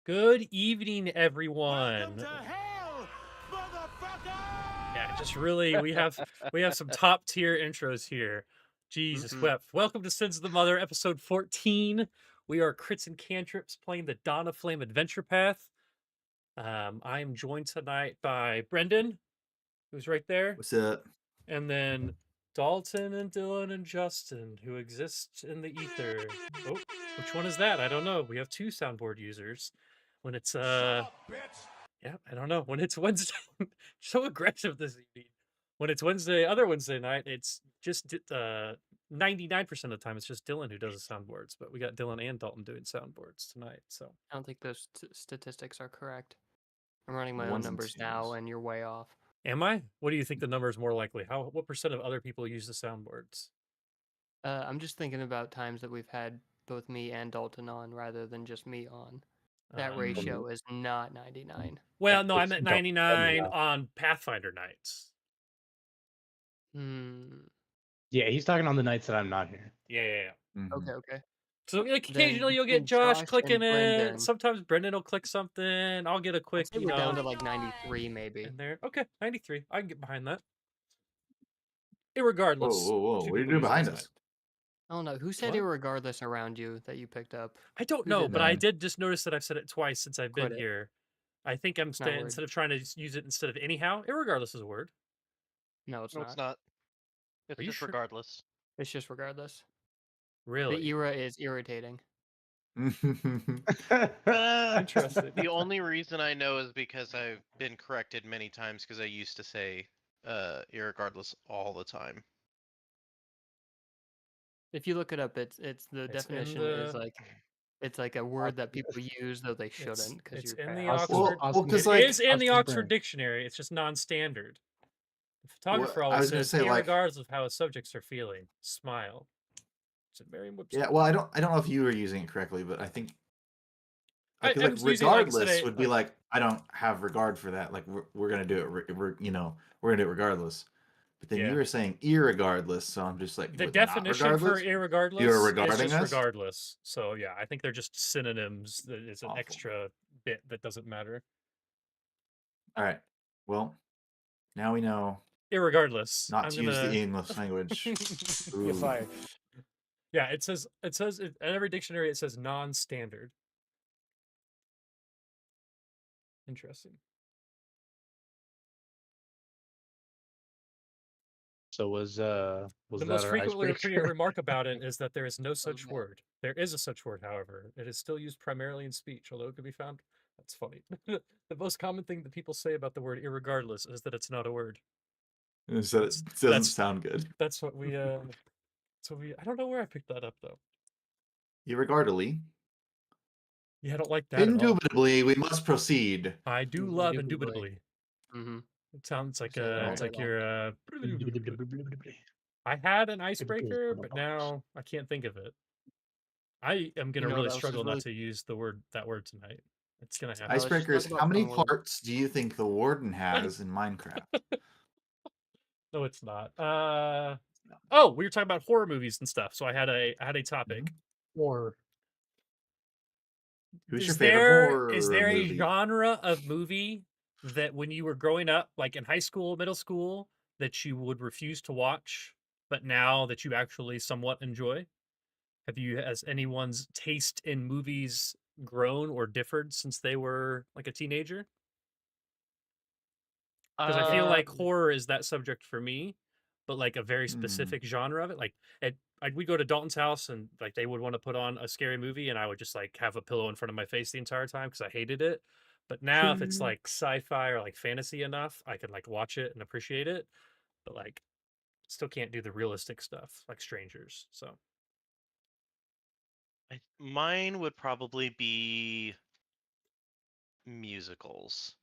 Good evening, everyone. Welcome to hell, motherfucker! Yeah, just really, we have some top tier intros here. Jesus Mhm. wept. Welcome to Sins of the Mother, episode 14. We are Crits and Cantrips playing the Dawn of Flame adventure path. I am joined tonight by Brendan, who's right there, What's up? and then Dalton and Dylan and Justin, who exist in the ether. Oh, which one is that? I don't know. We have two soundboard users. When it's Shut up, bitch! Yeah, I don't know. When it's Wednesday, so aggressive this evening. When it's other Wednesday night, it's just 99% of the time it's just Dylan who does the soundboards. But we got Dylan and Dalton doing soundboards tonight. So I don't think those statistics are correct. I'm running my own Ones and numbers now, twos. and you're way off. am I? What do you think the number is more likely? What percent of other people use the soundboards? I'm just thinking about times that we've had both me and Dalton on rather than just me on. That ratio is not 99. Well, no, I it's meant Dalton 99 now. on Pathfinder nights. Hmm. Yeah, he's talking on the nights that I'm not here. Yeah. Mhm. Okay. So like Then occasionally you'll between get Josh Josh clicking and it. Brendan, Sometimes Brendan will click something. I'll get a I'd quick, say we're down to like 93 maybe. in there. Okay, 93. I can get behind that. Whoa, Irregardless. whoa, whoa! two What are you people doing use behind this us? night. I don't know. Who said What? irregardless around you that you picked up? I don't Who know, did but that? I did just notice that I've said it twice since I've been Quit it. here. I think I'm It's not a word. instead of trying to use it instead of anyhow. Irregardless is a word. No, it's No, not. it's not. It's Are you just sure? regardless. It's just regardless. Really? The era is irritating. Interesting. The only reason I know is because I've been corrected many times because I used to say irregardless all the time. If you look it up, it's the It's in definition is the- like it's like a word that people use though they shouldn't because It's you're in the fast. Oxford. well, 'cause, It like, is in the Oxford Oxford Brand. Dictionary. It's just non-standard. The photographer Well, I always was gonna says, say, like- irregardless of how his subjects are feeling, smile. It's a Merriam-Webster. Yeah, well, I don't know if you were using it correctly, but I think I feel I'm like just using it like instead regardless of- would be like I don't have regard for that. Like we're gonna do it. We're gonna do it regardless. But then Yeah. you were saying irregardless, so I'm just like The what, not definition for regardless? irregardless You're is regarding just us? regardless. So yeah, I think they're just synonyms. It's an Awful. extra bit that doesn't matter. All right. Well, now we know Irregardless, not I'm to use gonna... the English language. You're Ooh. fired. Yeah, it says in every dictionary it says non-standard. Interesting. So was The that most our frequently repeated icebreaker? remark about it is that there is no such man. word. There is a such word, however. It is still used primarily in speech, although it can be found. That's funny. The most common thing that people say about the word irregardless is that it's not a word. So it doesn't sound good. That's what we I don't know where I picked that up though. Irregardly. Yeah, I don't like that at all. Indubitably, we must proceed. I do love Indubitably. indubitably. Mm-hmm. It sounds like Say that all it's day like long. you're I had an icebreaker, but now I can't think of it. I am gonna You know really what else is struggle really- not to use that word tonight. It's gonna happen. let's just Icebreakers, talk about how many fun words. hearts do you think the warden has in Minecraft? No, it's not. Oh, we were talking about horror movies and stuff. So I had a topic. Or Who's your favorite horror Is there a movie? genre of movie that when you were growing up, like in high school, middle school, that you would refuse to watch, but now that you actually somewhat enjoy? Has anyone's taste in movies grown or differed since they were like a teenager? Because I feel like horror is that subject for me, but like a very specific genre of it. Like we'd go to Dalton's house and like they would want to put on a scary movie and I would just like have a pillow in front of my face the entire time because I hated it. But now if it's like sci-fi or like fantasy enough, I can like watch it and appreciate it. But like still can't do the realistic stuff like Strangers. So Mine would probably be musicals.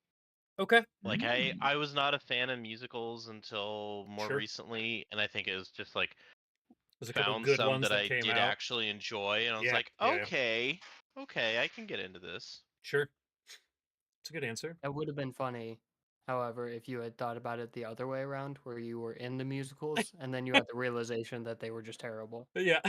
okay. Like I was not a fan of musicals until more Sure. recently, and I think it was just like There's a couple found good some ones that I came did out. actually enjoy, and I was Yeah, like, yeah. okay, I can get into this. Sure. It's a good answer. That would have been funny, however, if you had thought about it the other way around, where you were in the musicals and then you had the realization that they were just terrible. But yeah.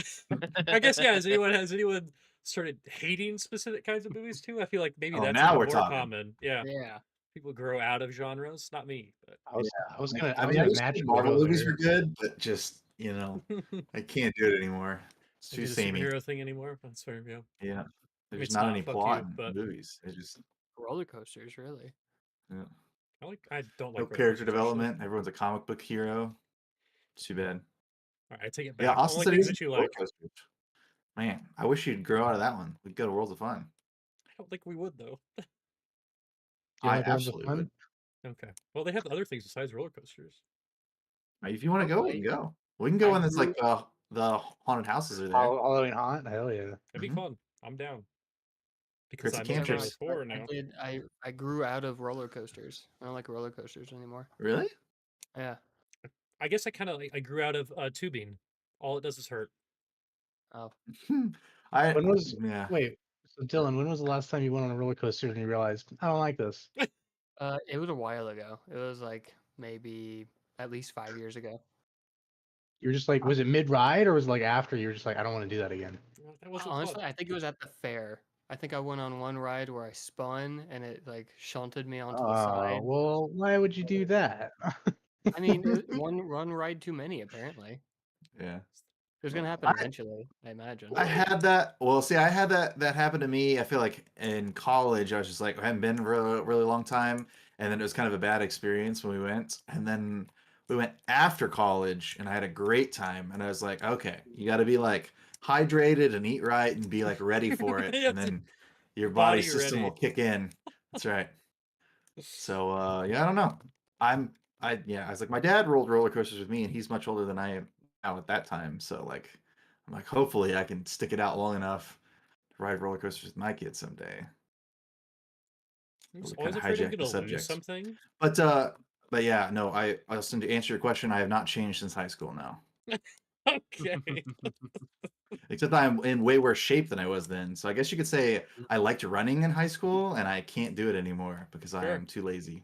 I guess yeah, has anyone started hating specific kinds of movies too. I feel like maybe Oh, that's now even we're more talking. common. Yeah, Yeah. people grow out of genres, not me. But I was gonna I mean, I gonna used to think naturally Marvel go movies there. were good, but just I can't do it anymore. It's I too do the samey. superhero thing anymore. That's fair. Yeah, Yeah, I mean there's it's not any not. Fuck plot you, in but movies. It's just Roller coasters, really. yeah. I don't No like roller character coasters actually. development. Everyone's a comic book hero. Too bad. All right, I take it Yeah, back. Austin Only said he things doesn't that you like roller like. coasters. Man, I wish you'd grow out of that one. We'd go to Worlds of Fun. I don't think we would though. Do you I like Worlds of absolutely Fun? would. Okay. Well, they have other things besides roller coasters. If you want to go, we Okay. can go. We can go I when it's grew like the haunted houses are there. Halloween Haunt? Hell yeah. That'd be Mhm. fun. I'm down. Because Chrissy I'm yeah, in no, trailer Campers. 4 I now. did. I grew out of roller coasters. I don't like roller coasters anymore. Really? Yeah. I guess I kind of I grew out of tubing. All it does is hurt. Oh. I When was yeah. wait? So Dylan, when was the last time you went on a roller coaster and you realized I don't like this? It was a while ago. It was like maybe at least 5 years ago. You were just like, was it mid ride or was it like after you were just like, I don't want to do that again? That wasn't Honestly, fun. I think it was at the fair. I think I went on one ride where I spun and it like shunted me onto the side. Well, why would you do that? I mean, one ride too many apparently. Yeah. It was gonna happen I eventually, I imagine. I had that. Well, see, I had that happen to me. I feel like in college, I was just like, I hadn't been for a really long time, and then it was kind of a bad experience when we went. And then we went after college, and I had a great time. And I was like, okay, you got to be like hydrated and eat right and be like ready for it, You and have to- then your body body system will ready. kick in. That's right. So yeah, I don't know. I was like, my dad rolled roller coasters with me, and he's much older than I am now at that time. So like, I'm like, hopefully I can stick it out long enough to ride roller coasters with my kids someday. I'm But just we always kind of afraid I'm hijacked the gonna lose subject. something. But yeah, no, Austin, to answer your question, I have not changed since high school now. Okay. Except I'm in way worse shape than I was then. So I guess you could say I liked running in high school, and I can't do it anymore because I Sure. am too lazy.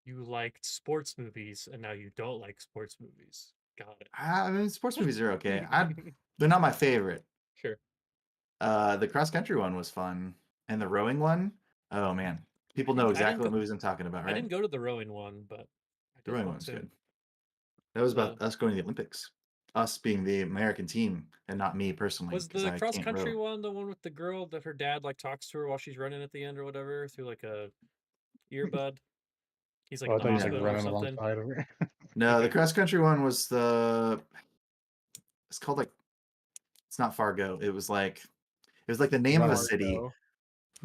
You liked sports movies, and now you don't like sports movies. Got it. I mean, sports movies are okay. They're not my favorite. Sure. The cross country one was fun, and the rowing one. Oh man, people know I didn't exactly go- what movies I'm talking about, I right? didn't go to the rowing one, but I The did rowing want one's to. good. That was about us going to the Olympics, us being the American team, and not me personally. Was 'cause the I cross can't country row. one the one with the girl that her dad like talks to her while she's running at the end or whatever through like a earbud? He's like Oh, I at the thought he was like hospital or running something. alongside of her. No, the Okay. cross country one was it's called like, it's not Fargo. It was like the name of a city. Fargo.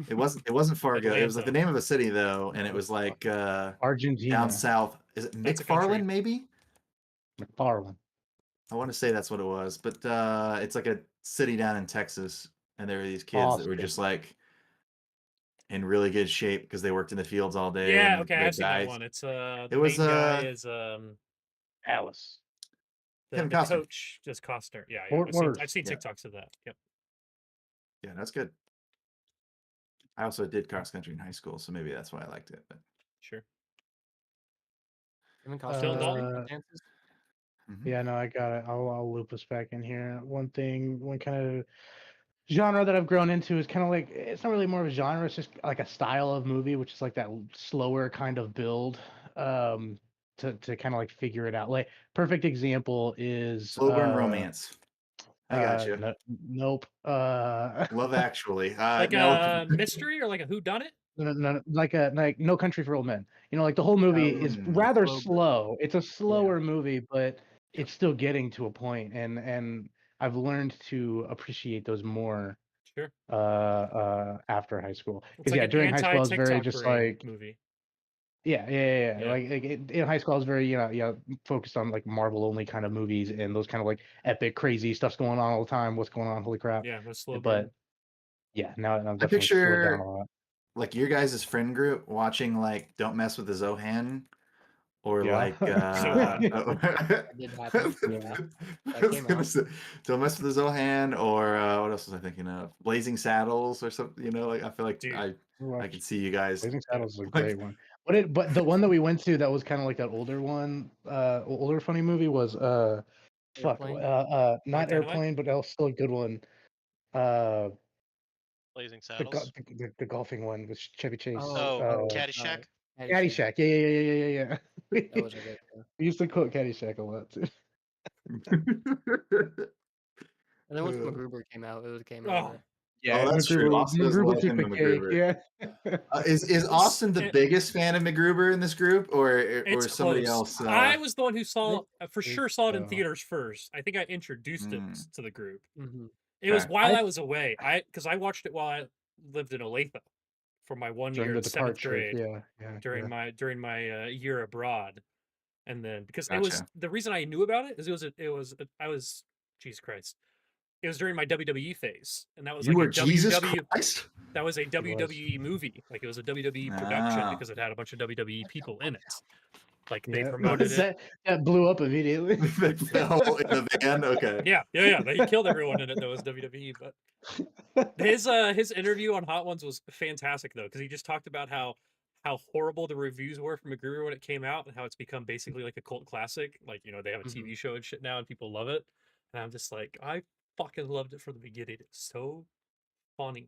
It wasn't Fargo. It was like the Atlanta. name of a city though, and it was like Argentina. down south. Is it That's a country. McFarland maybe? McFarland. I want to say that's what it was, but it's like a city down in Texas, and there were these kids that were Austin. just like in really good shape because they worked in the fields all day. Yeah, and okay, the I've seen that guys, one. It's the it was main guy is Alice. Kevin the Costner. coach just Costner. Yeah, Fort I've Worth. seen Yeah. TikToks of that. Yep. Yeah, that's good. I also did cross country in high school, so maybe that's why I liked it. But Sure. Kevin Still in Costner Dalton? circumstances? Yeah, no, I got it. I'll loop us back in here. One kind of genre that I've grown into is kind of like, it's not really more of a genre, it's just like a style of movie, which is like that slower kind of build, to kind of like figure it out. Like perfect example is slow burn romance. I got you. Nope. Love Actually. Like no. a mystery or like a whodunit? No, like No Country for Old Men. You know, like the whole movie is rather Slow burn. slow. It's a slower movie, but it's still getting to a point, and I've learned to appreciate those more Sure. after high school. It's Because like yeah, an during high school I was very anti-TikTok just brain like movie. yeah. Like in high school I was very focused on like Marvel only kind of movies and those kind of like epic crazy stuff's going on all the time. What's going on? Holy crap! Yeah, the slow But burn. yeah, now I've I definitely slowed down picture a lot. like your guys' friend group watching like Don't Mess with the Zohan, or Yeah. like That did happen. Yeah. I That was came gonna out. say, Don't Mess with the Zohan, or what else was I thinking of? Blazing Saddles or something. You know, like I feel like Dude. I could see you guys. Blazing Saddles is a like, great one. But the one that we went to that was kind of like that older one, older funny movie was Airplane? not Dynamite? Airplane, but that was still a good one. Blazing The, go- Saddles. the golfing one with Chevy Chase. Oh, Oh, Caddyshack. Caddyshack. Yeah. That was a good one. We used to quote Caddyshack a lot too. And then once Uh, MacGruber came out, it was game Oh, over. Yeah, that's true. MacGruber, Austin is MacGruber the took legend the of cake. MacGruber. Yeah. Is Austin the biggest fan of MacGruber in this group, or it's somebody close. else? I was the one who saw, for think sure, saw it in so. theaters first. I think I introduced it Mm. to the group. Mm-hmm. It was Okay. while I was away. Because I watched it while I lived in Olathe for my 1 During year the in seventh departure. grade Yeah. during my year abroad, and then because it was Gotcha. the reason I knew about it is I was Jesus Christ. It was during my WWE phase, and that was You like were a Jesus WWE. Christ. That was a was. WWE movie. Like it was a WWE production Ah. because it had a bunch of WWE people in it. Like they Yeah. promoted it. That blew up immediately. The whole in the van. Okay. Yeah. They killed everyone in it that was WWE. But his interview on Hot Ones was fantastic though, because he just talked about how horrible the reviews were from MacGruber when it came out, and how it's become basically like a cult classic. Like, you know, they have a TV show and shit now, and people love it. And I'm just like, I fucking loved it from the beginning. It's so funny.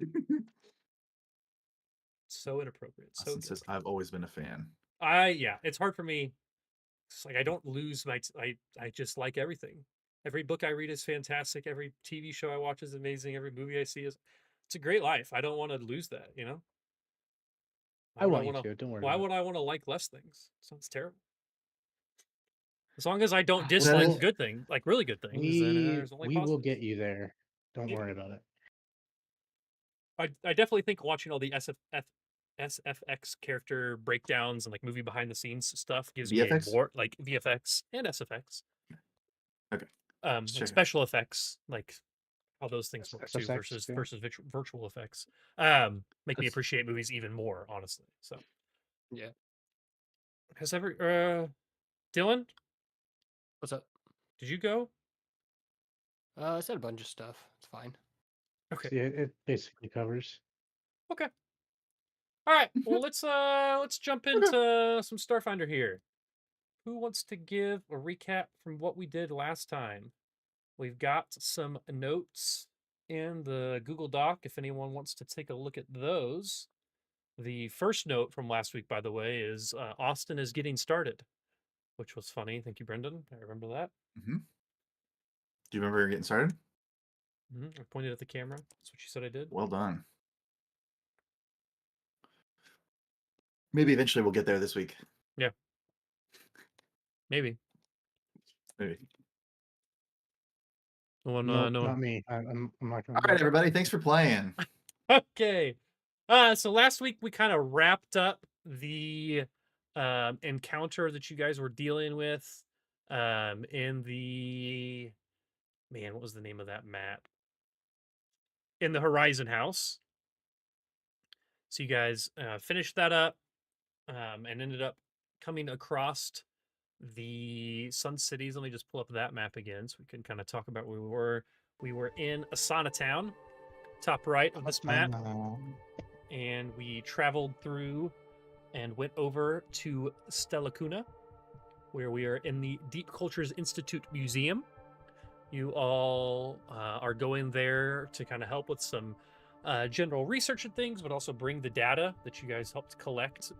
So inappropriate. So Austin good. says, "I've always been a fan." Yeah, it's hard for me. It's like I don't lose my. I just like everything. Every book I read is fantastic. Every TV show I watch is amazing. Every movie I see is. It's a great life. I don't want to lose that. You know. I want you to. Don't worry. Why about would I want to like less things? Sounds terrible. As long as I don't Well, dislike good things, like really good things, then there's only we will positives. get you there. Don't Yeah. worry about it. I definitely think watching all the SFX character breakdowns and like movie behind the scenes stuff gives me VFX? more like VFX and SFX. Okay. Like check it. special effects, like how those things work too SFX, versus yeah. virtual effects. Make me appreciate movies even more, honestly. So Yeah. has ever Dylan, What's up? did you go? I said a bunch of stuff. It's fine. Okay. See, it basically covers. Okay. All right. Well, let's jump into some Starfinder here. Who wants to give a recap from what we did last time? We've got some notes in the Google Doc if anyone wants to take a look at those. The first note from last week, by the way, is Austin is getting started, which was funny. Thank you, Brendan. I remember that. Mm-hmm. Do you remember getting started? I pointed at the camera. That's what you said I did. Well done. Maybe eventually we'll get there this week. Yeah. Maybe. Maybe. No one, Nope, no one. not me. I'm not gonna. All right, everybody. Thanks for playing. Okay. So last week we kind of wrapped up the encounter that you guys were dealing with in the what was the name of that map? In the Horizon House. So you guys finished that up and ended up coming across the Sun Cities. Let me just pull up that map again so we can kind of talk about where we were. We were in Asana Town, top right of this map. And we traveled through and went over to Stella Cuna, where we are in the Deep Cultures Institute Museum. You all are going there to kind of help with some general research and things, but also bring the data that you guys helped collect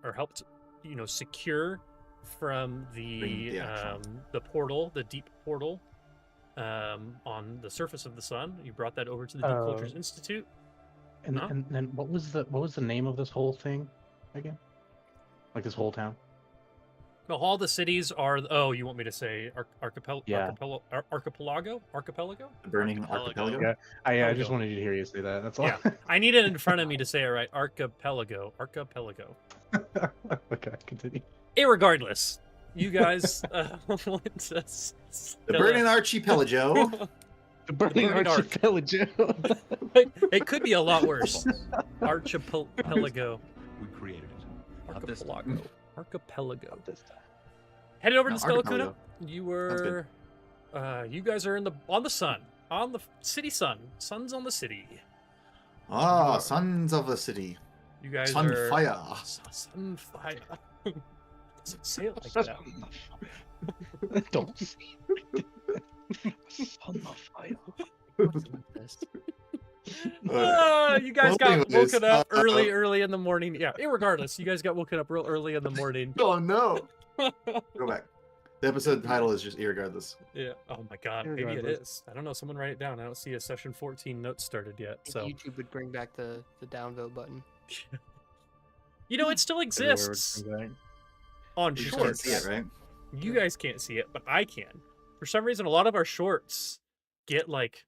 or helped, secure from the portal, the deep portal on the surface of the sun. You brought that over to the Deep Cultures Institute. And then what was the name of this whole thing again? Like this whole town? No, all the cities are. Oh, you want me to say archipelago? Yeah. Archipelago? The Burning Archipelago. Yeah. I There we just go. wanted you to hear you say that. That's all. Yeah, I need it in front of me to say it right. Archipelago. Okay, continue. Irregardless, you guys went to The Burning Archipelago. The Burning Burning Arch. Archipelago. It could be a lot worse. Archipelago. We created it. Not this time. Archipelago. This time. Headed over No, to Stella Cuna. Archipelago. You were. You guys are on the sun, on the city sun. Sun's on the city. Ah, Sons of the City. You guys are Sunfire. Sunfire. Doesn't say it like that. Don't say it. Son of fire. What's with this? You guys Well, got anyways, woken up early in the morning. Yeah, irregardless, you guys got woken up real early in the morning. Oh no! Go back. The episode title is just irregardless. Yeah. Oh my god, maybe it Irregardless. is. I don't know. Someone write it down. I don't see a session 14 notes started yet. I So think YouTube would bring back the downvote button. you know it still Everywhere would exists come back. on You shorts. can't see it, right? You guys can't see it, but I can. For some reason, a lot of our shorts get like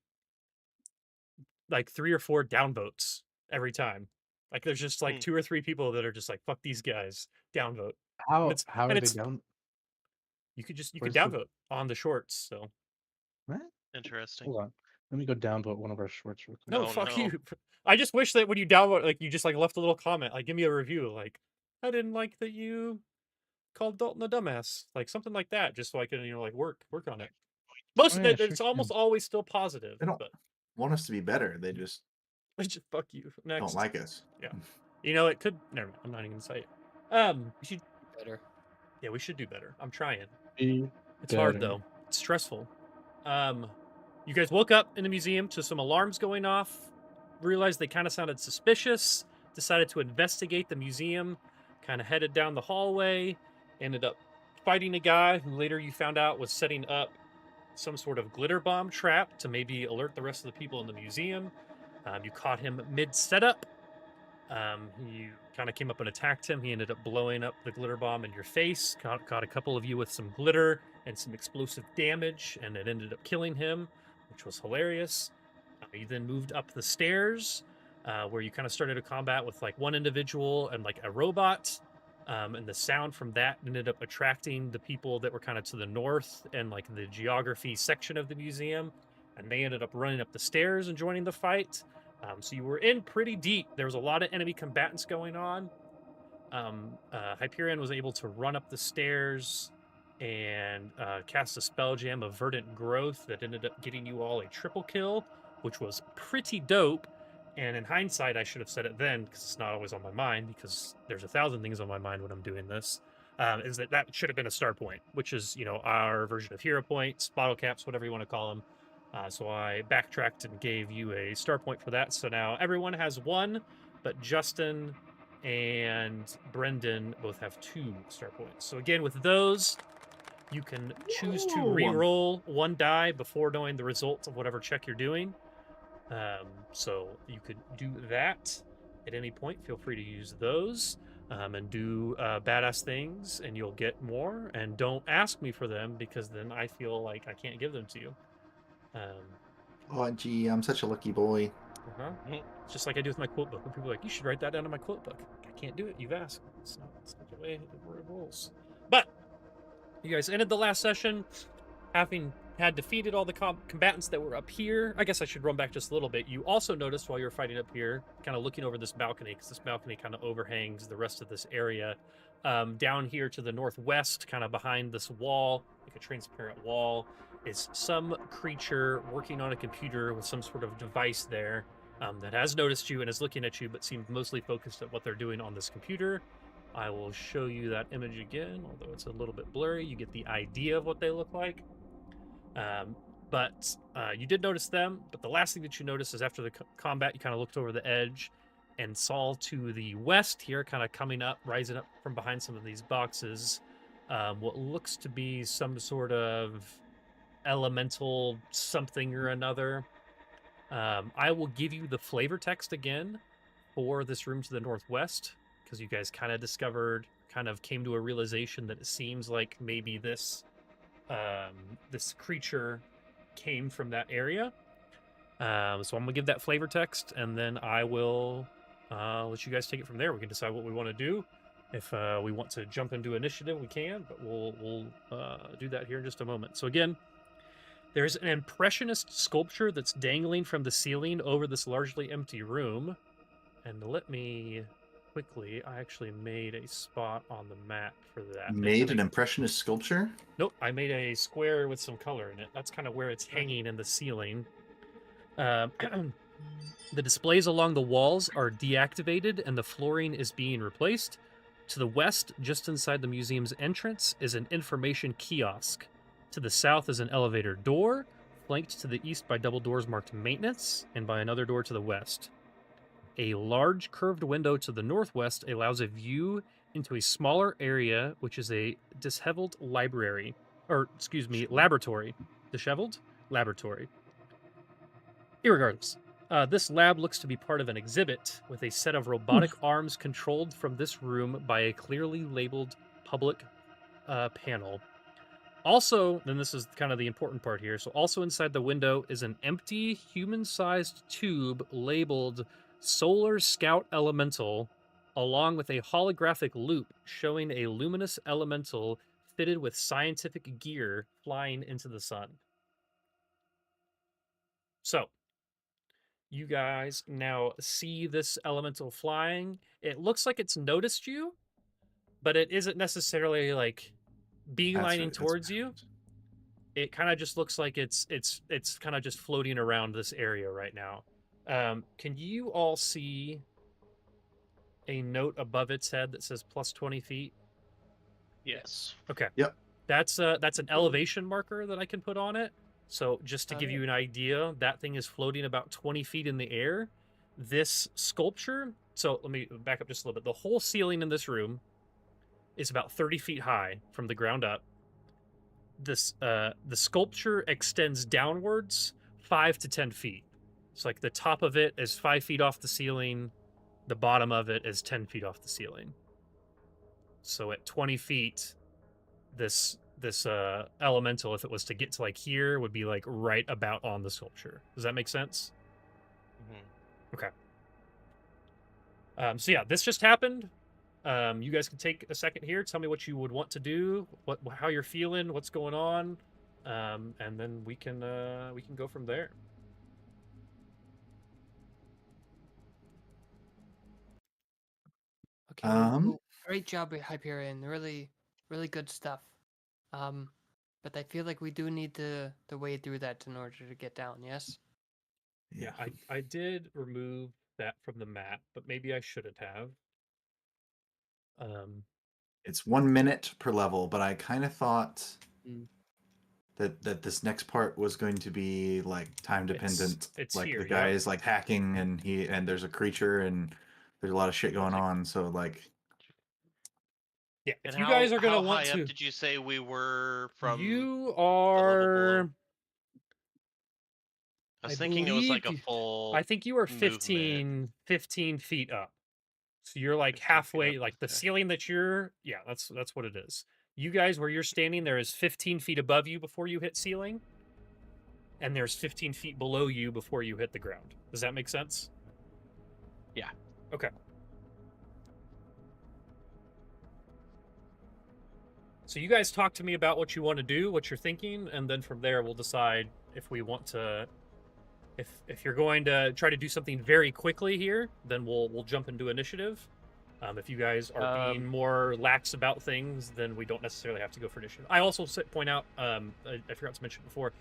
3 or 4 downvotes every time. Like there's just like 2 or 3 people that are just like, fuck these guys, downvote. How It's- how and are they it's- down? You could Where's downvote the- on the shorts. So What? Interesting. Hold on. Let me go downvote one of our shorts real quick. no, Oh, fuck no. you. I just wish that when you downvote, like you just like left a little comment, like give me a review, like I didn't like that you called Dalton a dumbass, like something like that, just so I can like work on it. Most Oh, of yeah, it, sure it's can. almost always still positive, They don't but want us to be better. They just just fuck you. Next, don't like us. you know, it could. Never mind. I'm not even gonna say it. We should. Better. Yeah, we should do better. I'm trying. Be It's hard better. though. It's stressful. You guys woke up in the museum to some alarms going off. Realized they kind of sounded suspicious. Decided to investigate the museum. Kind of headed down the hallway. Ended up fighting a guy who later you found out was setting up some sort of glitter bomb trap to maybe alert the rest of the people in the museum. You caught him mid setup. You kind of came up and attacked him. He ended up blowing up the glitter bomb in your face. Caught a couple of you with some glitter and some explosive damage, and it ended up killing him, which was hilarious. You then moved up the stairs, where you kind of started a combat with like one individual and like a robot. And the sound from that ended up attracting the people that were kind of to the north and like the geography section of the museum, and they ended up running up the stairs and joining the fight. So you were in pretty deep. There was a lot of enemy combatants going on. Hyperion was able to run up the stairs and cast a spell jam of Verdant Growth that ended up getting you all a triple kill, which was pretty dope. And in hindsight, I should have said it then because it's not always on my mind, because there's 1,000 things on my mind when I'm doing this. Is that should have been a star point, which is, you know, our version of hero points, bottle caps, whatever you want to call them. So I backtracked and gave you a star point for that. So now everyone has 1, but Justin and Brendan both have 2 star points. So again, with those, you can choose to Whoa. re-roll 1 die before knowing the result of whatever check you're doing. So you could do that at any point. Feel free to use those and do badass things, and you'll get more. And don't ask me for them, because then I feel like I can't give them to you. Oh, gee, I'm such a lucky boy. It's just like I do with my quote book. When people are like, you should write that down in my quote book. I can't do it. You've asked. It's not the way it rolls. But you guys ended the last session having had defeated all the combatants that were up here. I guess I should run back just a little bit. You also noticed while you were fighting up here, kind of looking over this balcony, because this balcony kind of overhangs the rest of this area. Down here to the northwest, kind of behind this wall, like a transparent wall, is some creature working on a computer with some sort of device there that has noticed you and is looking at you, but seems mostly focused at what they're doing on this computer. I will show you that image again, although it's a little bit blurry. You get the idea of what they look like. But you did notice them, but the last thing that you noticed is after the combat, you kind of looked over the edge and saw to the west here, kind of coming up, rising up from behind some of these boxes, what looks to be some sort of elemental something or another. I will give you the flavor text again for this room to the northwest, because you guys kind of came to a realization that it seems like maybe this creature came from that area. So I'm gonna give that flavor text, and then I will let you guys take it from there. We can decide what we want to do. If we want to jump into initiative, we can, but we'll do that here in just a moment. So again, there's an impressionist sculpture that's dangling from the ceiling over this largely empty room. And let me quickly, I actually made a spot on the map for that. Made an impressionist sculpture? Nope, I made a square with some color in it. That's kind of where it's hanging in the ceiling. The displays along the walls are deactivated and the flooring is being replaced. To the west, just inside the museum's entrance, is an information kiosk. To the south is an elevator door. flanked to the east by double doors marked maintenance and by another door to the west. A large curved window to the northwest allows a view into a smaller area, which is a disheveled laboratory. Disheveled? Laboratory. Irregardless, this lab looks to be part of an exhibit with a set of robotic arms controlled from this room by a clearly labeled public panel. Also, then this is kind of the important part here. So, also inside the window is an empty human-sized tube labeled Solar Scout Elemental, along with a holographic loop showing a luminous elemental fitted with scientific gear flying into the sun. So, you guys now see this elemental flying. It looks like it's noticed you, but it isn't necessarily like beelining towards you. It kind of just looks like it's kind of just floating around this area right now. Can you all see a note above its head that says plus 20 feet? Yes. Okay. Yep. That's an elevation marker that I can put on it. So just to give you an idea, that thing is floating about 20 feet in the air. This sculpture, so let me back up just a little bit. The whole ceiling in this room is about 30 feet high from the ground up. This the sculpture extends downwards 5 to 10 feet. So like the top of it is 5 feet off the ceiling, the bottom of it is 10 feet off the ceiling. So at 20 feet, this elemental, if it was to get to like here, would be like right about on the sculpture. Does that make sense? Mm-hmm. Okay. So yeah, this just happened. You guys can take a second here. Tell me what you would want to do, how you're feeling, what's going on, and then we can go from there. Okay. Well, great job, Hyperion. Really, really good stuff. But I feel like we do need to wade through that in order to get down. Yes. Yeah, I did remove that from the map, but maybe I shouldn't have. It's 1 minute per level, but I kind of thought Mm. that this next part was going to be like time dependent. It's like here, the guy is like hacking, and there's a creature, and there's a lot of shit going on. So like, yeah, And if you guys are gonna how want high to, up did you say we were from you the level are. below? I was I thinking it was like a believe full. I think you are movement. 15 feet up. So you're like 15 feet halfway, up, like the okay. ceiling that you're, yeah, that's what it is. You guys, where you're standing, there is 15 feet above you before you hit ceiling, and there's 15 feet below you before you hit the ground. Does that make sense? Yeah. Okay. So you guys talk to me about what you want to do, what you're thinking, and then from there we'll decide if we want to. If you're going to try to do something very quickly here, then we'll jump into initiative. If you guys are being more lax about things, then we don't necessarily have to go for initiative. I also point out, I forgot to mention before,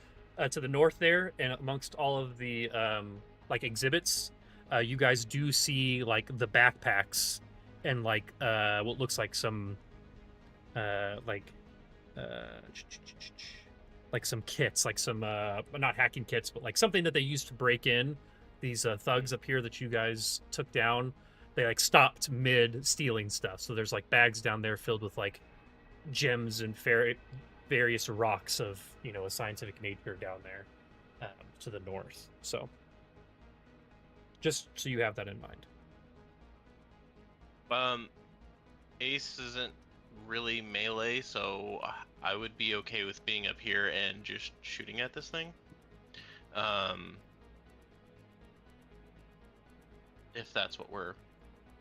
to the north there, and amongst all of the like exhibits, you guys do see like the backpacks and like what looks like some like some kits, like some not hacking kits, but like something that they used to break in. These thugs up here that you guys took down, they like stopped mid stealing stuff. So there's like bags down there filled with like gems and various rocks of, you know, a scientific nature down there to the north. So just so you have that in mind. Ace isn't really melee, so I would be okay with being up here and just shooting at this thing. If that's what we're,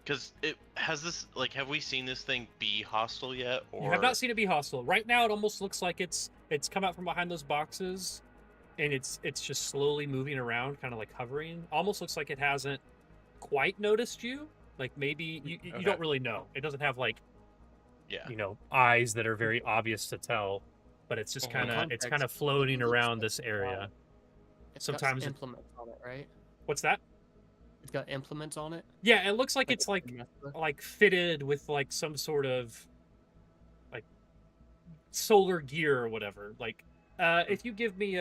because it has this, like, have we seen this thing be hostile yet? Or You have not seen it be hostile. Right now, it almost looks like it's come out from behind those boxes, and it's just slowly moving around, kind of like hovering. Almost looks like it hasn't quite noticed you. Like maybe you don't really know. It doesn't have like, yeah, you know, eyes that are very obvious to tell, but it's just kind of floating around this area. It's Sometimes got implements on it, right? What's that? It's got implements on it. Yeah, it looks like it's it's messed with? like fitted with like some sort of like solar gear or whatever. Like If you give me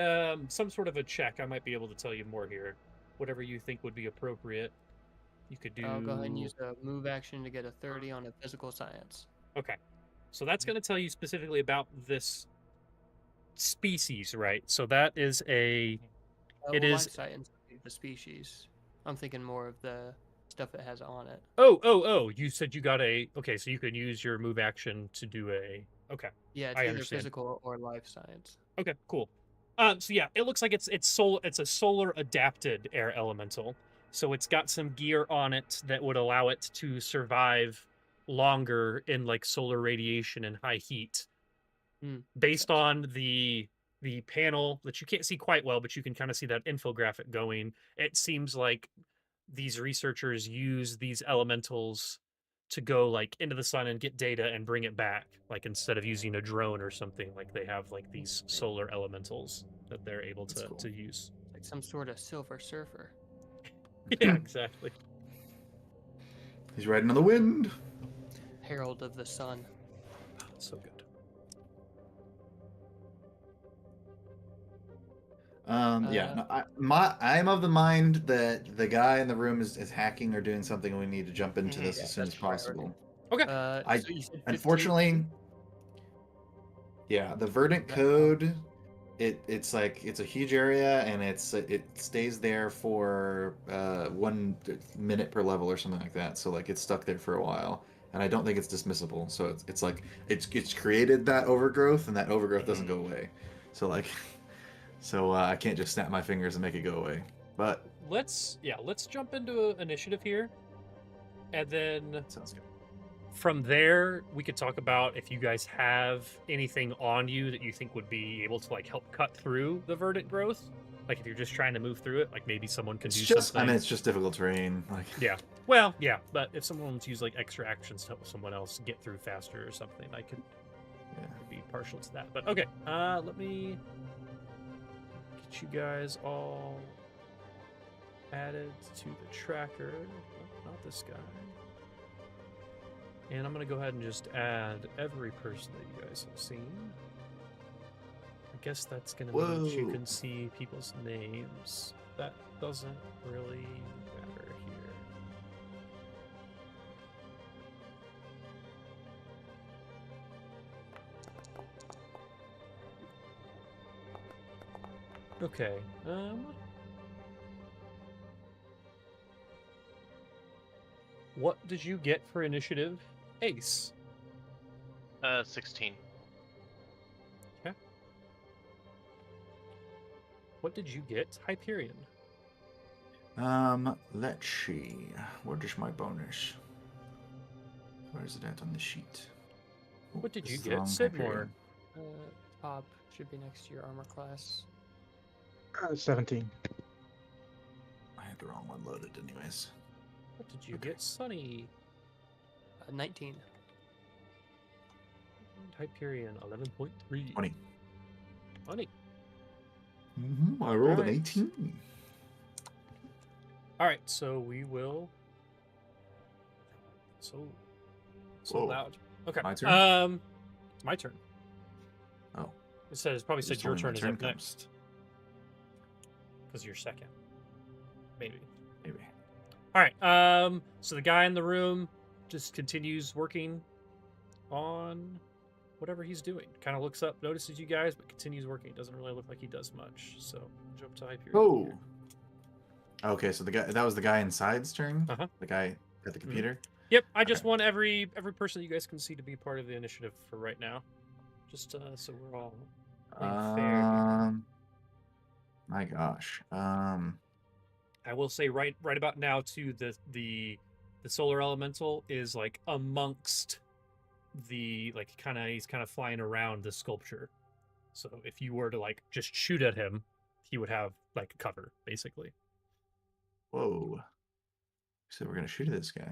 some sort of a check, I might be able to tell you more here. Whatever you think would be appropriate. You could do. I'll go ahead and use a move action to get a 30 on a physical science. Okay. So that's going to tell you specifically about this species, right? So that is a. It well, is. life science would be the species. I'm thinking more of the stuff it has on it. Oh! You said you got a. Okay, so you could use your move action to do a. Okay. Yeah, it's I either understand. physical or life science. Okay, cool. So yeah, it looks like it's a solar adapted air elemental. So it's got some gear on it that would allow it to survive longer in like solar radiation and high heat. Based Gotcha. on the panel that you can't see quite well, but you can kind of see that infographic going. It seems like these researchers use these elementals to go like into the sun and get data and bring it back, like instead of using a drone or something, like they have like these solar elementals that they're able That's to cool. to use. Like some sort of silver surfer. Yeah, exactly. He's riding on the wind. Herald of the sun. So good. Yeah, no, I'm of the mind that the guy in the room is hacking or doing something, and we need to jump into this Yeah, as soon as that's priority. possible. Okay. So you said 15 Unfortunately, feet? yeah, the verdant code, it's like it's a huge area, and it stays there for 1 minute per level or something like that. So like it's stuck there for a while, and I don't think it's dismissible. So it's like it's created that overgrowth, and that overgrowth doesn't go away. So like. So I can't just snap my fingers and make it go away. But Let's jump into initiative here, and then sounds good. from there we could talk about if you guys have anything on you that you think would be able to like help cut through the verdant growth. Like if you're just trying to move through it, like maybe someone can It's do just, something. I mean, it's just difficult terrain. Like, Yeah. Well, yeah, but if someone wants to use like extra actions to help someone else get through faster or something, I could be partial to that. But okay, let me get you guys all added to the tracker. Oh, not this guy. And I'm gonna go ahead and just add every person that you guys have seen. I guess that's gonna mean that you can see people's names. That doesn't really matter here. Okay. What did you get for initiative, Ace? 16. Okay. What did you get, Hyperion? Let's see. What is my bonus? Where is it at on the sheet? Oh, What did this you is the get, wrong Sidmore? Hyperion. Top should be next to your armor class. 17. I had the wrong one loaded, anyways. What did you Okay. get, Sunny? 19. Hyperion, 11.3. 20. 20. I rolled an Alright. 18. All right, so we will. So Whoa. loud. Okay. My turn? My turn. Oh. It probably said Just your told me my turn is turn up comes. next because you're second. Maybe. Maybe. All right. So the guy in the room just continues working on whatever he's doing. Kind of looks up, notices you guys, but continues working. It doesn't really look like he does much. So jump to Hyperion. Oh. here. Okay, so that was the guy inside's turn? Uh-huh. The guy at the computer? Yep. I just Okay. want every person that you guys can see to be part of the initiative for right now. Just so we're all playing fair here. My gosh. I will say right about now too, the solar elemental is like amongst the like he's kind of flying around the sculpture. So if you were to like just shoot at him, he would have like cover basically. Whoa. So we're gonna shoot at this guy.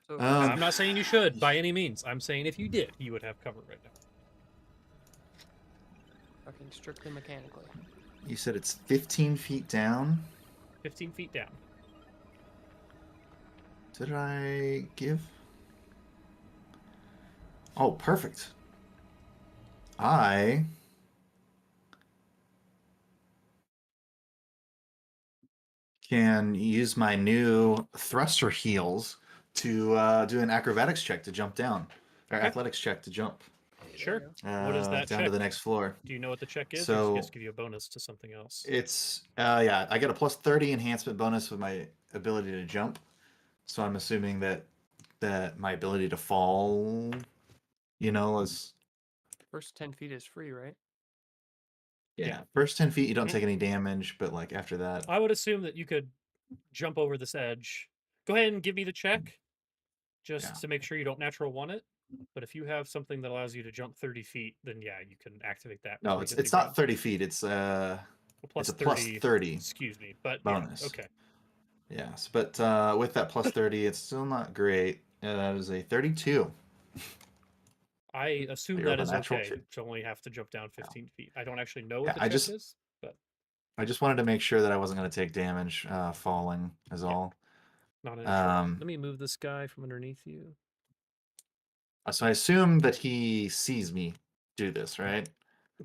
So I'm not saying you should by any means. I'm saying if you did, he would have cover right now. fucking strictly mechanically. You said it's 15 feet down. 15 feet down. Did I give? Oh, perfect. I can use my new thruster heels to do an acrobatics check to jump down, or Okay. athletics check to jump Sure. What is that down check? to the next floor. Do you know what the check is, or So just give you a bonus to something else? it's yeah, I get a plus 30 enhancement bonus with my ability to jump. So I'm assuming that my ability to fall, is First 10 feet is free, right? yeah. First 10 feet you don't take any damage, but like after that, I would assume that you could jump over this edge. Go ahead and give me the check, just Yeah. to make sure you don't natural one it. But if you have something that allows you to jump 30 feet, then yeah, you can activate that. no, before you it's hit the it's not ground. 30 feet. It's Plus a plus 30. 30 Excuse me, but bonus. yeah, okay. Yes, but with that plus 30, it's still not great. That is a 32. I assume You're that a is natural okay two. to only have to jump down 15 feet. I don't actually know what Yeah, the I check just is, but I just wanted to make sure that I wasn't going to take damage falling, is Yeah. all. not an issue. Let me move this guy from underneath you. So I assume that he sees me do this, right?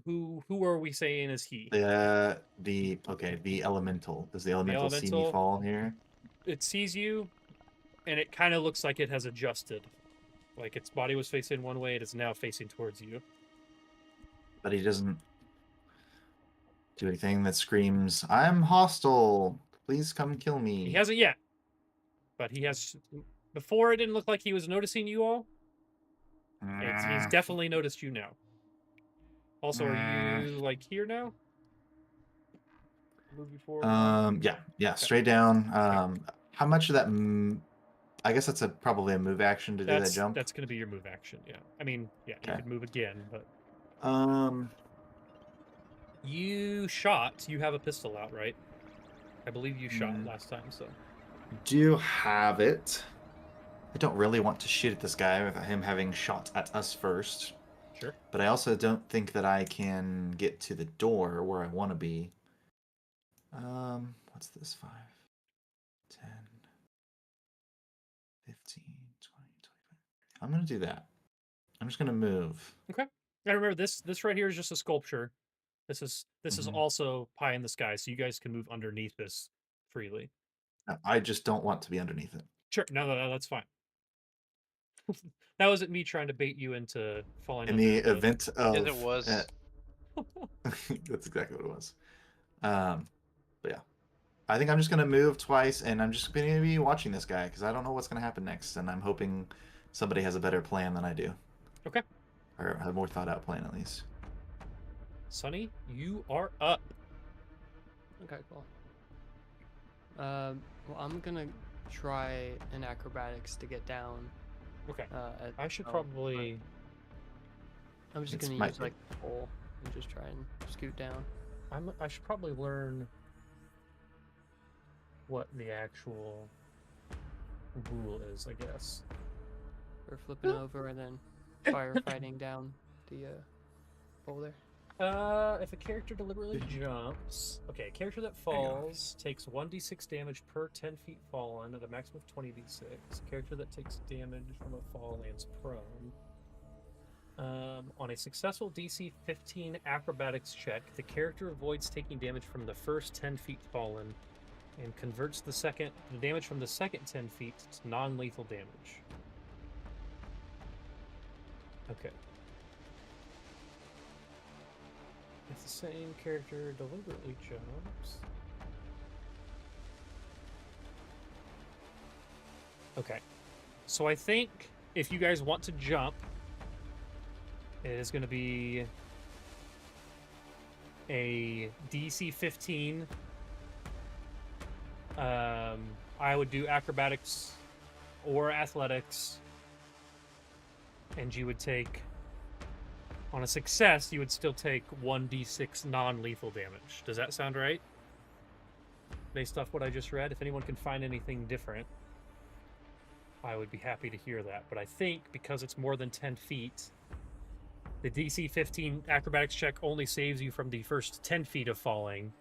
Who are we saying is he? The elemental. Does the elemental see me elemental- fall here? It sees you, and it kind of looks like it has adjusted. Like its body was facing one way, it is now facing towards you. But he doesn't do anything that screams, "I'm hostile. Please come kill me." He hasn't yet, but he has. Before, it didn't look like he was noticing you all. He's definitely noticed you now. Also, are you like here now? Move you forward. Yeah, straight down. How much of that? I guess that's probably a move action to do that jump. That's going to be your move action. Yeah, I mean, yeah, you Okay. could move again, but Um, you shot. You have a pistol out, right? I believe you shot Mm. last time, so do have it. I don't really want to shoot at this guy without him having shot at us first. sure. But I also don't think that I can get to the door where I want to be. What's this? 5, 10, 15, 20, 25. I'm going to do that. I'm just going to move. Okay. I remember this right here is just a sculpture. This is Mhm. also pie in the sky, so you guys can move underneath this freely. I just don't want to be underneath it. Sure. No, that's fine. That wasn't me trying to bait you into falling In under the event of... Yes, it was. That's exactly what it was. But yeah. I think I'm just going to move twice, and I'm just going to be watching this guy, because I don't know what's going to happen next, and I'm hoping somebody has a better plan than I do. Okay. Or a more thought-out plan, at least. Sonny, you are up. Okay, cool. Well, I'm gonna try an acrobatics to get down. Okay. At I should Dawn, probably. but I'm just It's gonna my- use like the pole and just try and scoot down. I should probably learn what the actual rule is, I guess. Or flipping over and then firefighting down the pole there. If a character deliberately jumps, okay, a character that falls takes 1d6 damage per 10 feet fallen at a maximum of 20d6. A character that takes damage from a fall lands prone. On a successful DC 15 acrobatics check, the character avoids taking damage from the first 10 feet fallen and converts the damage from the second 10 feet to non-lethal damage. Okay. If the same character deliberately jumps. Okay. So I think if you guys want to jump, it is going to be a DC 15. I would do acrobatics or athletics, and you would take, on a success, you would still take 1d6 non-lethal damage. Does that sound right? Based off what I just read? If anyone can find anything different, I would be happy to hear that. But I think because it's more than 10 feet, the DC 15 acrobatics check only saves you from the first 10 feet of falling.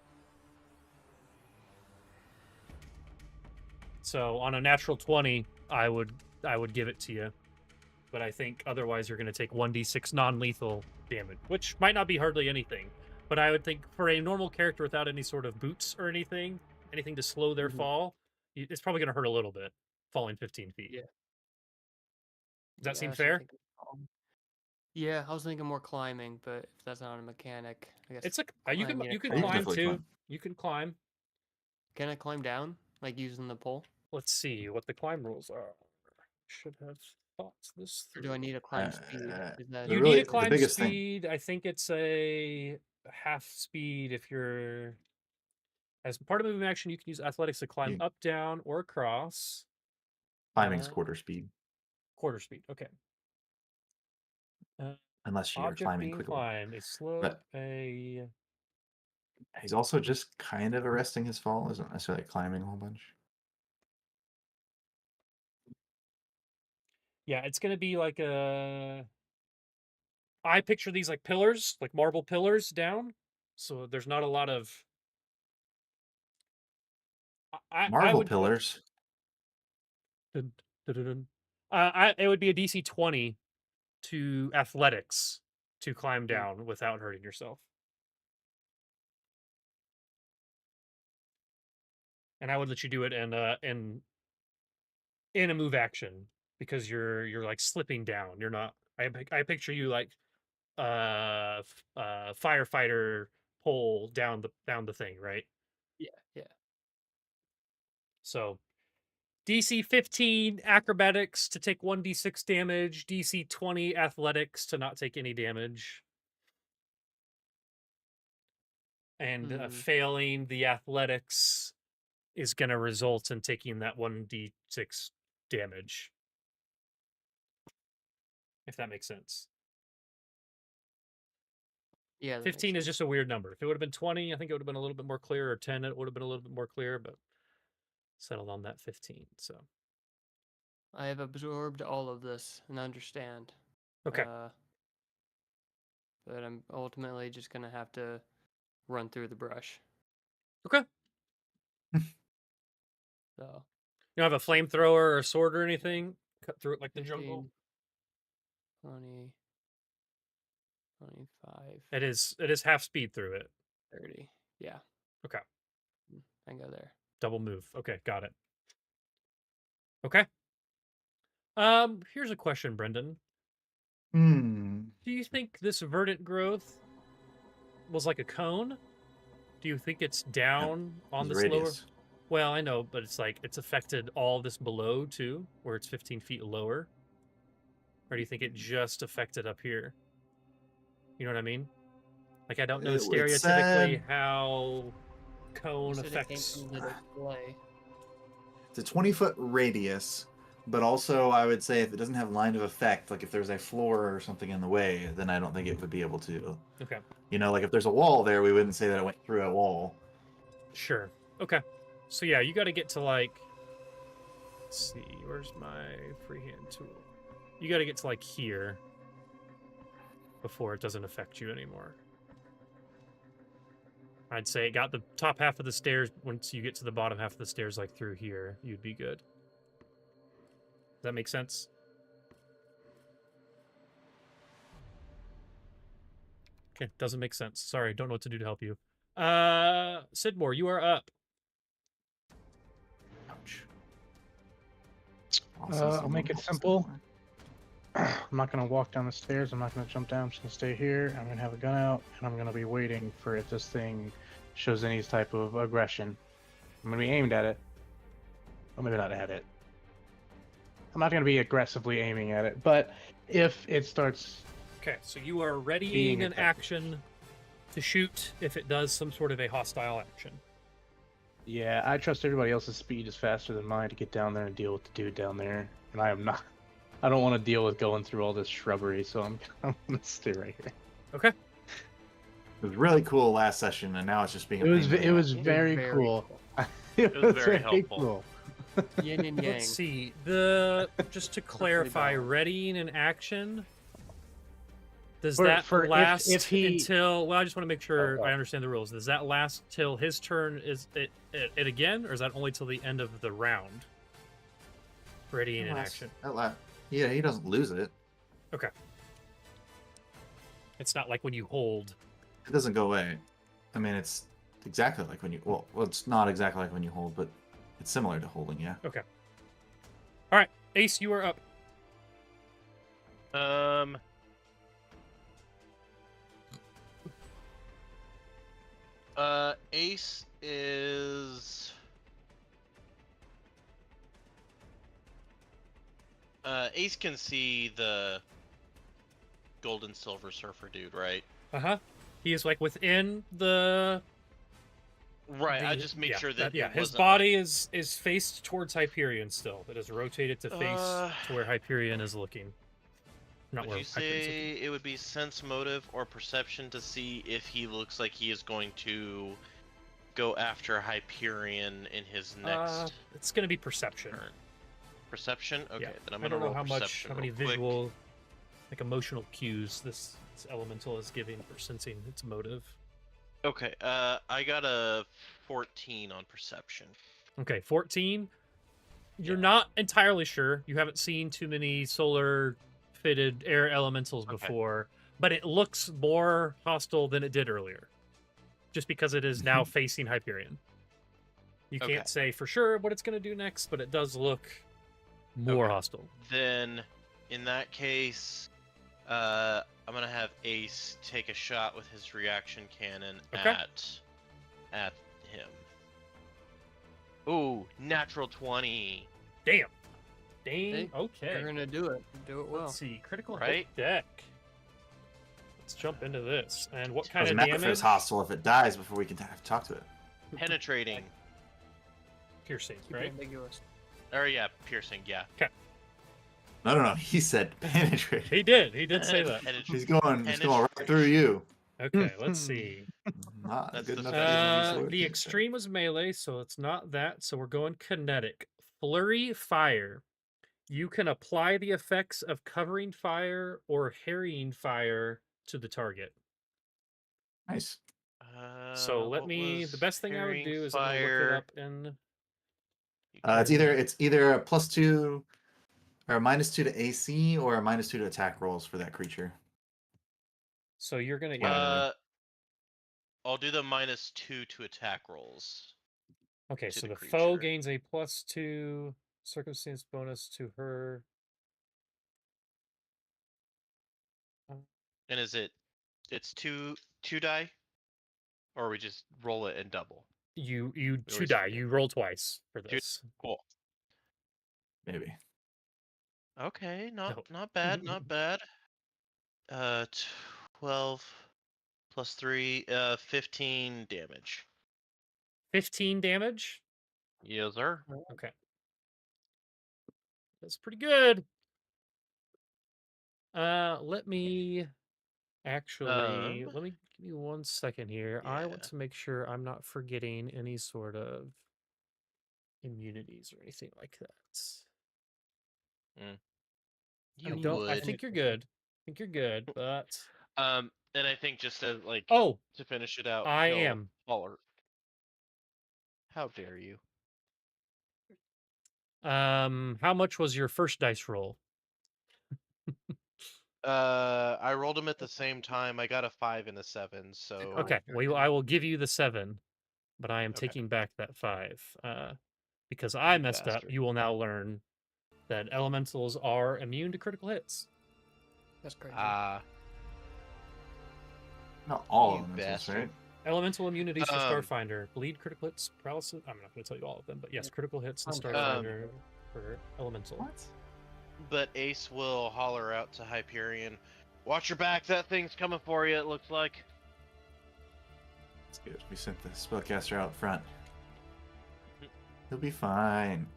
So on a natural 20, I would give it to you. But I think otherwise you're going to take 1d6 non-lethal damage, which might not be hardly anything. But I would think for a normal character without any sort of boots or anything, anything to slow their Mhm. fall, it's probably going to hurt a little bit falling 15 feet. Yeah. Does that Yeah, seem that's what I'm fair? thinking. Yeah, I was thinking more climbing, but if that's not a mechanic, I guess It's like climb, you can You can climb definitely too. climb. You can climb. Can I climb down, like using the pole? Let's see what the climb rules are. Should have thought this Or do I through. need a climb speed? Is that You need a the climb biggest thing, speed. I think it's a half speed if you're as part of movement action. You can use athletics to climb you, up, down, or across. climbing's quarter speed, Quarter speed. Okay. unless you're Object climbing being quickly. climbed. A slope. But he's also just kind of arresting his fall, isn't necessarily climbing a whole bunch. Yeah, it's gonna be like a. I picture these like pillars, like marble pillars down. So there's not a lot of. I Marble would put. pillars. Dun, dun, dun, dun. It would be a DC 20 to athletics to climb down without hurting yourself. And I would let you do it in a move action because you're like slipping down. You're not. I picture you like firefighter pole down the thing, right? yeah, yeah. So DC 15 acrobatics to take 1d6 damage, DC 20 athletics to not take any damage. And failing the athletics is going to result in taking that 1d6 damage. If that makes sense. Yeah, that 15 makes is just a weird number. If it would have been 20, I think it would have been a little bit more clear, or 10, it would have been a little bit more clear, but settled on that 15. So I have absorbed all of this and understand. okay. But I'm ultimately just gonna have to run through the brush. Okay. So You don't have a flamethrower or a sword or anything? Cut through it like the 15, jungle? 20, 25, It is half speed through it. 30. Yeah. Okay. I can go there. Double move. Okay, got it. Okay. Here's a question, Brendan. Hmm. Do you think this verdant growth was like a cone? Do you think it's down on The this lower? radius. Well, I know, but it's like it's affected all this below too, where it's 15 feet lower. Or do you think it just affected up here? You know what I mean? Like I don't know It stereotypically said- how cone You said it came affects. from the display. It's a 20-foot radius, but also I would say if it doesn't have line of effect, like if there's a floor or something in the way, then I don't think it would be able to. Okay. You know, like if there's a wall there, we wouldn't say that it went through a wall. Sure. Okay. So yeah, you got to get to like. Let's see, where's my freehand tool? You got to get to like here before it doesn't affect you anymore. I'd say it got the top half of the stairs. Once you get to the bottom half of the stairs, like through here, you'd be good. Does that make sense? Okay, doesn't make sense. Sorry, don't know what to do to help you. Sidmore, you are up. Ouch. I'll make it simple. I'm not going to walk down the stairs. I'm not going to jump down. I'm just going to stay here. I'm going to have a gun out, and I'm going to be waiting for if this thing shows any type of aggression. I'm going to be aimed at it. Or maybe not at it. I'm not going to be aggressively aiming at it, but if it starts... Okay, so you are readying Being an attacked. action to shoot if it does some sort of a hostile action. Yeah, I trust everybody else's speed is faster than mine to get down there and deal with the dude down there. And I am not... I don't want to deal with going through all this shrubbery, so I'm going to stay right here. Okay. It was really cool last session, and now it's just being. It was pain in the it was ass. very cool. It was was very very helpful. cool. Yin and yang. Let's see. Just to clarify, balanced. readying an action. Does For- that for if- last if he- until? Well, I just want to make sure Okay. I understand the rules. Does that last till his turn? Is it again, or is that only till the end of the round? Readying an action. Yeah, he doesn't lose it. Okay. It's not like when you hold. It doesn't go away. I mean, exactly like when you. Well, it's not exactly like when you hold, but it's similar to holding. Yeah. Okay. All right, Ace, you are up. Ace is. Ace can see the gold and silver surfer dude, right? He is like within the. Right. I just make sure that it his wasn't, body like... is faced towards Hyperion still. It is rotated to face to where Hyperion is looking. Not Would where you Hyperion's looking. say it would be sense motive or perception to see if he looks like he is going to go after Hyperion in his next It's going to be perception. turn? Perception? Okay, Yeah. then I'm I gonna don't know roll how perception many real quick. visual, like emotional cues this elemental is giving for sensing its motive. Okay, I got a 14 on perception. Okay, 14. You're Yeah. not entirely sure. You haven't seen too many solar fitted air elementals Okay. before, but it looks more hostile than it did earlier. Just because it is now facing Hyperion. You Okay. can't say for sure what it's going to do next, but it does look more Okay. hostile. Then, in that case, I'm gonna have Ace take a shot with his reaction cannon Okay. at him. Ooh, natural 20. Damn. Hey, Okay. You're gonna do it. Do it well. Let's see. Critical hit Right? deck. Let's jump into this. And what kind Doesn't of matter if damage? it's hostile if it dies before we can talk to it. Penetrating. Piercing, Keep it right? ambiguous. Or yeah, piercing, yeah. No. He said penetrate. He did. He did say that. He's going right through you. Okay, let's see. Not That's good the enough. special The extreme was melee, so it's not that. So we're going kinetic. Flurry fire. You can apply the effects of covering fire or harrying fire to the target. Nice. So let what me. was The best thing I would Harrying do is I'm gonna look it Fire? up in. It's either a +2 or a -2 to AC or a -2 to attack rolls for that creature. So you're gonna. I'll do the -2 to attack rolls. Okay, to so the the foe creature. gains a +2 circumstance bonus to her. And is it's two die? Or we just roll it and double? You two always die. forget. You roll twice for this. Cool. Maybe. Okay, No. not bad, not bad. 12 plus 3, 15 damage. 15 damage. Yes, sir. Okay, that's pretty good. Let me actually let me give you 1 second here. I want Yeah. to make sure I'm not forgetting any sort of immunities or anything like that. You I would. think you're good. I think you're good, but And I think just as like oh, to finish it out, I he'll am. holler. How dare you? How much was your first dice roll? I rolled them at the same time. I got a 5 and a 7, so Okay, well, I will give you the 7, but I am Okay. taking back that 5. Because I You messed up, bastard. you will now learn that elementals are immune to critical hits. That's crazy. Not all You of them, right? bastard. Elemental immunities for Um, Starfinder. Bleed, critical hits, paralysis. I'm not going to tell you all of them, but yes, critical hits in Okay. Starfinder for elemental. What? But Ace will holler out to Hyperion, "Watch your back! That thing's coming for you. It looks like." It's good. We sent the spellcaster out front. He'll be fine.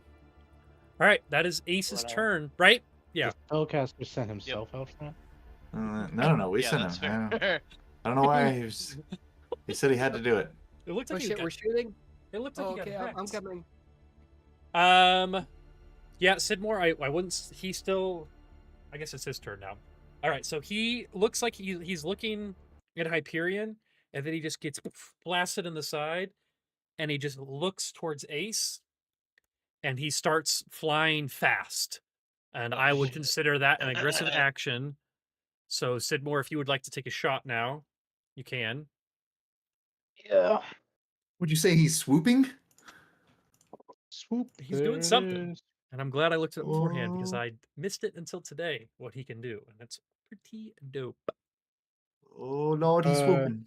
All right, that is Ace's Whatever. turn, right? Yeah. The spellcaster sent himself out front. No. We Yeah, sent that's him. fair. I don't know why he said he had to do it. It looked Oh like shit, we're shooting? it looked like Oh, he okay, got I'm wrecked. coming. Yeah, Sidmore, I wouldn't. He still. I guess it's his turn now. All right, so he looks like he's looking at Hyperion, and then he just gets blasted in the side, and he just looks towards Ace, and he starts flying fast. And Oh, I would shit. consider that an aggressive action. So, Sidmore, if you would like to take a shot now, you can. Yeah. Would you say he's swooping? Swoop. He's doing there it something. is. And I'm glad I looked it up beforehand because Oh. I missed it until today, what he can do. And it's pretty dope. Oh Lord, he's Uh, swooping.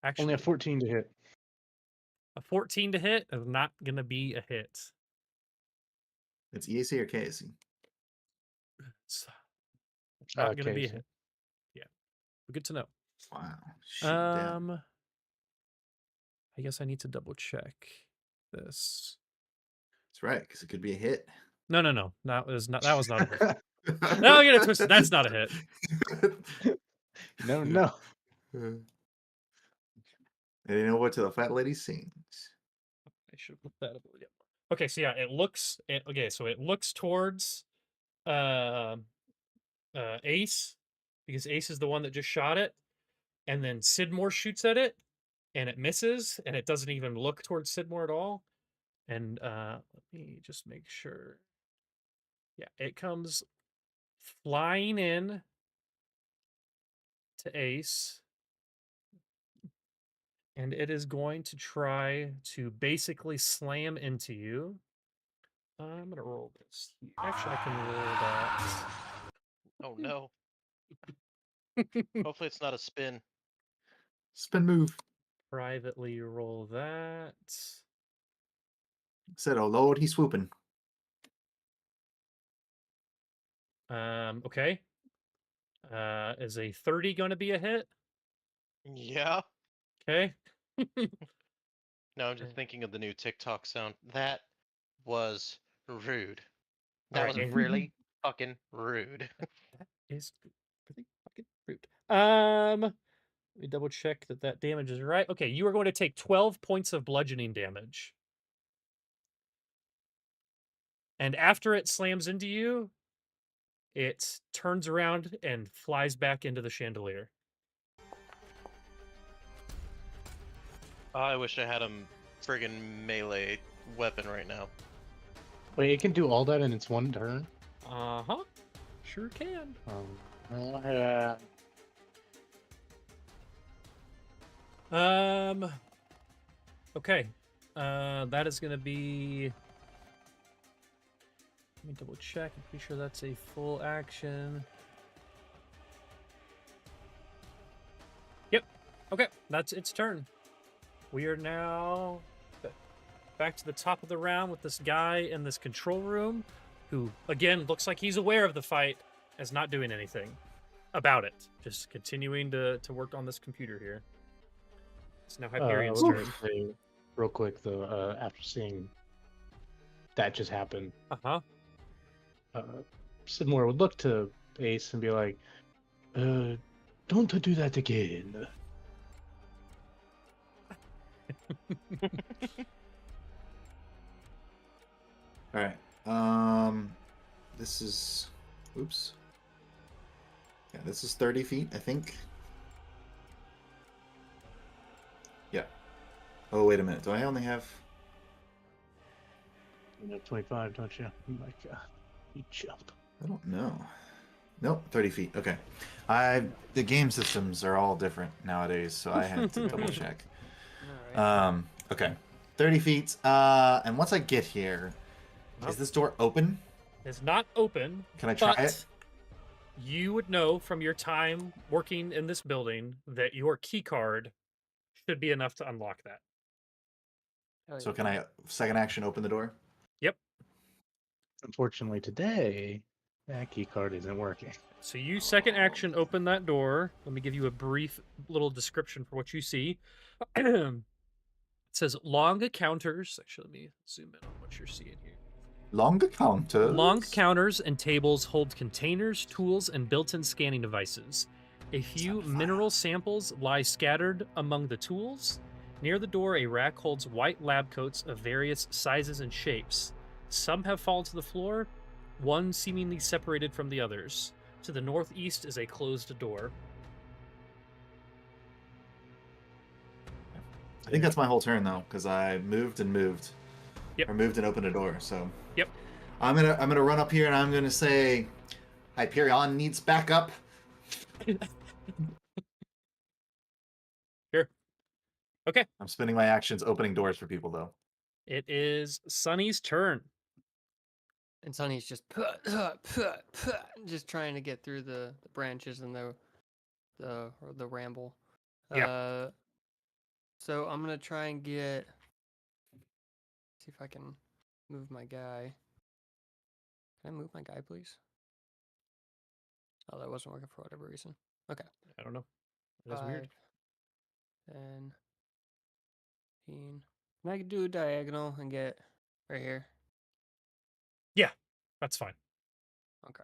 Actually, Only a 14 to hit. a 14 to hit is not going to be a hit. It's EAC or KAC? It's not going to be a Casey. hit. Yeah. Good to know. Wow. Shoot down. I guess I need to double check this. That's right, because it could be a hit. No. That was not a hit. No, I get it twisted. That's not a hit. No, no. And you know what? To the fat lady sings. I should have put that up. Yep. Okay, so yeah, it looks towards Ace, because Ace is the one that just shot it, and then Sidmore shoots at it, and it misses, and it doesn't even look towards Sidmore at all. And let me just make sure. Yeah, it comes flying in to Ace, and it is going to try to basically slam into you. I'm gonna roll this. Actually, I can roll that. Oh no. Hopefully it's not a spin. Spin move. Privately roll that. Said, oh Lord, he's swooping. Okay. Is a 30 going to be a hit? Yeah. Okay. No, I'm just thinking of the new TikTok sound. That was rude. That Alright, was and- really fucking rude. That is pretty fucking rude. Let me double check that damage is right. Okay, you are going to take 12 points of bludgeoning damage. And after it slams into you, it turns around and flies back into the chandelier. I wish I had a friggin' melee weapon right now. Wait, it can do all that in its one turn? Uh-huh. Sure can. Yeah. Okay. That is going to be... Let me double check. I'm pretty sure that's a full action. Yep. Okay. That's its turn. We are now back to the top of the round with this guy in this control room who, again, looks like he's aware of the fight as not doing anything about it. Just continuing to work on this computer here. It's now Hyperion's turn. Real quick, though, after seeing that just happen, Sidmore would look to Ace and be like, don't do that again. All right. This is. Oops. Yeah, this is 30 feet, I think. Yeah. Oh, wait a minute. Do I only have? You have 25, don't you? Like, you jump. I don't know. Nope, 30 feet. Okay. The game systems are all different nowadays, so I had to double check. All right. Okay. 30 feet. And once I get here, is this door open? It's not open. Can I try but it? You would know from your time working in this building that your key card should be enough to unlock that. Oh, So yeah. can I second action open the door? Yep. Unfortunately, today, that key card isn't working. So you second action open that door. Let me give you a brief little description for what you see. It says long counters. Actually, let me zoom in on what you're seeing here. Long counters. Long counters and tables hold containers, tools, and built-in scanning devices. A few mineral samples lie scattered among the tools. Near the door, a rack holds white lab coats of various sizes and shapes. Some have fallen to the floor, one seemingly separated from the others. To the northeast is a closed door. I think that's my whole turn though, because I moved and moved. Yep. Or moved and opened a door. So. Yep. I'm gonna run up here and I'm gonna say, Hyperion needs backup. Here. Okay. I'm spending my actions opening doors for people, though. It is Sunny's turn. And Sonny's just just trying to get through the branches and the ramble. Yeah. So I'm gonna try and see if I can move my guy. Can I move my guy, please? Oh, that wasn't working for whatever reason. Okay. I don't know. That's weird. 5, 10, 15. And I could do a diagonal and get right here. Yeah, that's fine. Okay.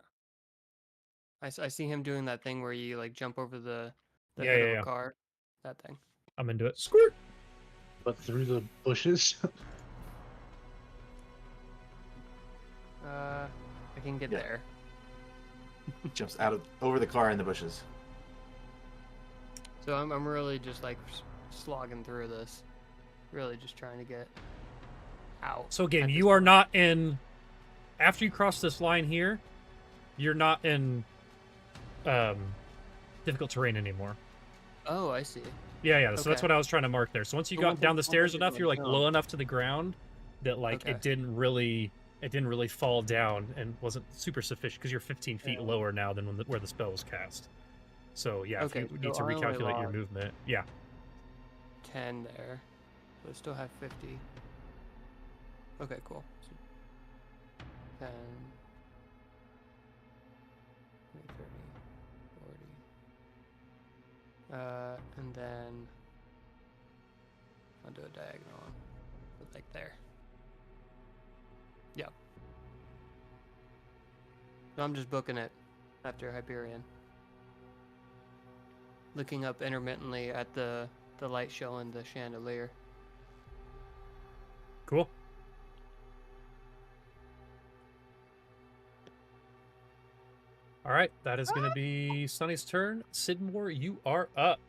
I see him doing that thing where you like jump over the Yeah, hood yeah, of yeah. a car. That thing. I'm into it. Squirt. But through the bushes. I can get Yeah. there. Jumps over the car in the bushes. So I'm really just like slogging through this. Really just trying to get out. So again, at you this are point. not in. After you cross this line here, you're not in difficult terrain anymore. Oh, I see. Yeah. So that's Okay. what I was trying to mark there. So once you But got once I- down the once I stairs did enough, my you're like jump- low enough to the ground that like Okay. it didn't really fall down and wasn't super sufficient because you're 15 feet Yeah. lower now than where the spell was cast. So yeah, Okay, if you need so to I only recalculate your lost- movement, yeah. 10 there. So I still have 50. Okay, cool. So 10, 20, 30, 40. And then I'll do a diagonal one. Like there. Yep. So I'm just booking it after Hyperion. Looking up intermittently at the light showing the chandelier. Cool. All right, that is going to be Sunny's turn. Sidmore, you are up.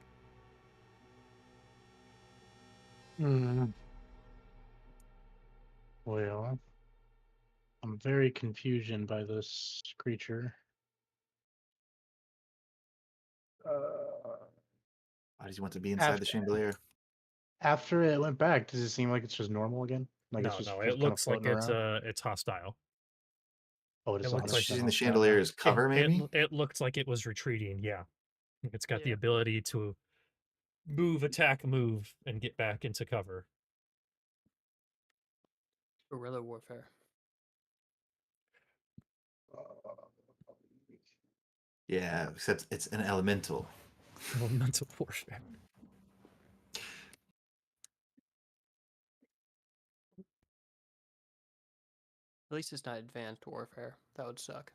Well, I'm very confusion by this creature. Why does he want to be inside the chandelier? After it went back, does it seem like it's just normal again? Like No, it's just it kind of looks like floating around? it's hostile. Oh, it is it looks It's like- using the 100% chandelier as cover, It maybe? looked like it was retreating. Yeah, it's got the Yeah. ability to move, attack, move, and get back into cover. Guerrilla warfare. Yeah, except it's an elemental. Mental warfare. At least it's not advanced warfare. That would suck.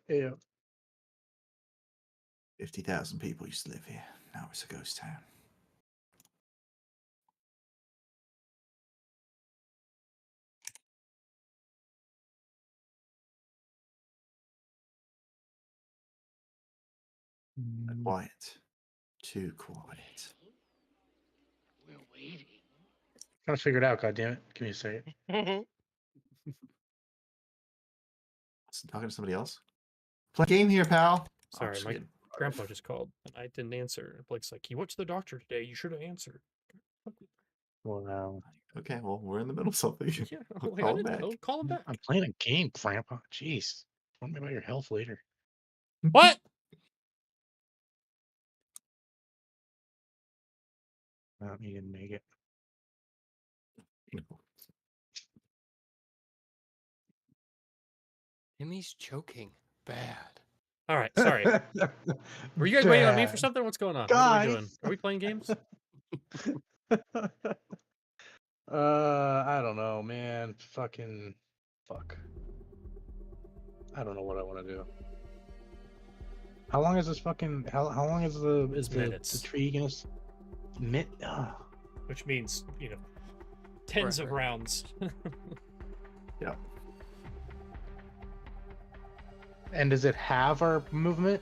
Yeah. 50,000 people used to live here. Now it's a ghost town. Quiet. Too quiet. We're waiting. Trying to figure it out, goddammit. Give me a second. Talking to somebody else? Play a game here, pal. Oh, Sorry, just my kidding. grandpa just called and I didn't answer. Blake's like, "You went to the doctor today. You should have answered." Well, now Okay, well, we're in the middle of something. Yeah, Call like, I him didn't back. know. Call him back. I'm playing a game, Grandpa. Jeez. Tell me about your health later. What? No, you didn't make it. Timmy's choking. Bad. All right, sorry. Were you guys waiting on me for Bad. something? What's going on? What are we doing? Guys. Are we playing games? I don't know, man. Fucking fuck. I don't know what I want to do. How long is this fucking? How long is the It's the minutes. tree gonna? Which means, tens of Forever. rounds. Yeah. And does it have our movement?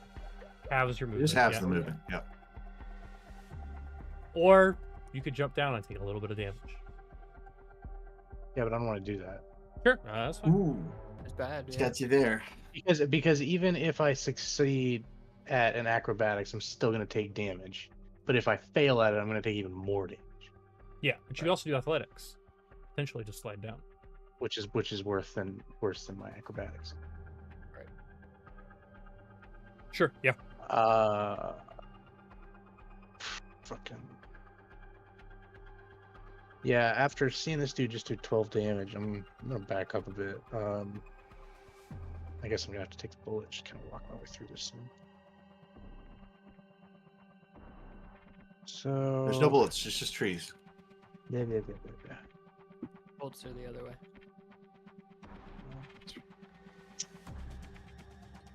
Halves your It movement. just halves yeah. the movement. Yeah. Or you could jump down and take a little bit of damage. Yeah, but I don't want to do that Sure, that's fine. Ooh, It's bad. it's Yeah. got you there. because even if I succeed at an acrobatics, I'm still gonna take damage. But if I fail at it, I'm going to take even more damage, Yeah, but you can also do athletics. Potentially just slide down. which is worse than my acrobatics. Sure. Yeah. Fucking. Yeah, after seeing this dude just do 12 damage, I'm gonna back up a bit. I guess I'm gonna have to take the bullet, just kind of walk my way through this thing. So There's no bullets, just trees. Yeah. Bolts are the other way.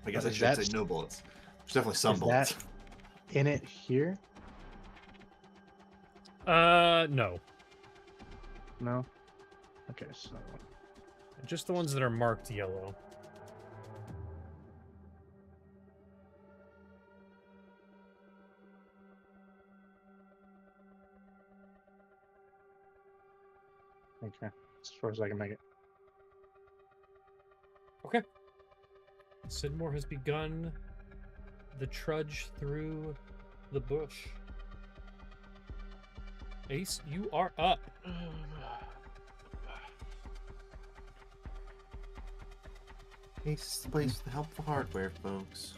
I guess But I is should that say st- no bullets. There's definitely some Is bullets. that in it here? No. No. Okay, so Just the ones that are marked yellow. okay, as far as I can make it. Okay. Sidmore has begun the trudge through the bush. Ace, you are up. Ace is the place with the helpful hardware, folks.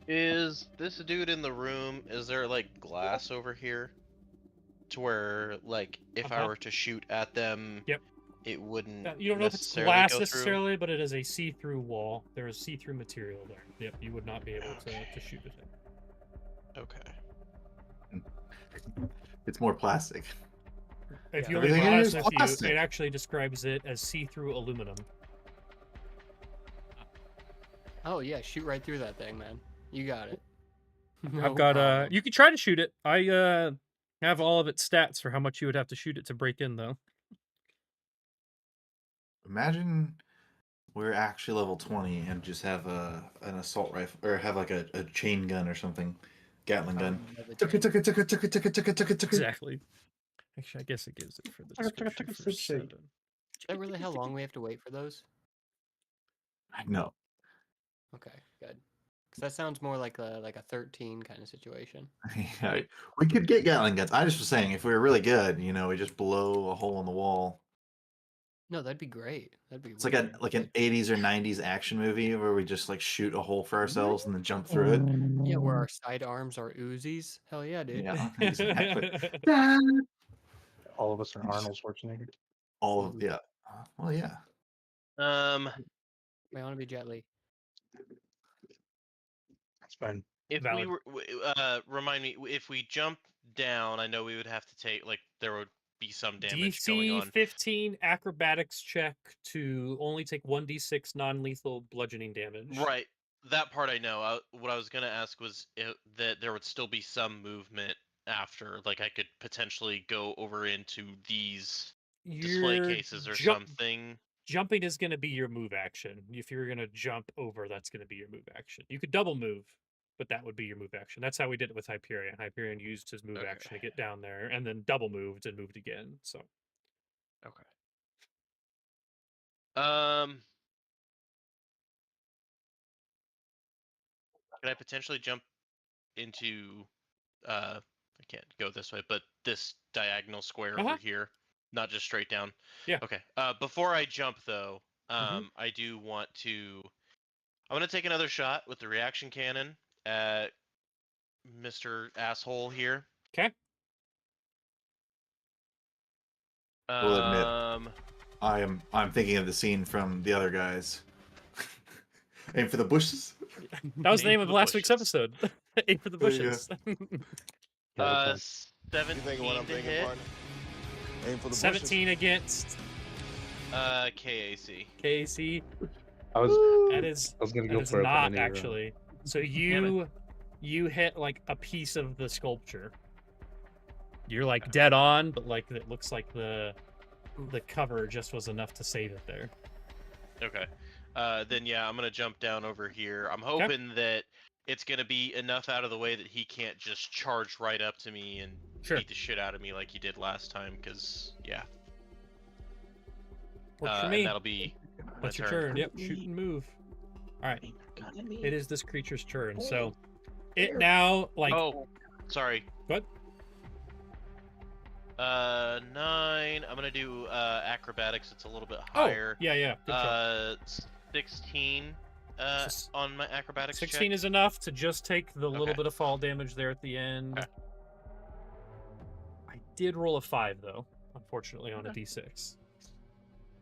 Is this dude in the room? Is there like glass over here? To where, like, if I Uh-huh. were to shoot at them, Yep. it wouldn't You don't know if it's necessarily glass go through? necessarily, but it is a see-through wall. There is see-through material there. Yep, you would not be able to shoot at it. Okay. It's more plastic. If Yeah. you only have Everything in here glass is with you, plastic. it actually describes it as see-through aluminum. Oh yeah, shoot right through that thing, man. You got it. No I've got problem. you could try to shoot it. I have all of its stats for how much you would have to shoot it to break in though. Imagine we're actually level 20 and just have an assault rifle, or have like a chain gun or something. Gatling I gun. would never Tuck it, change. tuck it, tuck it, tuck it, tuck it, tuck it, tuck it, tuck it. Exactly. Actually, I guess it gives it for the description for 7. Is that really how long we have to wait for those? No. Okay, good. Because that sounds more like a 13 kind of situation. Yeah, we could get Gatling guns. I just was saying, if we were really good, we just blow a hole in the wall. No, that'd be great. That'd be It's like really an 80s or 90s action movie where we just like shoot a hole for ourselves and then jump through it. yeah, where our sidearms are Uzis. Hell yeah, dude. Yeah, exactly. All of us are Arnold Schwarzenegger. All of yeah. Well, yeah. We want to be Jet Li. That's fine. If Valid. we were, remind me, if we jump down, I know we would have to take, like, there would be some damage going DC on. 15 acrobatics check to only take 1d6 non-lethal bludgeoning damage. Right. That part I know. What I was going to ask was that there would still be some movement after. Like, I could potentially go over into these display Your cases or something. Jumping is going to be your move action. If you're going to jump over, that's going to be your move action. You could double move, but that would be your move action. That's how we did it with Hyperion. Hyperion used his move action to get down there, and then double moved and moved again. So, Okay. Can I potentially jump into I can't go this way, but this diagonal square over here, not just straight down? Yeah. Okay. Before I jump though, Mhm. I do want to I'm gonna take another shot with the reaction cannon at Mr. Asshole here. okay. We'll admit, I'm thinking of the scene from the other guys. Aim for the bushes. That was the Aim name for of the last week's bushes. episode. Aim for the There you go. bushes. 17 to hit. Aim for the 17 against KAC. KC. I was That is gonna that go is for it, but I not knew you were- actually. So Damn you hit like a piece of the sculpture. You're like dead on, but like it looks like the cover just was enough to save it there. Okay. Then yeah, I'm gonna jump down over here. I'm hoping that it's gonna be enough out of the way that he can't just charge right up to me and Sure. beat the shit out of me like he did last time. Cause yeah, Works for me. and that'll be my That's your turn. Yep, shoot and move. All right. It is this creature's turn. So it now like Oh, sorry. What? 9. I'm gonna do acrobatics. It's a little bit Oh, higher. yeah. Good job. 16 So on my acrobatics 16 check. is enough to just take the little Okay. bit of fall damage there at the end. Okay. I did roll a 5 though, unfortunately, on a d6.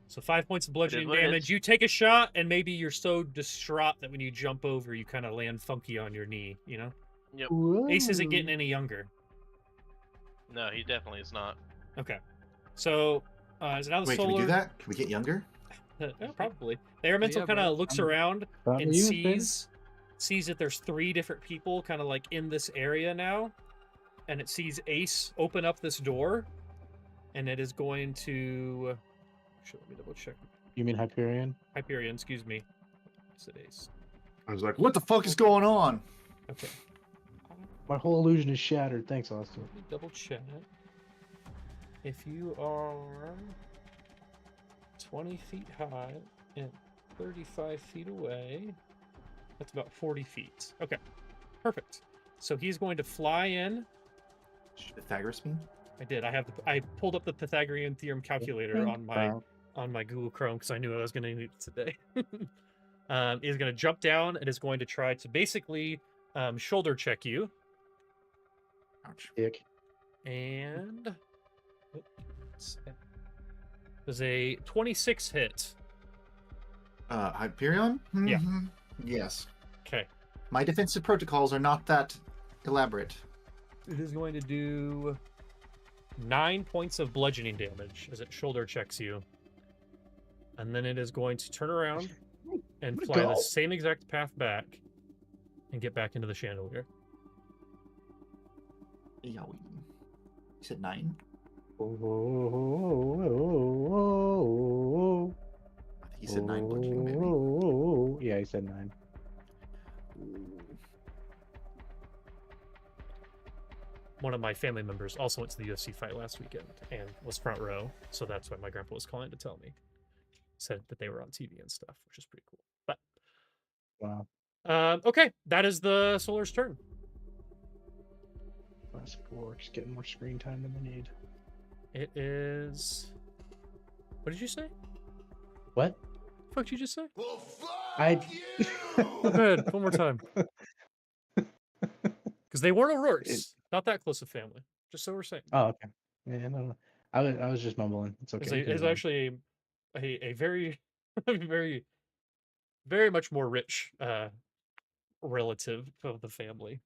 So 5 points of bludgeoning what it damage. is. You take a shot, and maybe you're so distraught that when you jump over, you kind of land funky on your knee. You know, Yep. Ace isn't getting any younger. No, he definitely is not. Okay, so is it now the Wait, solar? can we do that? Can we get younger? Yeah, probably. The elemental yeah, kind bro. of looks around Thought and you was big. sees that there's 3 different people kind of like in this area now, and it sees Ace open up this door, and it is going to. Actually, let me double check. You mean Hyperion? Hyperion, excuse me. I said Ace. I was like, what the fuck is going on? Okay. My whole illusion is shattered. Thanks, Austin. Let me double check. If you are 20 feet high and 35 feet away, that's about 40 feet. Okay, perfect. So he's going to fly in. Pythagoras mean? I did. I pulled up the Pythagorean theorem calculator on my Google Chrome because I knew I was going to need it today. He's going to jump down and is going to try to basically shoulder check you. Ouch. Dick. And there's a 26 hit. Hyperion? Yeah. Mhm. Yes. Okay. My defensive protocols are not that elaborate. It is going to do 9 points of bludgeoning damage as it shoulder checks you. And then it is going to turn around and fly the same exact path back and get back into the chandelier. Yeah, you said 9? I think he said 9 bludgeoning, maybe. Yeah, he said 9. One of my family members also went to the UFC fight last weekend and was front row, so that's why my grandpa was calling to tell me. Said that they were on TV and stuff, which is pretty cool. But Wow. okay, that is the Solar's turn. Classic Orcs getting more screen time than they need. It is. What did you say? What? The fuck did you just say? Well, fuck I- you! Go ahead, one more time. Because they weren't O'Rourke's. Not that close of family. Just so we're saying. Oh, okay. Yeah, no. I was just mumbling. It's okay. It's actually a very, very, very much more rich relative of the family.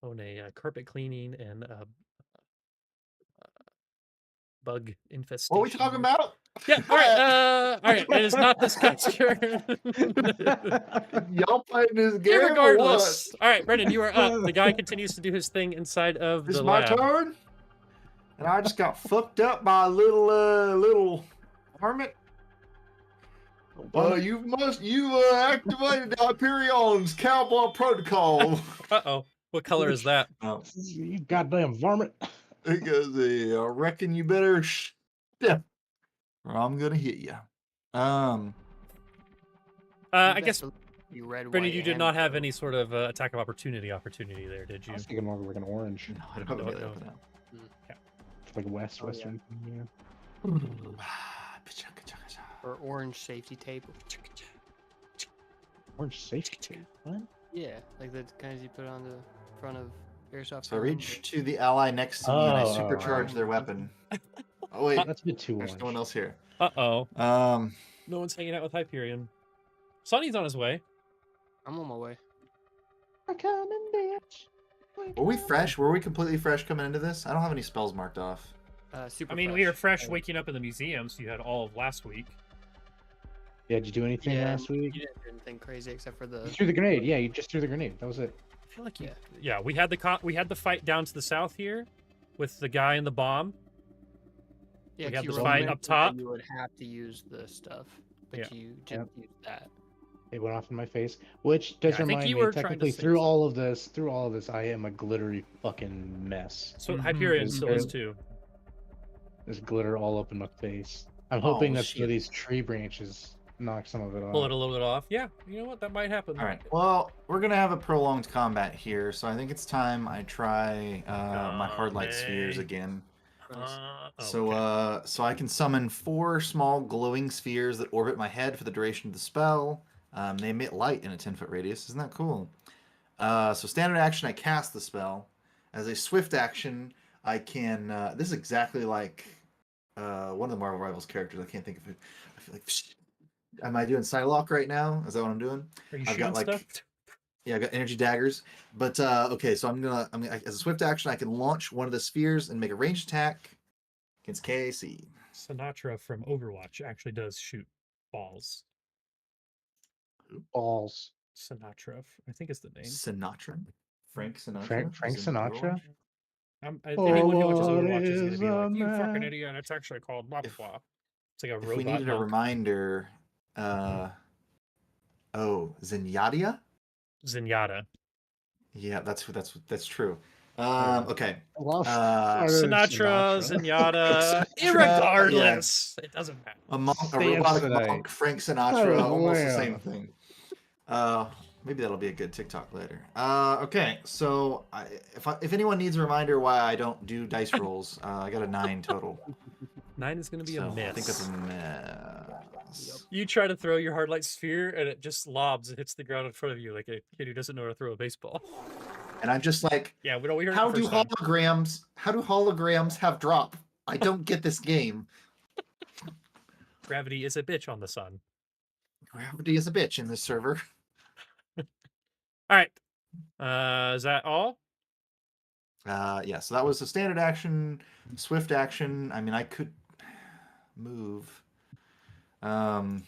Own a carpet cleaning and bug infestation. What are we talking about? Yeah, all right. It is not this guy's turn. Y'all playing this game? Irregardless. All right, Brendan, you are up. The guy continues to do his thing inside of This the is my lab. turn, and I just got fucked up by a little hermit. You activated the Hyperion's cowboy protocol. Uh-oh. What color is that? You goddamn varmint. He goes, I reckon you better step, or I'm gonna hit you. I guess, You red, Brendan, white, you did and not have blue. any sort of attack of opportunity there, did I you? was thinking more like an orange. No, I don't have No, any no. for that. It's like western. Yeah. Or orange safety tape. Orange safety tape. What? Yeah, like the kinds you put on the front of airsoft. So I guns. reach to the ally next to me and I Oh. supercharge their weapon. Oh wait, That's a bit too there's orange. no one else here. Uh-oh. Um, No one's hanging out with Hyperion. Sonny's on his way. I'm on my way. were we fresh? Were we completely fresh coming into this? I don't have any spells marked off. Super. I mean, we were fresh waking up in the museum, so you had all of last week. Yeah, did you do anything Yeah, last you week? didn't do anything crazy except for You the. threw the grenade. Yeah, you just threw the grenade. That was it. I feel like yeah, we had the fight down to the south here with the guy and the bomb. Yeah, we 'cause had you this were fight hoping up that top. You would have to use the stuff, but Yeah. you didn't use that. It went off in my face, which does Yeah, I think remind you me. were trying to Technically, say through all of this, I am a glittery fucking mess. So Mhm. Hyperion Mhm. still is too. There's glitter all up in my face. I'm hoping Oh, that's for shit. these tree branches. knock some of it Pull off. it a little bit off. Yeah, you know what? That might happen. All right. Well, we're gonna have a prolonged combat here, so I think it's time I try my hard light spheres Okay. again. So, So I can summon 4 small glowing spheres that orbit my head for the duration of the spell. They emit light in a 10-foot radius. Isn't that cool? So standard action, I cast the spell. As a swift action, I can. This is exactly like one of the Marvel Rivals characters. I can't think of it. I feel like. Am I doing Psylocke right now? Is that what I'm doing? are you I've shooting got like. stuff? Yeah, I got energy daggers. But okay, so I'm gonna as a swift action, I can launch one of the spheres and make a ranged attack against KAC. Sinatra from Overwatch actually does shoot balls. Balls. Sinatra, I think is the name. Sinatra, Frank Sinatra. Frank is in Sinatra. Overwatch? Anyone who watches what Overwatch is gonna is be like, a "You fucking man?" idiot!" And it's actually called blah blah If- blah. It's like a If robot we needed a monk. reminder, Zenyatta. Zenyatta. Yeah, that's true. Yeah. Okay. Lost Sinatra, Zenyatta. Sinatra, Irregardless, it doesn't matter. A robotic Samsonite. monk, Frank Sinatra, Oh, almost the yeah. same thing. Maybe that'll be a good TikTok later. Okay, so if anyone needs a reminder why I don't do dice rolls, I got a 9 total. 9 is gonna be So a miss. I think that's a miss. You try to throw your hard light sphere and it just lobs. It hits the ground in front of you like a kid who doesn't know how to throw a baseball. And I'm just like, Yeah, we heard how it the do first time. holograms have drop? I don't get this game. Gravity is a bitch on the sun. Gravity is a bitch in this server. All right. Is that all? Yeah, so that was a standard action, swift action. I mean, I could move. I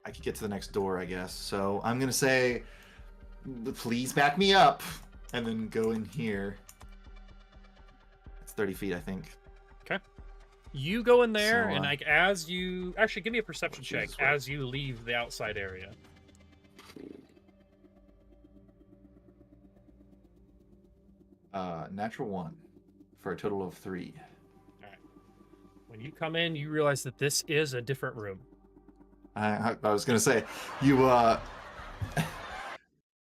could get to the next door, I guess. So I'm gonna say, please back me up, and then go in here. It's 30 feet, I think. You go in there, So, and like as you actually give me a perception check Jesus, what? as you leave the outside area. Natural 1 for a total of 3. When you come in, you realize that this is a different room. I was gonna say, you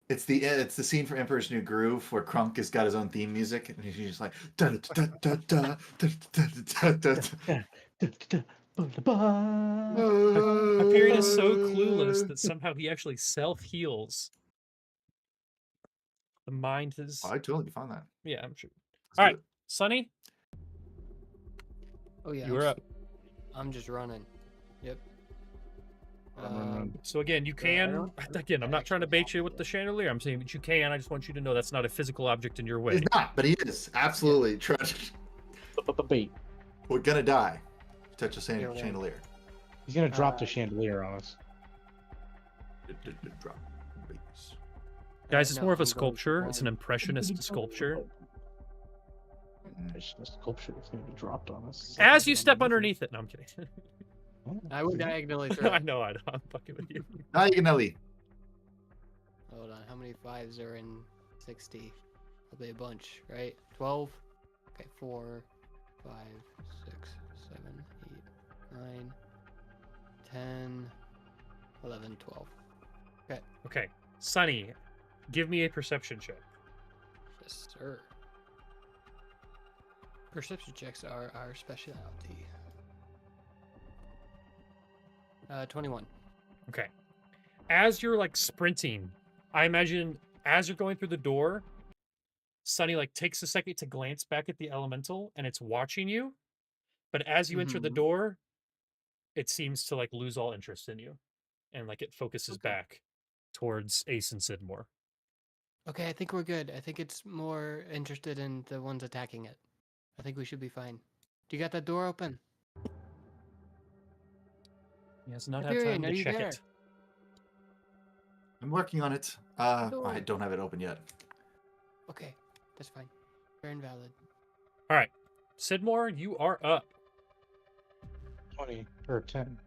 it's the scene from Emperor's New Groove where Krunk has got his own theme music and he's just like da da da da da da da da. Hyperion is so clueless that somehow he actually self-heals. The mind is... I'd totally be fine with that. Yeah, I'm sure. Let's All do right, it. Sonny, Oh yeah. you're up. I'm just running. Yep. Run. So again, you I can... don't Again, I'm not trying to bait you with the chandelier. I'm saying that you can. I just want you to know that's not a physical object in your way. He's not, but he is absolutely. Trust. Bait. We're gonna die. Touch a Yeah, right. chandelier. He's gonna drop the chandelier on us. Drop. Babies. Guys, it's No, more of a I'm going sculpture. for It's an impressionist sculpture. It's just a sculpture that's gonna be dropped on us. As you step underneath it. No, I'm kidding. I would diagonally throw. I know, I'm fucking with you. Diagonally. Hold on, how many 5s are in 60? Probably a bunch, right? 12? Okay, 4, 5, 6, 7, 8, 9, 10, 11, 12. Okay, Sonny, give me a perception check. Yes, sir. Perception checks are our specialty. 21. Okay. As you're like sprinting, I imagine as you're going through the door, Sonny like takes a second to glance back at the elemental and it's watching you. But as you enter the Mhm. door, it seems to like lose all interest in you. And like it focuses Okay. back towards Ace and Sidmore. Okay, I think we're good. I think it's more interested in the ones attacking it. I think we should be fine. Do you got that door open? He has not had Hyperion, time are to you check there? it. I'm working on it. Door. I don't have it open yet. Okay, that's fine. Fair and valid. All right. Sidmore, you are up. 20 or 10.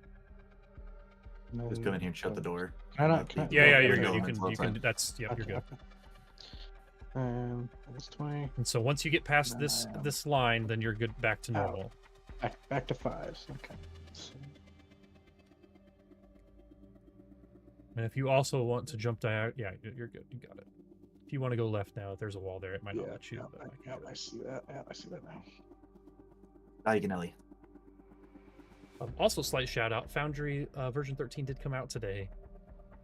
No, Just come in here and shut the door. Can I not? Yeah, you're no, good. no, You can, that's, yep, you're good. That's 20. And so once you get past this line, then you're good back to Ow. normal. Back to 5s. Okay. And if you also want to jump down, yeah, you're good. You got it. If you want to go left now, if there's a wall there, it might not let you. But I can do it. I see that. Yeah, I see that now. Diagonally. Also, slight shout out: Foundry version 13 did come out today.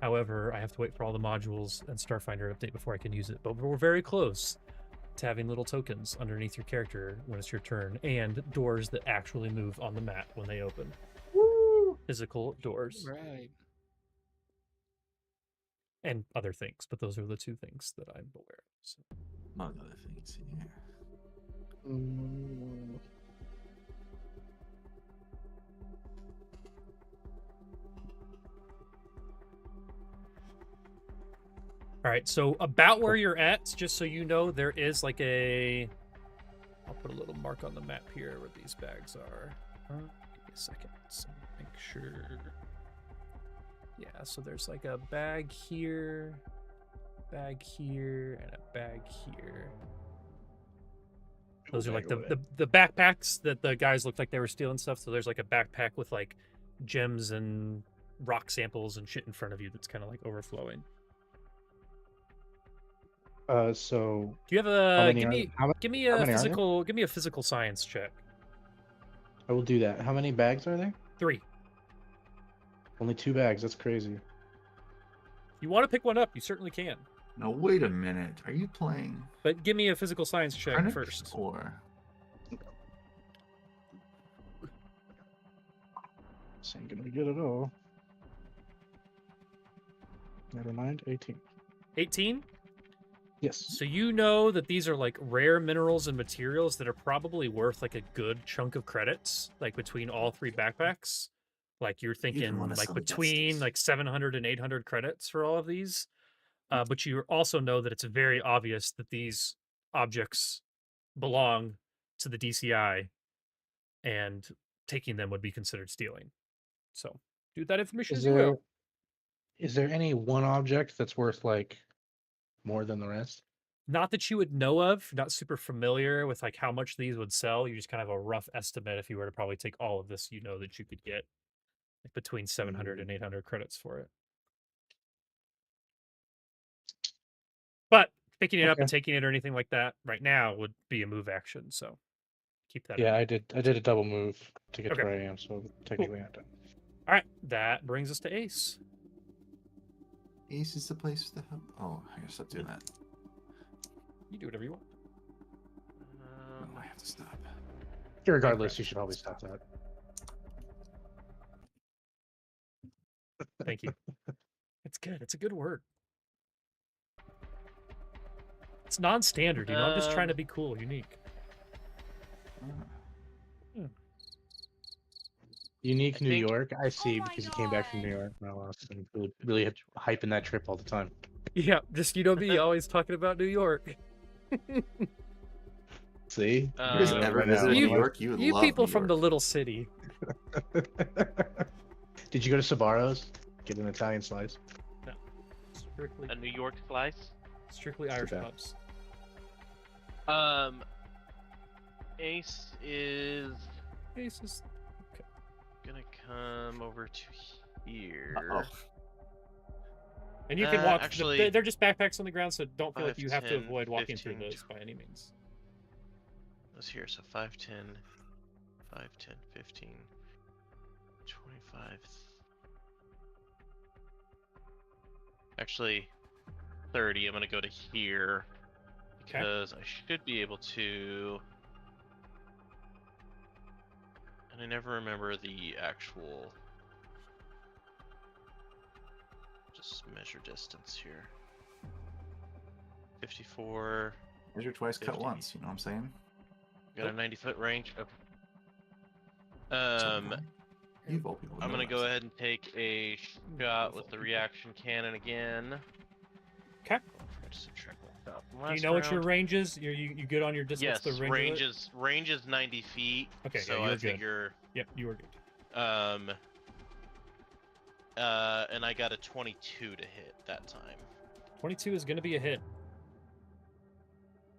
However, I have to wait for all the modules and Starfinder update before I can use it. But we're very close to having little tokens underneath your character when it's your turn, and doors that actually move on the map when they open. Woo! Physical doors. Right. And other things, but those are the two things that I'm aware of. So. Among other things here. All right, so about where you're at, just so you know, there is like a... I'll put a little mark on the map here where these bags are. Give me a second, so make sure. Yeah, so there's like a bag here, and a bag here. Those are like the backpacks that the guys looked like they were stealing stuff. So there's like a backpack with like gems and rock samples and shit in front of you that's kind of like overflowing. So do you have a give me a physical science check? I will do that. How many bags are there? 3. Only 2 bags. That's crazy. You want to pick one up? You certainly can. No, wait a minute. Are you playing? But give me a physical science check Carnage first. Or This ain't gonna be good at all. Never mind. 18. 18? Yes. So you know that these are like rare minerals and materials that are probably worth like a good chunk of credits, like between all 3 backpacks. Like you're thinking like between like 700 and 800 credits for all of these. But you also know that it's very obvious that these objects belong to the DCI, and taking them would be considered stealing. So do that information as you will. Is there any one object that's worth like more than the rest? Not that you would know of, not super familiar with like how much these would sell. You just kind of have a rough estimate. If you were to probably take all of this, you know that you could get like between 700 and 800 credits for it. But picking it up and taking it or anything like that right now would be a move action. So keep that. Yeah, I did a double move to get to where I am, so technically I'm done. All right, that brings us to Ace. Ace is the place to help. Oh, I gotta stop doing that. You do whatever you want. I have to stop. Regardless, you should probably stop that. Thank you. It's good. It's a good word. It's non-standard, you know. I'm just trying to be cool, unique. Unique New York, I see, because you came back from New York. And really hyping that trip all the time. Yeah, just you know me, always talking about New York. See, you guys ever visited New York? You people from the little city. Did you go to Sbarro's? Get an Italian slice? No, strictly a New York slice. Strictly Irish pubs. Ace is okay. Gonna come over to here. And you can walk. Actually, they're just backpacks on the ground, so don't feel 5, like you have to 10, avoid walking 15, through those by any means. Those here, so 5, 10, 5, 10, 15, 25. Actually, 30. I'm gonna go to here because I should be able to. And I never remember the actual. Just measure distance here. 54. Measure twice, 50. cut once. You know what I'm saying? Got a 90-foot range. I'm gonna go ahead and take a shot with the reaction cannon again. Okay. Do you know what your range is? You good on your distance? Yes, range is 90 feet. Okay, so yeah, I figure. Yep, you are good. And I got a 22 to hit that time. 22 is gonna be a hit.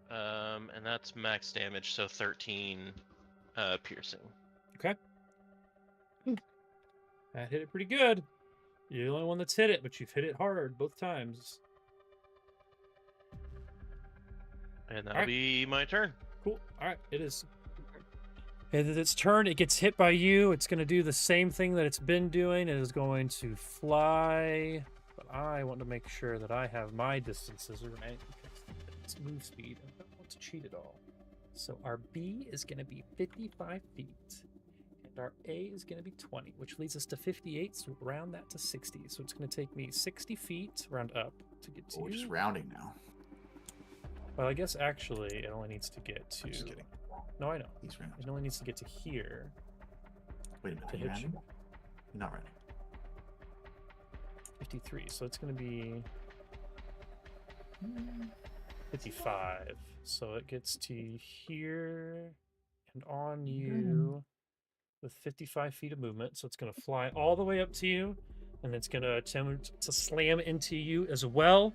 And that's max damage, so 13 piercing. Okay. That hit it pretty good. You're the only one that's hit it, but you've hit it hard both times. And that'll Alright. be my turn. Cool. All right, it is. It is its turn. It gets hit by you. It's going to do the same thing that it's been doing. It is going to fly. But I want to make sure that I have my distances right. It's move speed. I don't want to cheat at all. So our B is going to be 55 feet. And our A is going to be 20, which leads us to 58. So round that to 60. So it's going to take me 60 feet, round up, to get to We're you. just rounding now. Well, I guess actually it only needs to get to... I'm just kidding. No, I know. He's rounding. It only needs to get to here. Wait a minute. to Are you hit rounding? you. You're not rounding. 53. So it's going to be 55. So it gets to here and on you with 55 feet of movement. So it's going to fly all the way up to you, and it's going to attempt to slam into you as well.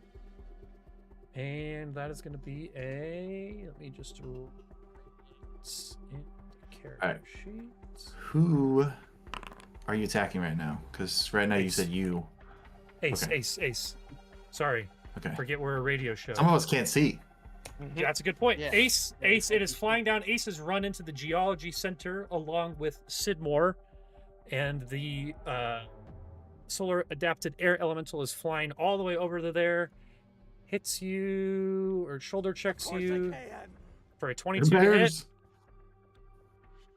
And that is going to be a... Let me just... Character Alright. sheet. Who are you attacking right now? Because right now you Ace. said you. Ace, Okay. Ace. Sorry. Okay. Forget we're a radio show. Some of us can't see. Yeah, that's a good point. Yeah. Ace, it is flying down. Ace has run into the geology center along with Sidmore, and the solar adapted air elemental is flying all the way over to there. Hits you or shoulder checks you for a 22 to hit. Bears.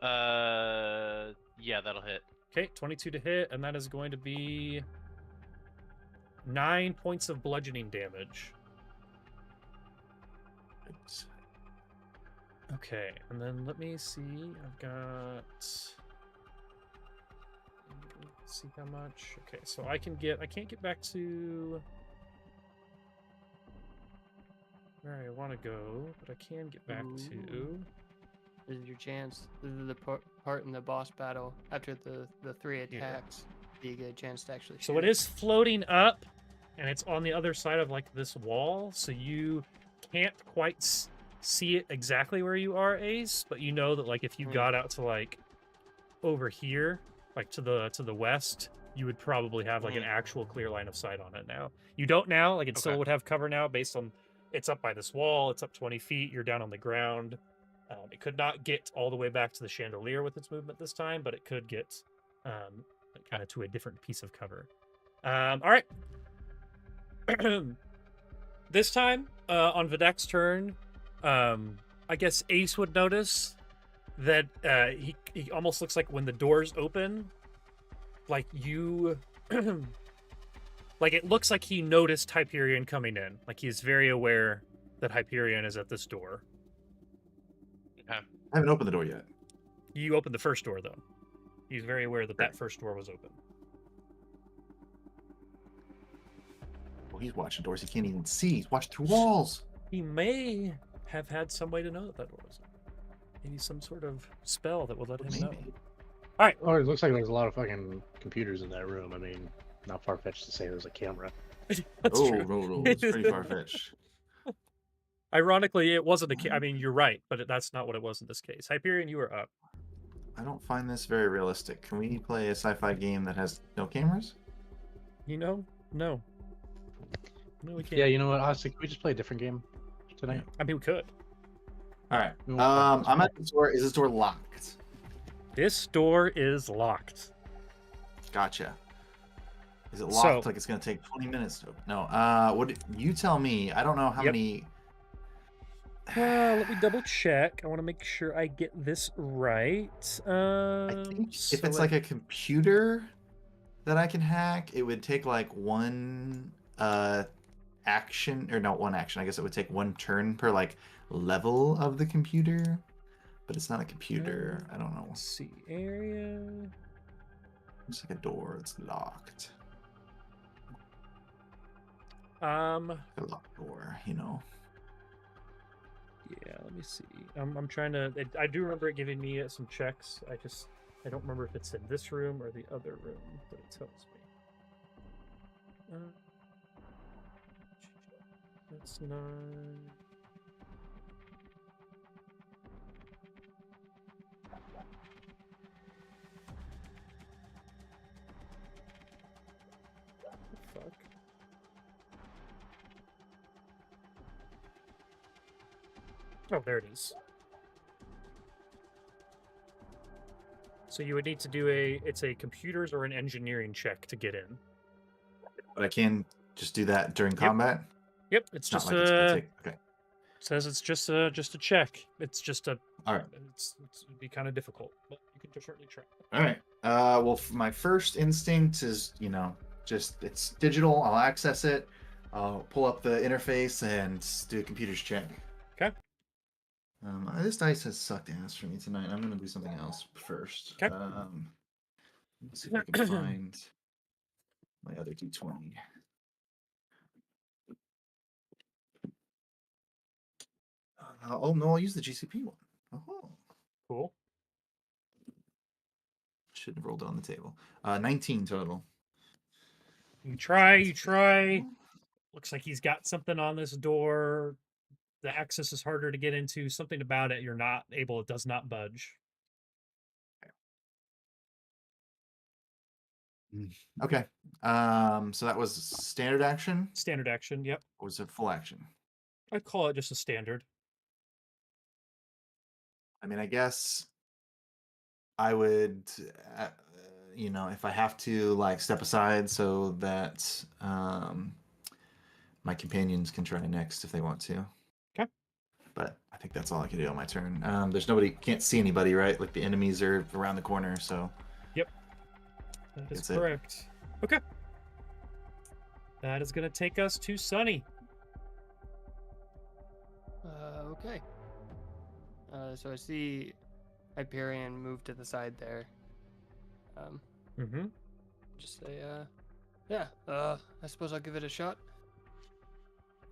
Yeah, that'll hit. Okay, 22 to hit, and that is going to be 9 points of bludgeoning damage. Okay, and then let me see. I've got... Let's see how much. Okay, so I can't get back to where I want to go, but I can get back to... This is your chance. This is the part in the boss battle after the 3 attacks. You get a chance to actually So shoot it is floating up, and it's on the other side of like this wall, so you can't quite see it exactly where you are, Ace, but you know that like if you got out to like over here, like to the west, you would probably have like an actual clear line of sight on it now. You don't now, like it still would have cover now based on it's up by this wall, it's up 20 feet, you're down on the ground. It could not get all the way back to the chandelier with its movement this time, but it could get kind of to a different piece of cover. All right. This time, on Vidak's turn, I guess Ace would notice that he almost looks like when the doors open, like you... like it looks like he noticed Hyperion coming in. Like he's very aware that Hyperion is at this door. I haven't opened the door yet. You opened the first door, though. He's very aware that that first door was open. Well, he's watching doors he can't even see. He's watching through walls. He may have had some way to know that that door was open. Maybe some sort of spell that would let him know. Oh, it looks like there's a lot of fucking computers in that room. I mean, not far-fetched to say there's a camera. That's true. No. It's pretty far-fetched. Ironically, it wasn't I mean, you're right, but that's not what it was in this case. Hyperion, you were up. I don't find this very realistic. Can we play a sci-fi game that has no cameras? You know? No. No, we can't. Yeah, you know what? Honestly, can we just play a different game tonight? I mean, we could. All right. We won't play this I'm one. at the door. Is this door locked? This door is locked. Gotcha. Is it locked? So- Like it's gonna take 20 minutes to open? No. What? You tell me. I don't know how Yep. many. Let me double check. I want to make sure I get this right. I think So if it's like a computer that I can hack, it would take like one action, or not one action. I guess it would take one turn per like level of the computer. But it's not a computer. I don't know. let's see, area. It's like a door. It's locked. A locked door, you know. Yeah, let me see. I'm trying to. I do remember it giving me some checks. I don't remember if it's in this room or the other room that it tells me. That's not. Oh, there it is. So you would need to do it's a computers or an engineering check to get in. But I can just do that during combat. Yep, it's It's not just like it's gonna take. Okay. says it's just a check. It's just a All right. it'd be kind of difficult, but you can certainly try. All right. Well, my first instinct is, just it's digital. I'll access it. I'll pull up the interface and do a computer's check. Okay. This dice has sucked ass for me tonight. I'm gonna do something else first. Okay. Let's see if I can find my other d20. Oh no, I'll use the GCP one. Oh, Cool. should have rolled it on the table. 19 total. You try. Looks like he's got something on this door. The access is harder to get into. Something about it you're not able. It does not budge. Okay. So that was standard action. Standard action. Yep. Or was it full action? I'd call it just a standard. I mean, I guess I would, if I have to, like, step aside so that my companions can try next if they want to. Okay. But I think that's all I can do on my turn. There's nobody, can't see anybody, right? Like the enemies are around the corner, so. Yep. That is That's it. correct. Okay. That is going to take us to Sunny. Okay. So I see Hyperion move to the side there. Mm-hmm. Just say, yeah, I suppose I'll give it a shot.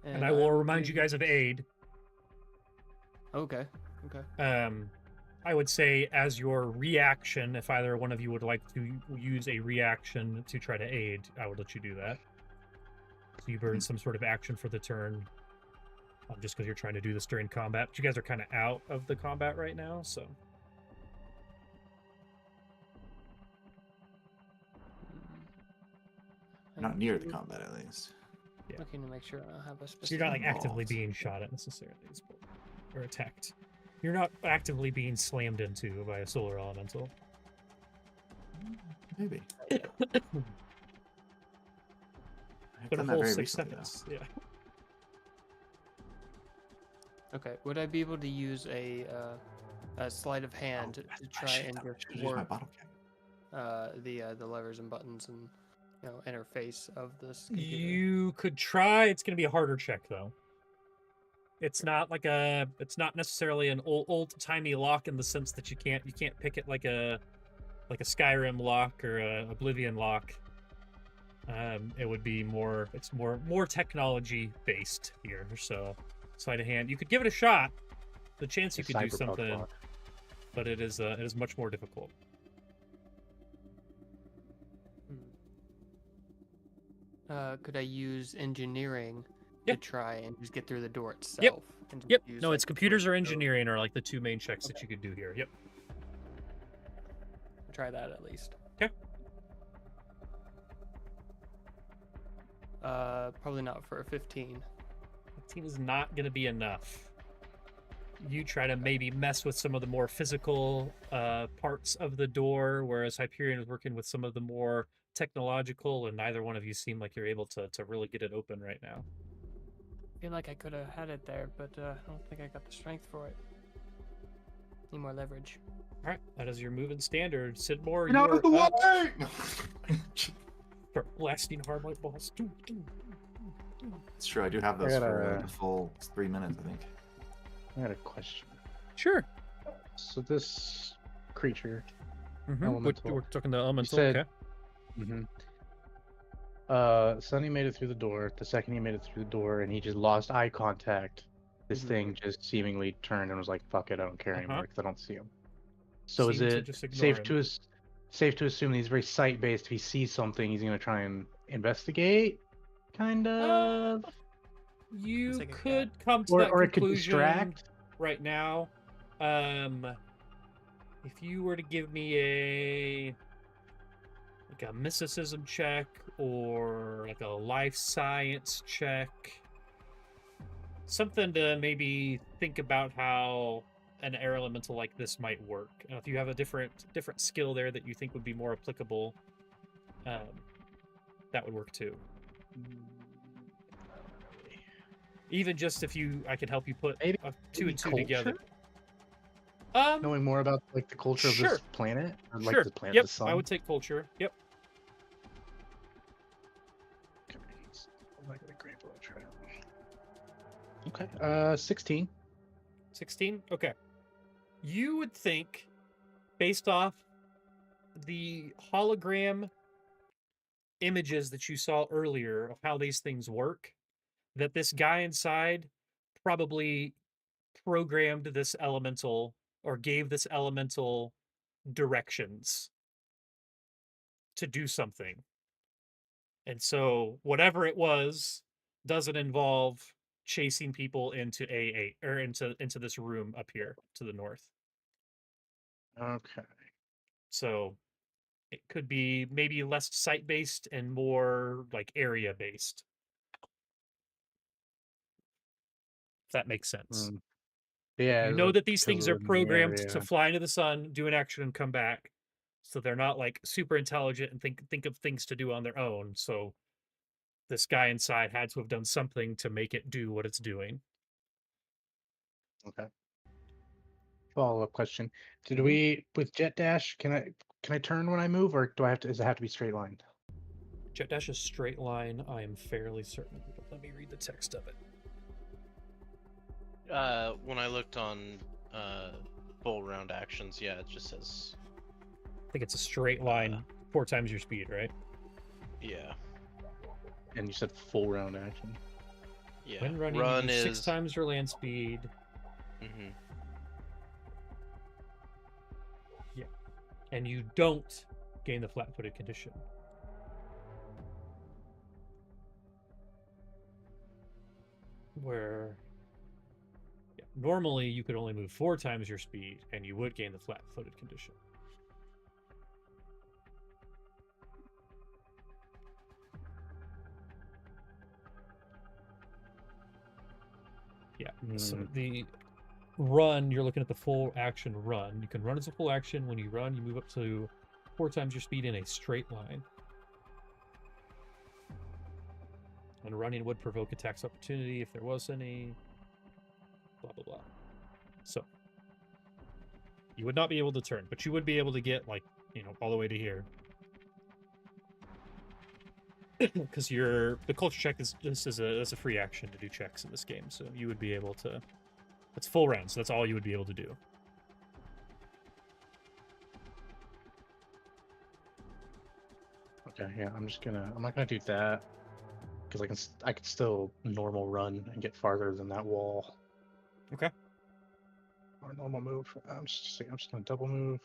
And I will I'm remind you gonna guys of aid. Okay. Okay. I would say as your reaction, if either one of you would like to use a reaction to try to aid, I would let you do that. So you burn some sort of action for the turn, just because you're trying to do this during combat. But you guys are kind of out of the combat right now, so. Not near the combat, at least. Yeah. Looking to make sure I don't have a So specific. you're not like actively involved. being shot at necessarily, or attacked. You're not actively being slammed into by a solar elemental. Maybe. I've For the done that full very 6 recently, though. seconds. Yeah. Okay. Would I be able to use a sleight of hand to I try and should've used my report bottle cap. the levers and buttons and interface of this computer? You could try. It's going to be a harder check though. It's not like it's not necessarily an old timey lock in the sense that you can't pick it like a Skyrim lock or a Oblivion lock. It would be more. It's more technology based here. So sleight of hand. You could give it a shot. The chance you could do Cyberpunk something, lock. but it is much more difficult. Could I use engineering Yeah. to try and just get through the door itself? Yep. And just Yep. use, No, like, it's computers or code? engineering are like the two main checks that you could do here. Yep. Try that at least. Okay. Probably not for a 15. 15 is not going to be enough. You try to maybe mess with some of the more physical parts of the door, whereas Hyperion is working with some of the more technological, and neither one of you seem like you're able to really get it open right now. I feel like I could have had it there, but I don't think I got the strength for it. Need more leverage. All right, that is your move in standard. Sidmore, Get out of the you're up. way! Start blasting hard light balls. It's true, I do have those I for gotta- the full 3 minutes, I think. I got a question. Sure. So this creature, Mm-hmm. Elemental. We're talking the elemental. said- Okay. Sonny made it through the door. The second he made it through the door, and he just lost eye contact. This thing just seemingly turned and was like, "Fuck it, I don't care anymore because I don't see him." So is Seemed to it just ignore safe him. to safe to assume that he's very sight based? If he sees something, he's gonna try and investigate, kind of, You It's like a could come to or that or it could conclusion distract. right now. If you were to give me a mysticism check or like a life science check, something to maybe think about how an air elemental like this might work. If you have a different skill there that you think would be more applicable, that would work too. Even just if I could help you put Maybe, 2 and 2 together. culture? Knowing more about like the culture of Sure. this planet, or like Sure. the planet, Yep. the sun. I would take culture. Yep. Okay. 16. 16? Okay. You would think, based off the hologram images that you saw earlier of how these things work, that this guy inside probably programmed this elemental or gave this elemental directions to do something. And so whatever it was doesn't involve chasing people into A8 or into this room up here to the north. Okay. So it could be maybe less site-based and more like area-based. If that makes sense. Yeah. You know that these because things we're are in the programmed to area. fly into the sun, do an action, and come back. So they're not like super intelligent and think of things to do on their own. So this guy inside had to have done something to make it do what it's doing. Okay. Follow-up question: Did Mhm. we with jet dash? Can I turn when I move, or do I have to? Does it have to be straight line? Jet dash is straight line. I am fairly certain. But let me read the text of it. When I looked on full round actions, yeah, it just says. I think it's a straight line, 4 times your speed, right? Yeah. And you said full round action. Yeah. When running, Run you do is 6 times your land speed. Mm-hmm. Yeah. And you don't gain the flat-footed condition. Where normally you could only move 4 times your speed and you would gain the flat-footed condition. Yeah. So the run, you're looking at the full action run. You can run as a full action. When you run, you move up to 4 times your speed in a straight line. And running would provoke a tax opportunity if there was any. Blah, blah, blah. So, you would not be able to turn, but you would be able to get, like, all the way to here. Because the culture check is a free action to do checks in this game, so you would be able to. It's full round, so that's all you would be able to do. Okay, yeah, I'm not gonna do that because I can still normal run and get farther than that wall. Okay. Or normal move. I'm just gonna double move.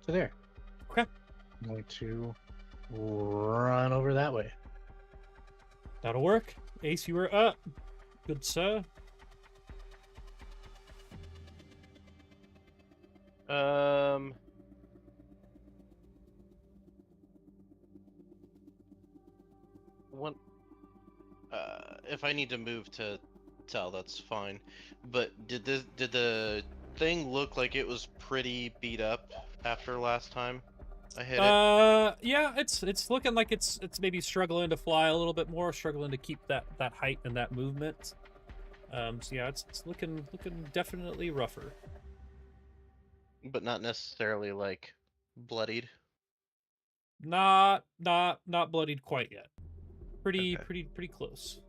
So there. Okay. I'm going to run over that way. That'll work. Ace, you are up. Good sir. One. If I need to move to tell, that's fine. But did the thing look like it was pretty beat up after last time I hit it? Yeah, it's looking like it's maybe struggling to fly a little bit more, struggling to keep that height and that movement. So yeah, it's looking definitely rougher. But not necessarily like bloodied. Not bloodied quite yet. Pretty Okay. pretty close.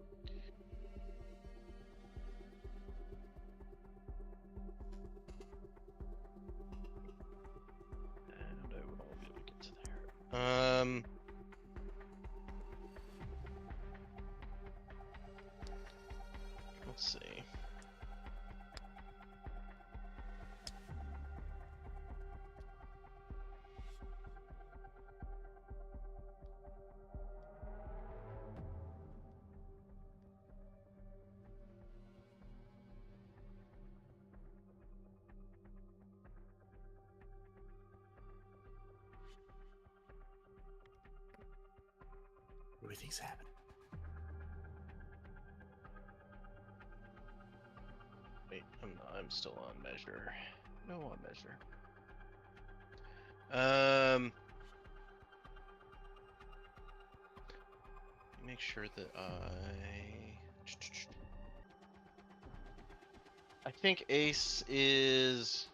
And I will be able to get to there. Let's see. Everything's happening. Wait, I'm still on measure. No, on measure. Make sure that I think Ace is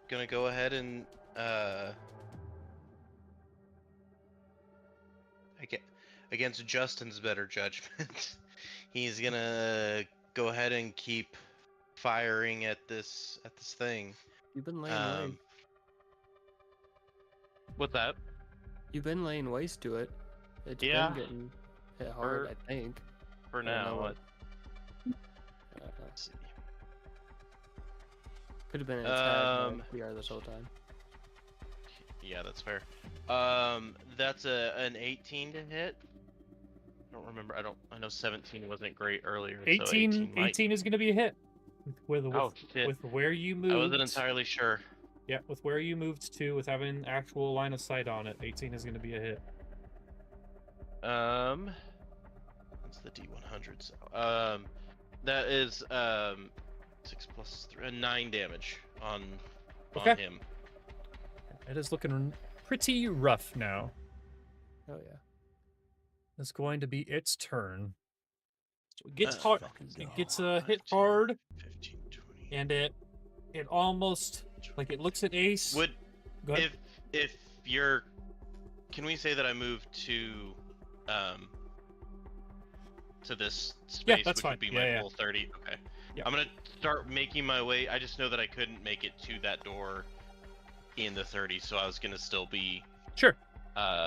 gonna go ahead and against Justin's better judgment, he's gonna go ahead and keep firing at this thing. You've been laying waste. What's that? You've been laying waste to it. It's Yeah. been getting hit hard, For- I think. For I don't know now, what- let's see. Could have been a tag PR this whole time. Yeah, that's fair. That's an 18 to hit. I don't remember. I know 17 wasn't great earlier. 18, so 18, might... 18 is going to be a hit. With shit. where you moved. I wasn't entirely sure. Yeah, with where you moved to, with having actual line of sight on it, 18 is going to be a hit. What's the D100? So, that is 6 plus 3, 9 damage on him. It is looking pretty rough now. Oh yeah. It's going to be its turn. So it gets Uh, hard. fucking It go. gets hit 15, hard, 15, 20. and it almost like it looks at Ace. Would Go ahead. if you're, can we say that I moved to this space, Yeah, that's which fine. would be Yeah, my yeah. full 30? Okay. Yeah. I'm gonna start making my way. I just know that I couldn't make it to that door in the 30, so I was gonna still be Sure.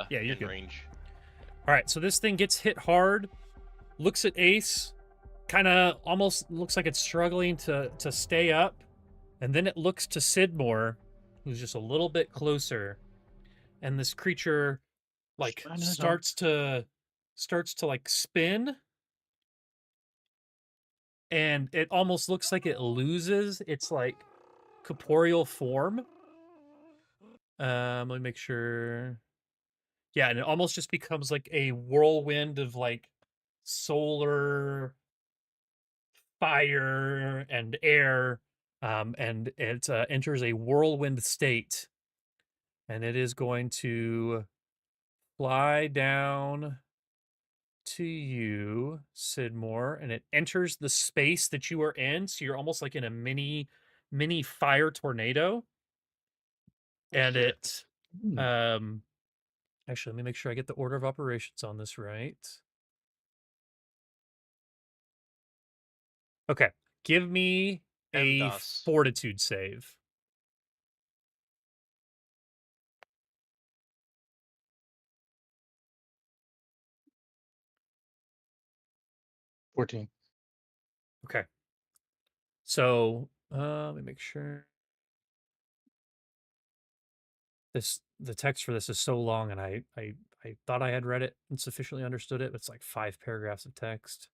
you're in good. range. All right, so this thing gets hit hard, looks at Ace, kind of almost looks like it's struggling to stay up, and then it looks to Sidmore, who's just a little bit closer, and this creature like starts to like spin, and it almost looks like it loses its like corporeal form. Let me make sure. Yeah, and it almost just becomes like a whirlwind of like solar, fire, and air, and it enters a whirlwind state, and it is going to fly down to you, Sidmore, and it enters the space that you are in, so you're almost like in a mini fire tornado, and Shit. it actually, let me make sure I get the order of operations on this right. Okay, give me a MDOS. fortitude save. $14. Okay. So, let me make sure. The text for this is so long, and I thought I had read it and sufficiently understood it, but it's like 5 paragraphs of text.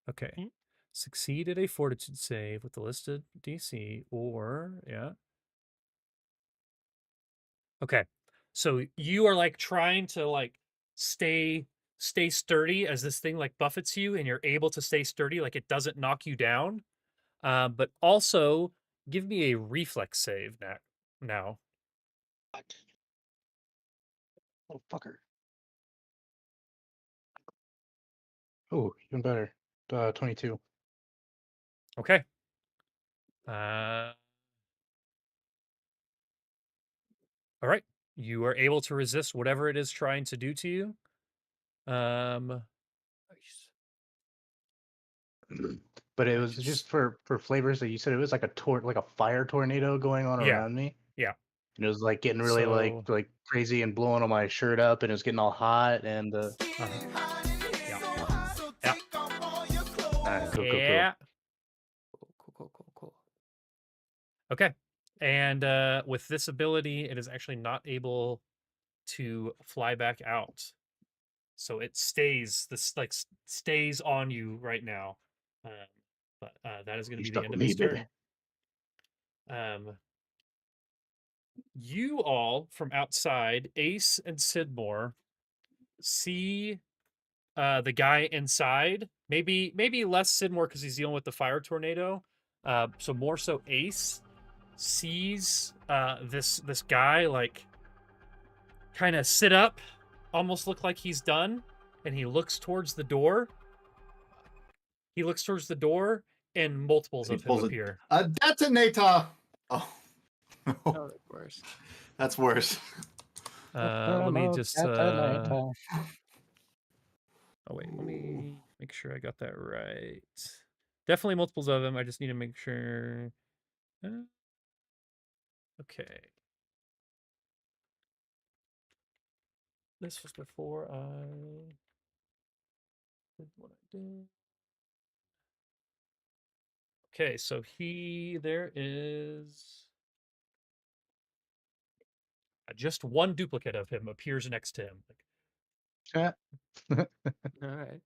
Okay. Mhm. Succeeded a fortitude save with the listed DC, or yeah. Okay. So you are like trying to like stay sturdy as this thing like buffets you, and you're able to stay sturdy, like it doesn't knock you down. But also give me a reflex save now. What? Oh, fucker. Oh, even better. 22. Okay. All right. You are able to resist whatever it is trying to do to you. Nice. But it was just for flavors that you said it was like a fire tornado going on Yeah. around me. Yeah. And it was like getting really So- like crazy and blowing on my shirt up, and it was getting all hot and Yeah. alright, cool. Yeah. Cool. Okay. And with this ability, it is actually not able to fly back out. So it stays stays on you right now. But that is going to be the end of its turn. You all from outside, Ace and Sidmore, see the guy inside. Maybe less Sidmore because he's dealing with the fire tornado. So more so Ace sees this guy like kind of sit up, almost look like he's done, and he looks towards the door. And multiples He of him pulls appear. a detonator. Oh, Oh, that's worse. that's worse. Let me just. Oh wait, let me make sure I got that right. Definitely multiples of him. I just need to make sure. Okay. This was before I did what I did. Okay, so there is just one duplicate of him appears next to him. Chat. All right.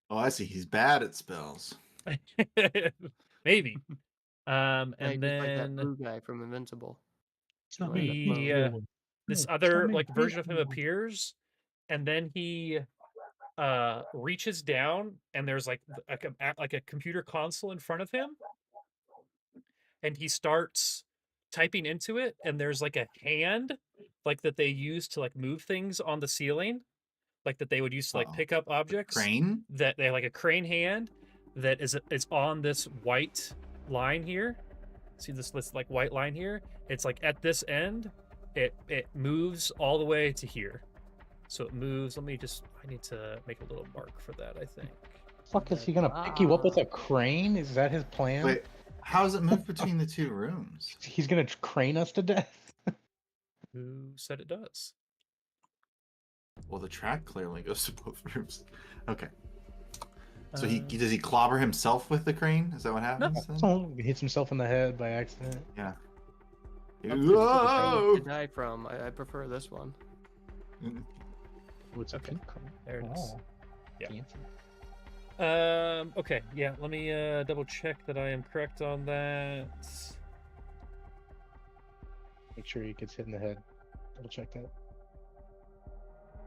Oh, I see. He's bad at spells. Maybe. Hey, And just like that then blue guy from Invincible. It's not Like me. that he, blue- this No, other it's not me. like version of him appears, and then he reaches down, and there's like a computer console in front of him, and he starts typing into it, and there's like a hand like that they use to like move things on the ceiling, like that they would use to like Uh-oh. pick up objects. Crane? That they like a crane hand that is on this white line here. See this like white line here? It's like at this end, it moves all the way to here. So it moves. I need to make a little mark for that, I think. Fuck, is he gonna pick you up with a crane? Is that his plan? Wait, how does it move between the two rooms? He's gonna crane us to death. Who said it does? Well, the track clearly goes to both rooms. Okay. So does he clobber himself with the crane? Is that what happens? then? So he hits himself in the head by accident. Yeah. That's the difficult Whoa! thing to die from. I prefer this one. What's Okay. There it is. Oh, Yeah. fancy. Okay. Yeah. Let me double check that I am correct on that. Make sure he gets hit in the head. Double check that.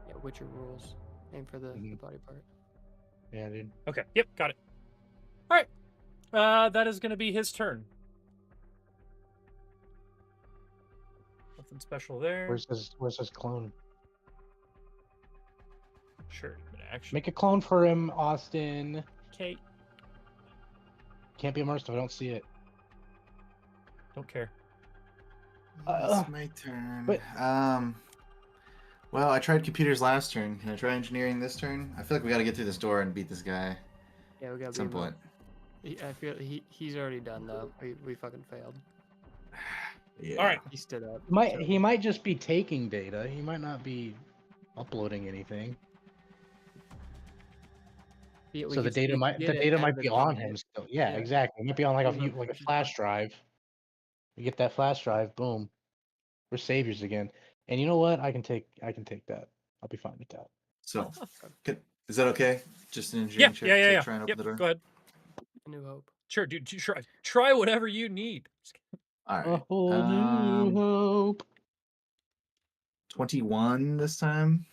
Yeah, Witcher rules. Aim for the Mhm. body part. Yeah, dude. Okay. Yep. Got it. All right. That is going to be his turn. Nothing special there. Where's his clone? Sure. Actually, Make a clone for him, Austin. okay. Can't be immersed if I don't see it. Don't care. It's my turn. but- Well, I tried computers last turn. Can I try engineering this turn? I feel like we got to get through this door and beat this guy Yeah, we gotta at some beat him up. point. I feel he's already done though. We fucking failed. Yeah. All right. He stood up. He might just be taking data. He might not be uploading anything. Yeah, we So the could see data he might did it be and on the- him still. Yeah, Yeah. exactly. It might be on like Hold on, like a push it flash down. drive. We get that flash drive, boom. We're saviors again. And you know what? I can take that. I'll be fine with that. So, is that okay? Just an Yeah. engineering check to Yeah. try and open Yep. the door? Go ahead. A New Hope. Sure, dude. Try whatever you need. All A right. whole new hope. 21 this time.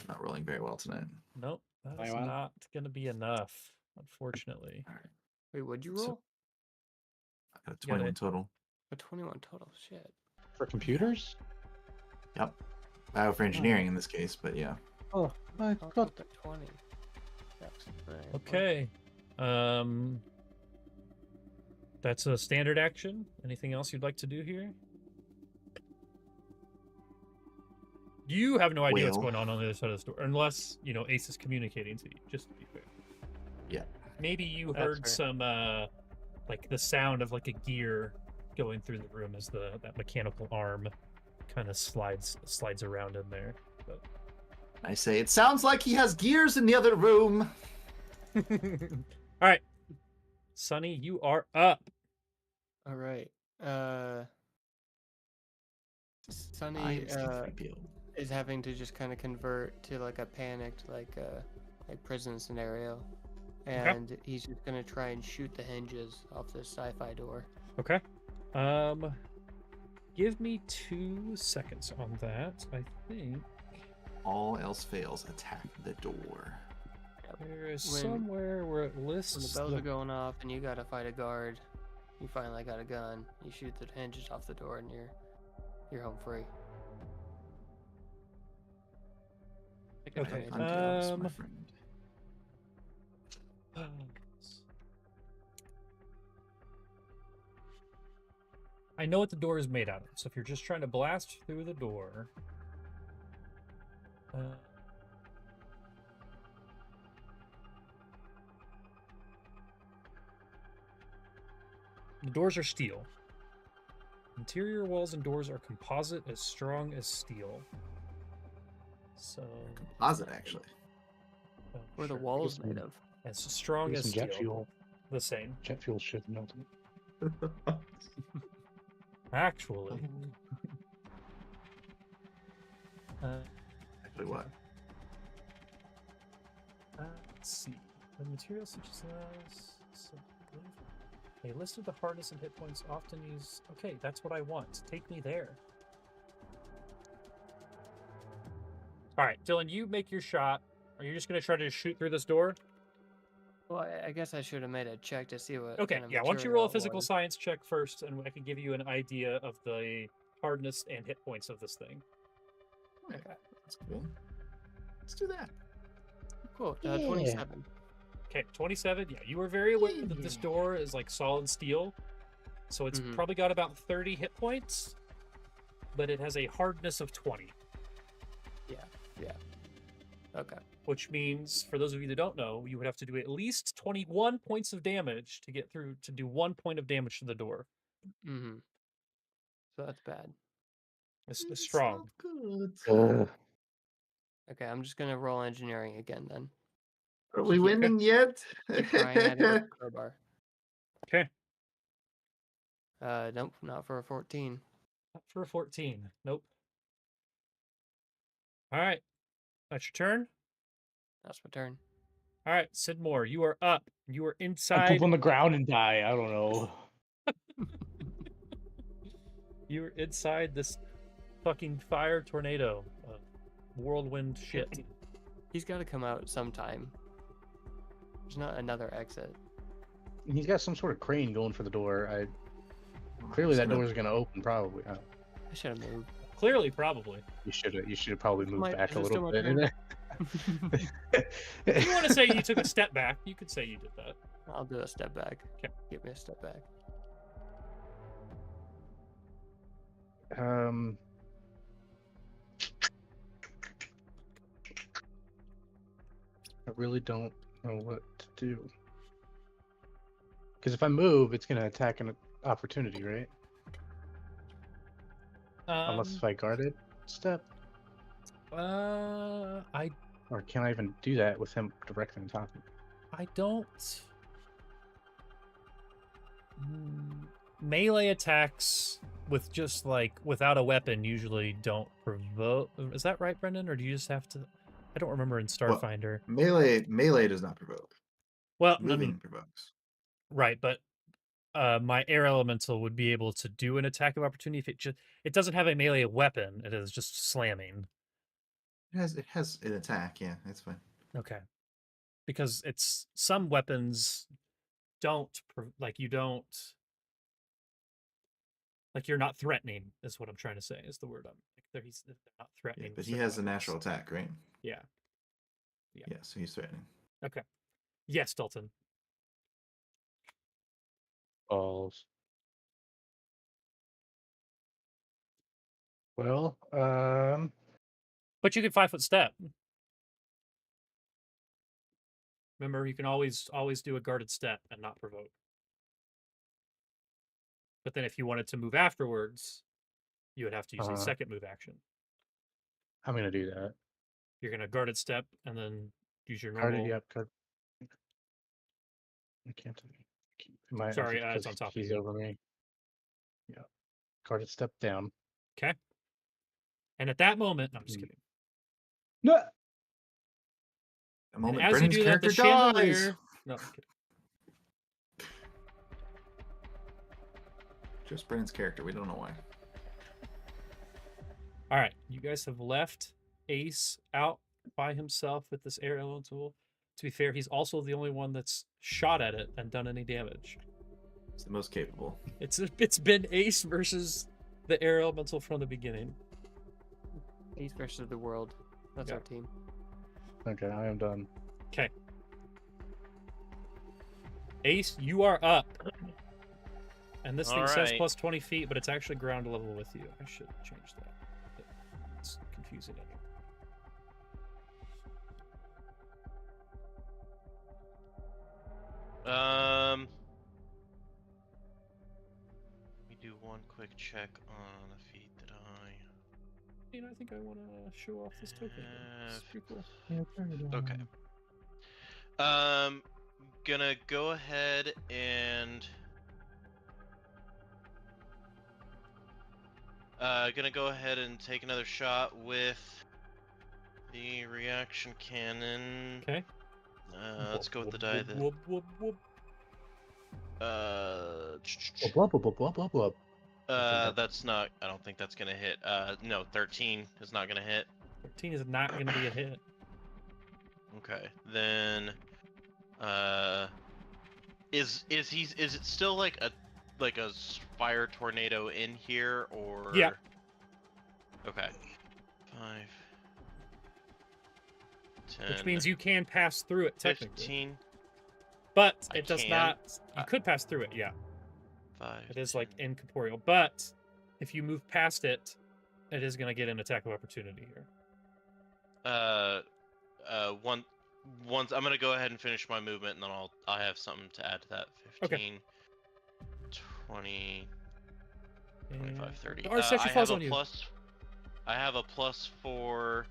Not rolling very well tonight. Nope. That is Wow. not going to be enough, unfortunately. All right. Wait, what'd you So- roll? I got a You got 21 it. total. A 21 total. Shit. For computers? Yep. For engineering in this case, but yeah. Oh, I I'll got put the 20. Shucks. Alright, well, Okay. That's a standard action. Anything else you'd like to do here? You have no idea what's Well- going on the other side of the store, unless Ace is communicating to you. Just to be fair. Yeah. Maybe you That's heard fair. some like the sound of like a gear going through the room as that mechanical arm kind of slides around in there. But I say, it sounds like he has gears in the other room. all right, Sonny, you are up. All right. Sunny Eyes can reveal. is having to just kind of convert to like a panicked like prison scenario, and he's just gonna try and shoot the hinges off this sci-fi door. Okay. Give me 2 seconds on that. I think all else fails, attack the door. There is When- somewhere where it When lists the bells are going off and you gotta fight a guard, you finally got a gun. You shoot the hinges off the door and you're home free. Okay, Hunt elves, my friend. I know what the door is made out of, so if you're just trying to blast through the door, the doors are steel. Interior walls and doors are composite as strong as steel. So, Composite, actually. What are the sure. walls Get made some- of? As strong Get as some steel. jet fuel. The same. Jet fuel should melt it. Actually. Actually, what? Let's see. The materials such as this. A list of the hardness and hit points often used. Okay, that's what I want. Take me there. All right, Dylan, you make your shot. Are you just going to try to shoot through this door? Well, I guess I should have made a check to see what. Okay, kind of yeah. Why don't you roll a material it physical was. science check first, and I can give you an idea of the hardness and hit points of this thing. Okay, that's cool. Let's do that. Cool. Yeah. 27. Okay, 27. Yeah, you were very aware that this door is like solid steel, so it's Mhm. probably got about 30 hit points, but it has a hardness of 20, Yeah. Okay. which means for those of you that don't know, you would have to do at least 21 points of damage to get through to do 1 point of damage to the door. Mm-hmm. So that's bad. It's strong. Good. Okay, I'm just gonna roll engineering again then. Are we Keep- winning yet? Keep prying at it with a crowbar. Okay, Nope, not for a 14. not for a 14. Nope. All right, that's your turn. That's my turn. All right, Sidmore, you are up. You are I inside. poop on the ground and die. I don't know. You're inside this fucking fire tornado, whirlwind shit. He's got to come out sometime. There's not another exit. He's got some sort of crane going for the door. Clearly that Gonna- door's gonna open. Probably. I should have moved. Clearly, probably. You should probably move My- back is a it still little my bit. turn? If you want to say you took a step back, you could say you did that. I'll do a step back. 'Kay. Give me a step back. I really don't know what to do. Because if I move, it's gonna attack an opportunity, right? Unless if I guarded step, I or can I even do that with him directly on top of me? I don't. Melee attacks with just like without a weapon usually don't provoke. Is that right, Brendan? Or do you just have to? I don't remember in Starfinder. Melee does not provoke. Well, Moving provokes. right, but my air elemental would be able to do an attack of opportunity if it doesn't have a melee weapon. It is just slamming. It has an attack. Yeah, that's fine. Okay, because it's some weapons don't you're not threatening is what I'm trying to say is the word. They're not Yeah, threatening. but with he certain has a weapons. natural attack, right? Yeah. Yeah, so he's threatening. Okay. Yes, Dalton. Balls. Well, But you can 5-foot step. Remember, you can always do a guarded step and not provoke. But then if you wanted to move afterwards, you would have to use a second move action. I'm gonna do that. You're gonna guarded step and then use your normal. Guarded, yep. I can't. I Sorry, think it's because on top of he's you. over me. Yeah. Guarded step down. Okay. And at that moment, no, I'm just Mm. kidding. No. The And moment as Brennan's you do that, the character dies. chandelier. No, I'm kidding. Just Brennan's character. We don't know why. All right, you guys have left Ace out by himself with this air elemental. To be fair, he's also the only one that's shot at it and done any damage. It's the most capable. It's been Ace versus the air elemental from the beginning. Ace versus the world. That's Yeah. our team. Okay, I am done. Okay. Ace, you are up. And this thing says Alright. plus 20 feet, but it's actually ground level with you. I should change that. It's confusing anyway. Let me do one quick check on the feat that I think I want to show off this token. It's pretty cool. Okay. Gonna go ahead and take another shot with the reaction cannon. Okay. Let's go with the die that. Whoop, whoop, whoop. Whoop, whoop, whoop, whoop, whoop, whoop. That's not. I don't think that's gonna hit. No, 13 is not gonna hit. 13 is not going to be a hit. Okay, then. Is it still like a fire tornado in here or? Yeah. Okay. 5. 10. Which means you can pass through it technically. 15. But I it does can. not. You could pass through it, yeah. 5. It is like incorporeal. But if you move past it, it is going to get an attack of opportunity here. Once I'm gonna go ahead and finish my movement, and then I have something to add to that. 15, 20, 25, 30. Our section I falls have on a you. plus. I have a +4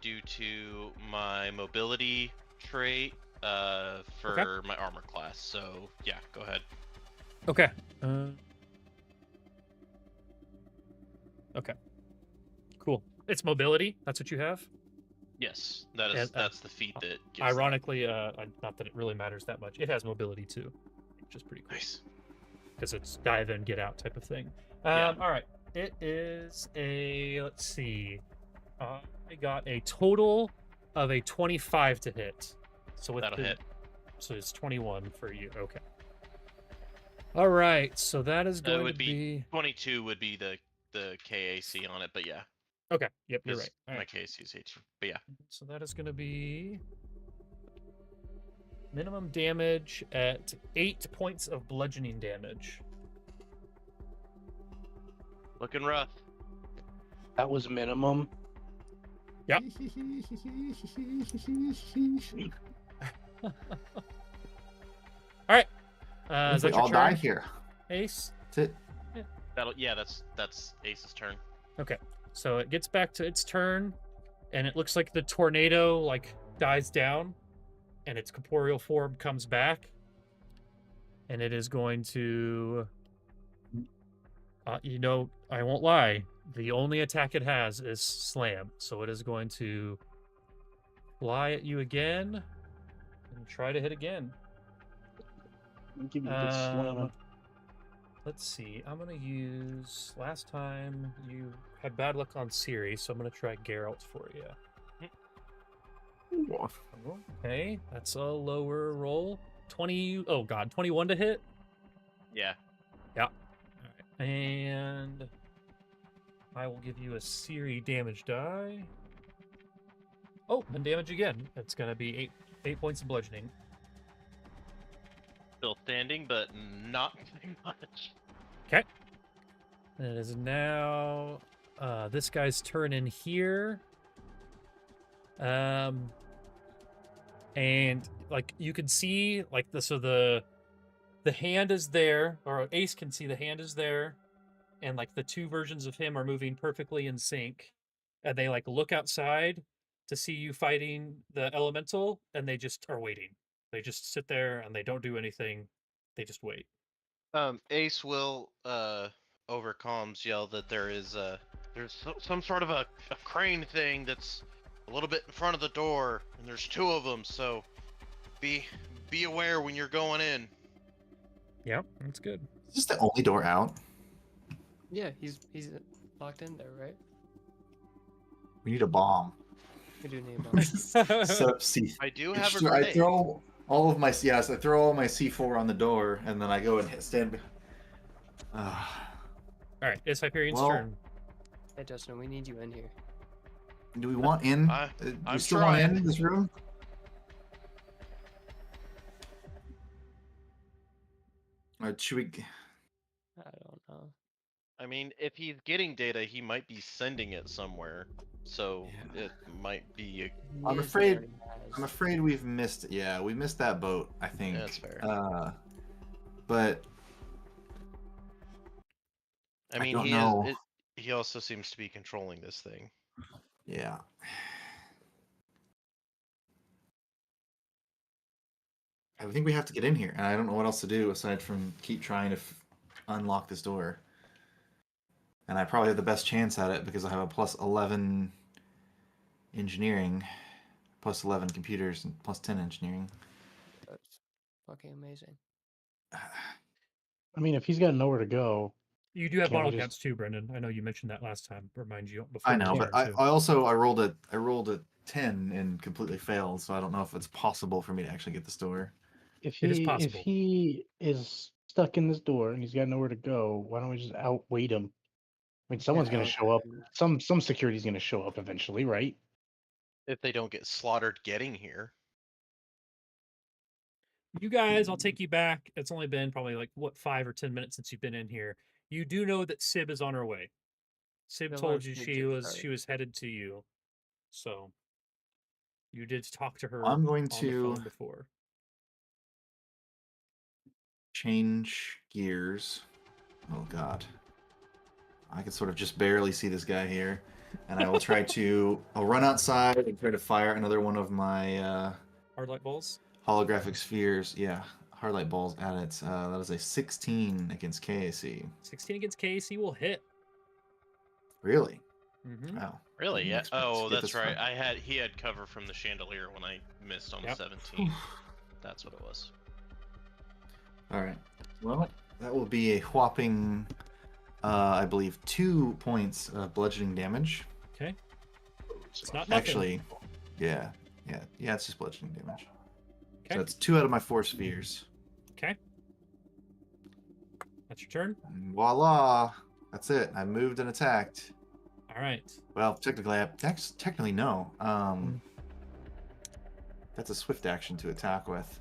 due to my mobility trait for my armor class. So yeah, go ahead. Okay. Okay. Cool. It's mobility. That's what you have. Yes, that is And, that's the feat that. Gives Ironically, not that it really matters that much. It has mobility too, which is pretty that. cool. Nice. Because it's dive in, get out type of thing. Yeah. All right. It is a. Let's see. I got a total of a 25 to hit. So with That'll the, hit. So it's 21 for you. Okay. All right. So that is going would to be be 22 would be the KAC on it, but yeah. Okay. Yep. You're 'cause right. All My right. KAC is 18. But yeah. So that is going to be minimum damage at 8 points of bludgeoning damage. Looking rough. That was minimum. Yep. All right. Is We that your all die turn, here. Ace? That's it. That's Ace's turn. Okay. So it gets back to its turn, and it looks like the tornado dies down, and its corporeal form comes back, and it is going to. I won't lie. The only attack it has is slam, so it is going to fly at you again and try to hit again. Give you a good slam. Let's see. I'm gonna use. Last time you had bad luck on Siri, so I'm gonna try Geralt for you. Okay, that's a lower roll. 20. Oh God, 21 to hit. Yeah. All right, and I will give you a Siri damage die. Oh, and damage again. It's gonna be 8 points of bludgeoning. Still standing, but not very much. Okay. It is now this guy's turn in here. And you can see the hand is there, or Ace can see the hand is there, and the two versions of him are moving perfectly in sync, and they look outside to see you fighting the elemental, and they just are waiting. They just sit there and they don't do anything. They just wait. Ace will over comms yell that there's some sort of a crane thing that's a little bit in front of the door, and there's 2 of them, so be aware when you're going in. Yeah, that's good. Is this the only door out? Yeah, he's locked in there, right? We need a bomb. We do need a bomb. Set up C. I do have a I grenade. throw all of my I throw all my C4 on the door, and then I go and stand. All right, it's Hyperion's Well, turn. Hey, Justin, we need you in here. Do we want in? Do I'm you still want trying. in this room? Or should we? I don't know. I mean, if he's getting data, he might be sending it somewhere. So it might be. I'm Miz afraid- already has. I'm afraid we've missed. Yeah, we missed that boat. I think. Yeah, that's fair. But I mean, don't he know. is. He also seems to be controlling this thing. yeah. I think we have to get in here, and I don't know what else to do aside from keep trying to unlock this door. And I probably have the best chance at it because I have a plus 11 engineering, plus 11 computers, and plus 10 engineering. That's fucking amazing. I mean, if he's got nowhere to go, You do have Can't we model just- counts too, Brendan. I know you mentioned that last time. Remind you before. I know, your but turn, I too. rolled a 10 and completely failed, so I don't know if it's possible for me to actually get this door. if It is he possible. is stuck in this door and he's got nowhere to go, why don't we just outwait him? I mean, someone's going Yeah. to show up. Some security's going to show up eventually, right? If they don't get slaughtered getting here. You guys, I'll take you back. It's only been probably like 5 or 10 minutes since you've been in here. You do know that Sib is on her way. Sib No, told I'm you just she was headed to you. So you did talk to her I'm going on the to phone before. change gears. Oh god. I can sort of just barely see this guy here. And I will try to I'll run outside and try to fire another one of my Hard light balls. holographic spheres. Yeah, hard light balls at it. That is a 16 against KAC. 16 against KC will hit. Really? Mm-hmm. Wow. Really? Didn't Yeah. expect to Oh, get that's this right. far. He had cover from the chandelier when I missed on Yep. the 17. That's what it was. All right. Well, that will be a whopping, I believe, 2 points of bludgeoning damage. Okay. It's not nothing. Actually, yeah, it's just bludgeoning damage. Okay. So it's 2 out of my 4 spheres. Okay. That's your turn. And voila! That's it. I moved and attacked. All right. Well, technically no. That's a swift action to attack with.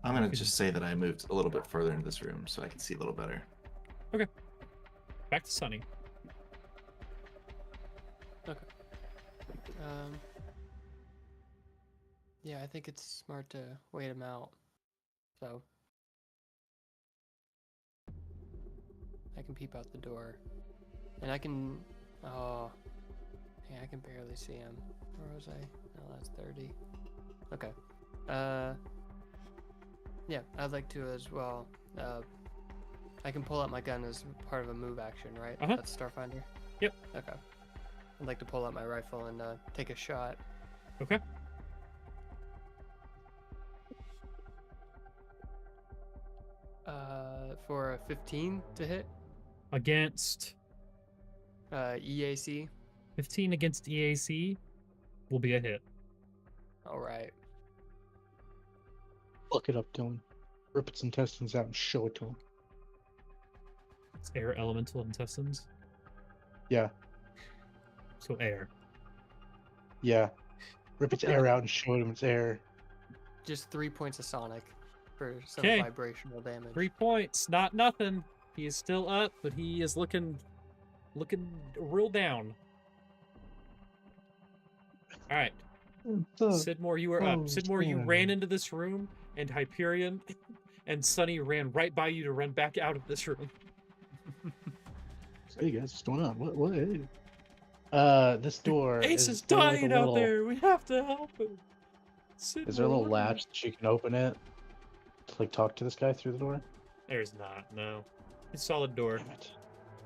I'm gonna just say that I moved a little bit further into this room so I can see a little better. Back to Sunny. Yeah, I think it's smart to wait him out. So I can peep out the door, and I can. Oh, yeah, I can barely see him. Where was I? No, that's 30. Okay. Yeah, I'd like to as well. I can pull out my gun as part of a move action, right? Uh-huh. That's Starfinder. Yep. Okay. I'd like to pull out my rifle and take a shot. Okay. For a 15 to hit. Against EAC. 15 against EAC will be a hit. All right. Look it up, Dylan. Rip its intestines out and show it to him. It's air elemental intestines. Yeah, So air. yeah. Rip its air out and show him its air. Just 3 points of sonic for some Okay. vibrational damage. 3 points. Not nothing. He is still up, but he is looking real down. All right. Sidmore, you are up. Sidmore, you ran into this room, and Hyperion and Sunny ran right by you to run back out of this room. Hey guys, what's going on? What? This door. Ace is there like a dying out little- there. We have to help him. Is there a little Sidmore, latch that you can open it to like talk to this guy through the door? There's not. No. It's a solid door. Damn it.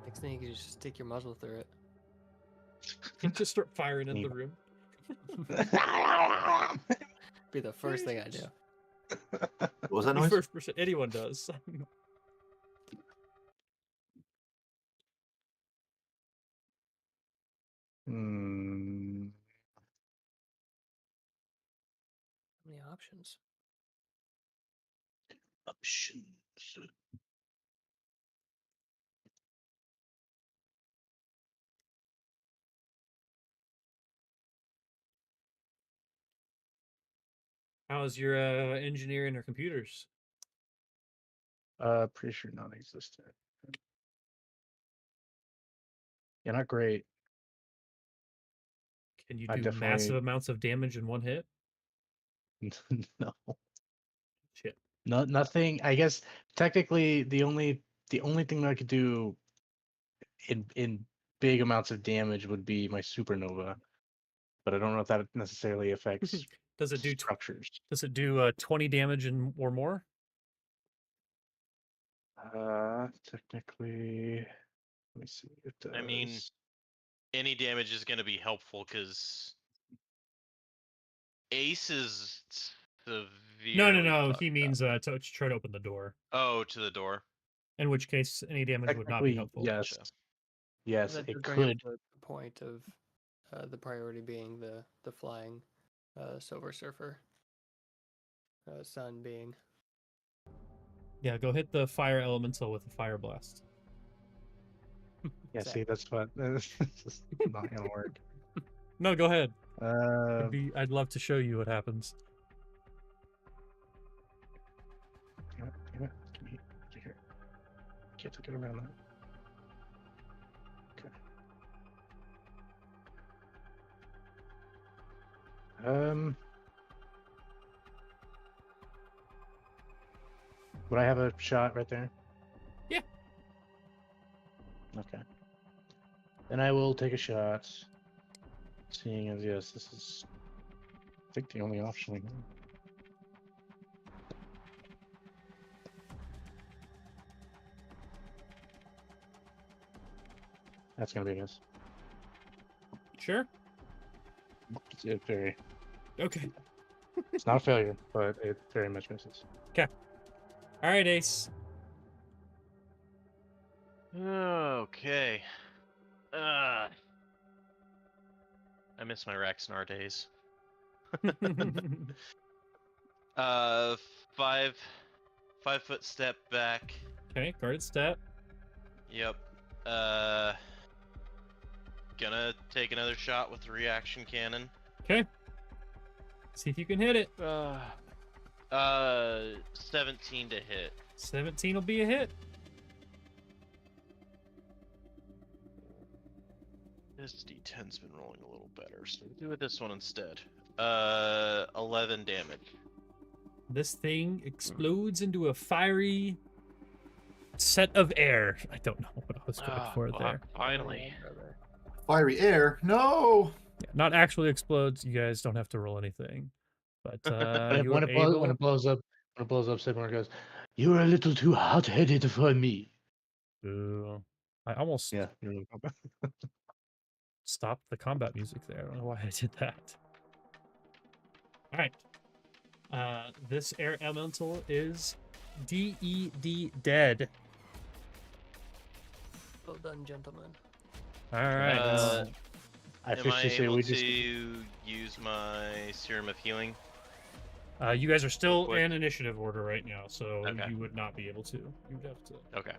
Next thing you can just stick your muzzle through it. You just start firing in the Neat. room. Be the first thing I do. What was that The noise? first person anyone does. Hmm. How many options? Options. How's your engineering or computers? Pretty sure non-existent. Yeah, not great. Can you I do definitely massive amounts of damage in one hit? no. Shit. Nothing. I guess technically the only thing that I could do in big amounts of damage would be my supernova, but I don't know if that necessarily affects Does it do structures. 20 damage and or more? Technically, let me see. It does. I mean, any damage is going to be helpful because Ace is severely. No. fucked He up. means to try to open the door. Oh, to the door. In which case, any damage would not be technically, helpful. yes, Gotcha. yes, That it does bring up could. the point of the priority being the flying Silver Surfer. Sun being. Yeah, go hit the fire elemental with a fire blast. Yeah, Exactly. see, that's what. It's just not gonna work. No, go ahead. Uh, I'd love to show you what happens. damn it. Can you get here? Can't get around that. Okay. Would I have a shot right there? Yeah. Okay. Then I will take a shot. Seeing as, yes, this is, I think, the only option we have. That's gonna be a miss. Sure. It very. Okay. It's not a failure, but it very much misses. All right, Ace. Okay. I miss my Raxnar days. Uh, 5 foot step back. Okay, guarded step. Yep. Gonna take another shot with the reaction cannon. Okay. See if you can hit it. 17 to hit. 17 will be a hit. This D10's been rolling a little better, so we'll do with this one instead. 11 damage. This thing explodes into a fiery set of air. I don't know what I was going for there. Finally. Fiery air. No. Yeah, not actually explodes. You guys don't have to roll anything. But When you're it able. blows up, Sigmar goes, "You're a little too hot-headed for me." Ooh. I almost Yeah. stopped the combat music there. I don't know why I did that. All right. This air elemental is DED dead. Well done, gentlemen. All right. I Am I officially say able we to just. use my Serum of Healing? You guys are still Quick. in initiative order right now, so Okay. you would not be able to. You would have to Okay.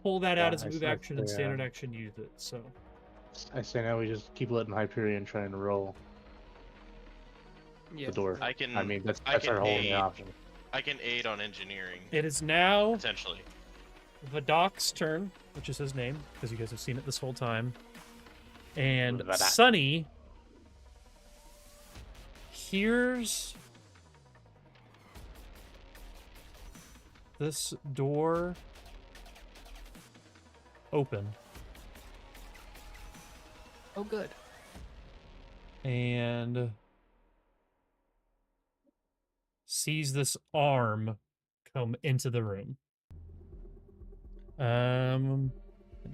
pull that Yeah, out as a I move said, action and yeah. standard action use it. So I say now we just keep letting Hyperion try and roll Yeah. the door. I can. I mean, that's I our can only aid. option. I can aid on engineering it is now potentially. Vidoc's turn, which is his name, because you guys have seen it this whole time. And Vidoc. Sunny hears this door open, Oh, good. and sees this arm come into the room. And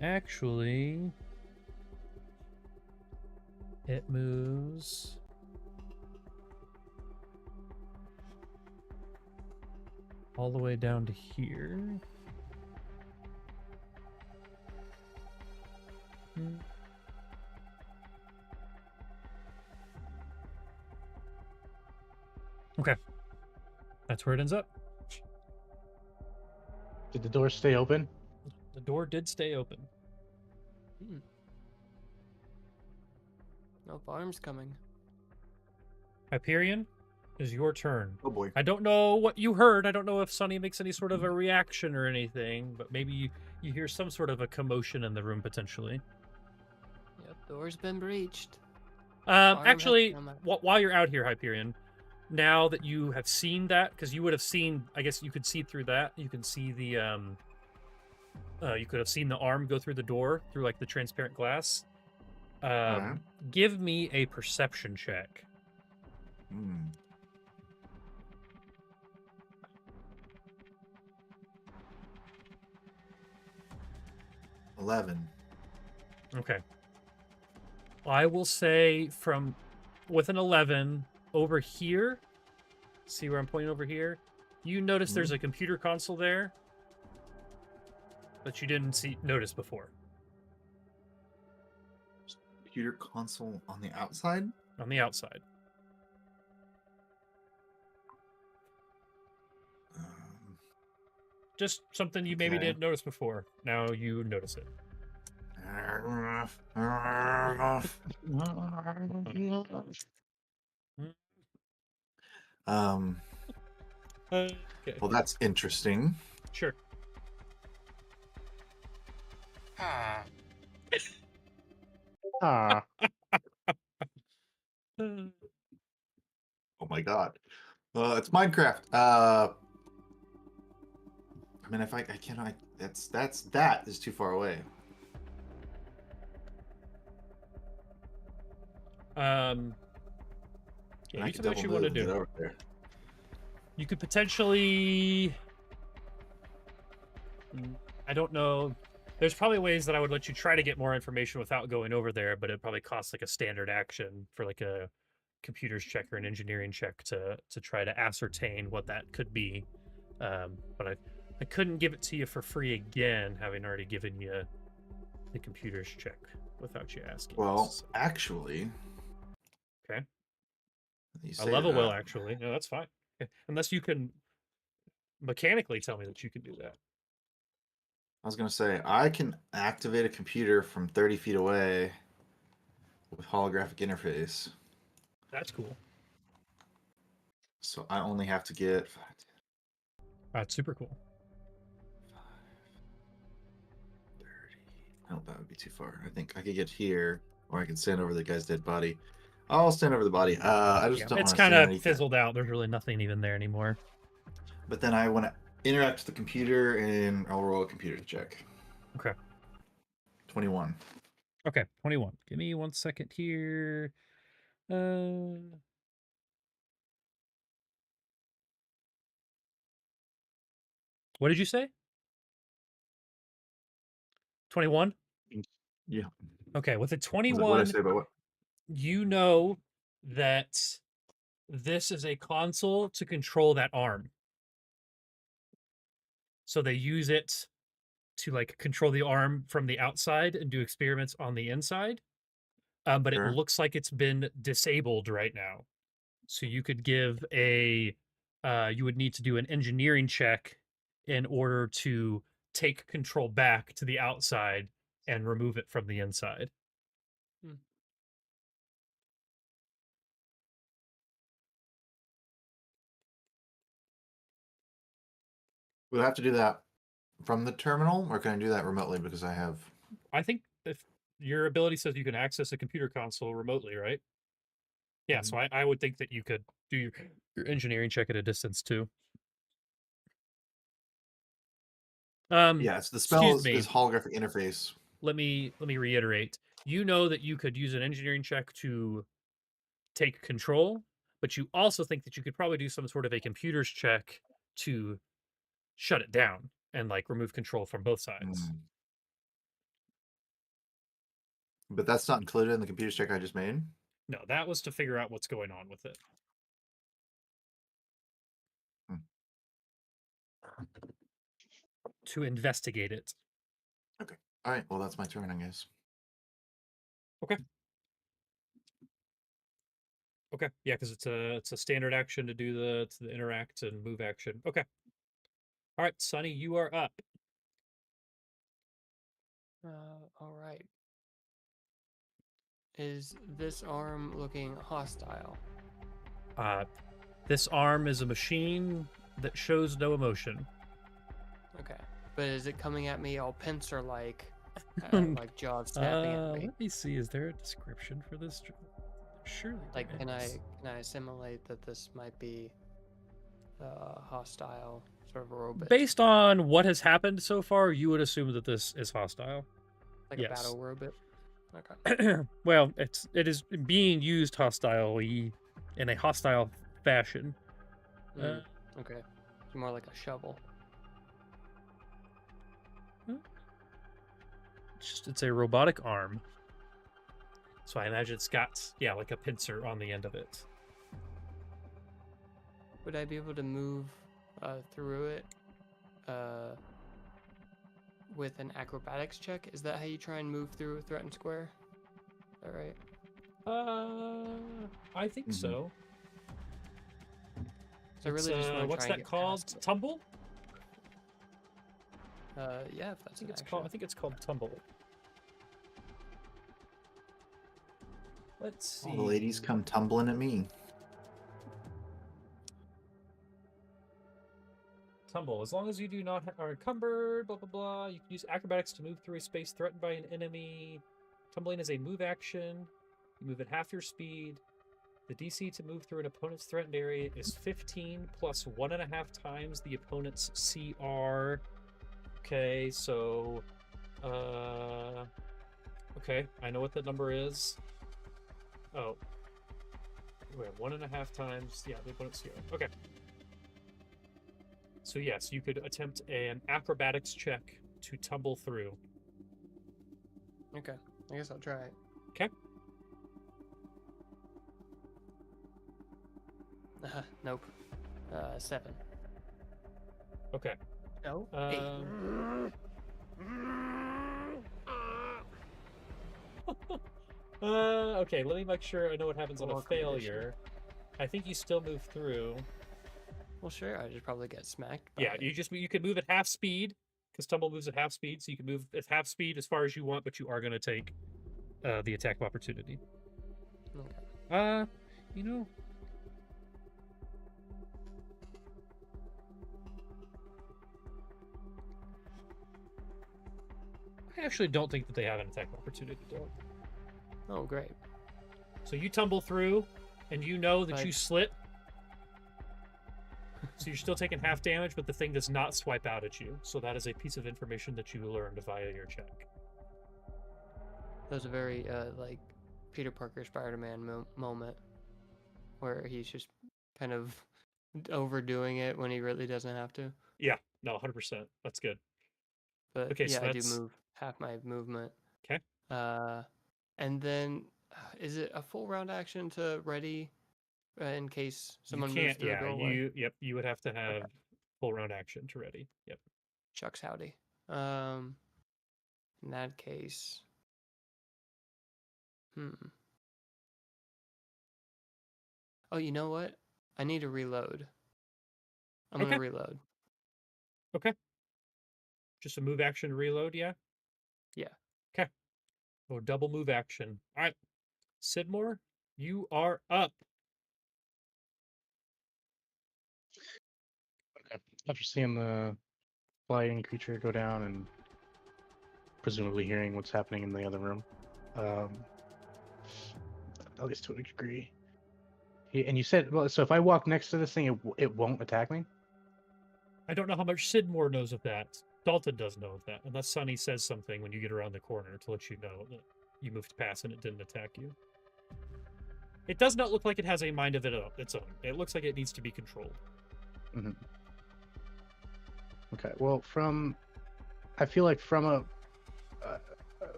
actually, it moves all the way down to here. Okay. That's where it ends up. Did the door stay open? The door did stay open. No arms coming. Hyperion, is your turn. Oh boy. I don't know what you heard. I don't know if Sonny makes any sort of a reaction or anything, but maybe you hear some sort of a commotion in the room potentially. Yep, door's been breached. Arm has Actually, come out. while you're out here, Hyperion, now that you have seen that, because you would have seen, I guess you could see through that. You can see the you could have seen the arm go through the door through like the transparent glass. Alright. Give me a perception check. Hmm. $11. Okay. I will say from with an 11 over here, see where I'm pointing over here? You notice there's a computer console there that you didn't notice before. Computer console on the outside? On the outside. Just something you maybe Okay. didn't notice before. Now you notice it. Um, Okay. well, that's interesting. Sure. Ah. Oh my god. It's Minecraft. I mean, if I cannot, that is too far away. Yeah, And I you could tell me what double you move want to and get do. over there. You could potentially. I don't know. There's probably ways that I would let you try to get more information without going over there, but it probably costs like a standard action for like a computer's check or an engineering check to try to ascertain what that could be. But I couldn't give it to you for free again, having already given you the computer's check without you asking. Well, So, actually, okay. you I say level will that. actually. No, that's fine. Okay. Unless you can mechanically tell me that you can do that. I was gonna say I can activate a computer from 30 feet away with holographic interface. That's cool. So I only have to get That's super cool. 30. No, that would be too far. I think I could get here, or I can stand over the guy's dead body. I'll stand over the body. I just don't It's want to kind stand of underneath it. fizzled out. There's really nothing even there anymore. But then I want to interact with the computer, and I'll roll a computer check. Okay. 21. Okay, 21. Give me 1 second here. What did you say? 21? Yeah. Okay, with a What did I 21, say about what? you know that this is a console to control that arm. So they use it to like control the arm from the outside and do experiments on the inside. But it Sure. looks like it's been disabled right now. So you could give a you would need to do an engineering check in order to take control back to the outside and remove it from the inside. We'll have to do that from the terminal, or can I do that remotely because I have... I think if your ability says you can access a computer console remotely, right? Yeah, so I would think that you could do your engineering check at a distance too. Yeah, so the spell excuse me. is holographic interface. Let me reiterate. You know that you could use an engineering check to take control, but you also think that you could probably do some sort of a computer's check to shut it down and like remove control from both sides. But that's not included in the computer check I just made. No, that was to figure out what's going on with it. To investigate it. Okay. All right. Well, that's my turn, I guess. Okay. Okay, yeah, because it's a standard action to do the interact and move action. Okay. All right, Sonny, you are up. All right. Is this arm looking hostile? Uh, this arm is a machine that shows no emotion. Okay. But is it coming at me all pincer-like, like jaws snapping at me? Let me see. Is there a description for this? Surely there Like, can is. I assimilate that this might be hostile sort of robot, Based on what has happened so far, you would assume that this is hostile. like a Yes. battle robot? Okay. Well, it is being used hostilely in a hostile fashion. Okay. It's more like a shovel. It's a robotic arm. So I imagine it's got like a pincer on the end of it. Would I be able to move through it with an acrobatics check? Is that how you try and move through a threatened square? All right. I think so. So I really just want to what's try and that get called? past it. Tumble? Yeah, if that's I an think action. it's called tumble. Let's see. All the ladies come tumbling at me. Tumble. As long as you do not are encumbered, blah blah blah. You can use acrobatics to move through a space threatened by an enemy. Tumbling is a move action. You move at half your speed. The DC to move through an opponent's threatened area is 15 plus 1.5 times the opponent's CR. Okay, so okay, I know what that number is. Oh. Wait, 1.5 times, the opponent's CR. Okay. So yes, you could attempt an acrobatics check to tumble through. Okay, I guess I'll try it. Okay. Nope. 7. Okay. No. 8. Okay, let me make sure I know what happens on a Roll condition. failure. I think you still move through. Well, sure. I just probably get smacked. By Yeah, it. you can move at half speed because tumble moves at half speed, so you can move at half speed as far as you want, but you are going to take the attack of opportunity. Okay. You know, I actually don't think that they have an attack of opportunity, though. Oh, great. So you tumble through, and you know that Right. you slip. So you're still taking half damage, but the thing does not swipe out at you. So that is a piece of information that you learned via your check. That was a very like Peter Parker Spider-Man moment where he's just kind of overdoing it when he really doesn't have to. Yeah, no, 100%. That's good. But Okay, yeah, so I do that's move half my movement. okay. And then is it a full round action to ready in case someone you moves can't. through a Yeah, doorway? you would have to have Okay. full round action to ready. Yep. Shucks howdy. In that case, Oh, you know what? I need to reload. I'm Okay. gonna reload. Okay. Just a move action reload, yeah? Yeah. Okay. Oh, double move action. All right. Sidmore, you are up. Okay. After seeing the flying creature go down and presumably hearing what's happening in the other room, at least to a degree. And you said, well, so if I walk next to this thing, it won't attack me? I don't know how much Sidmore knows of that. Dalton does know of that, unless Sonny says something when you get around the corner to let you know that you moved past and it didn't attack you. It does not look like it has a mind of its own. It looks like it needs to be controlled. Mm-hmm. Okay, well, I feel like from a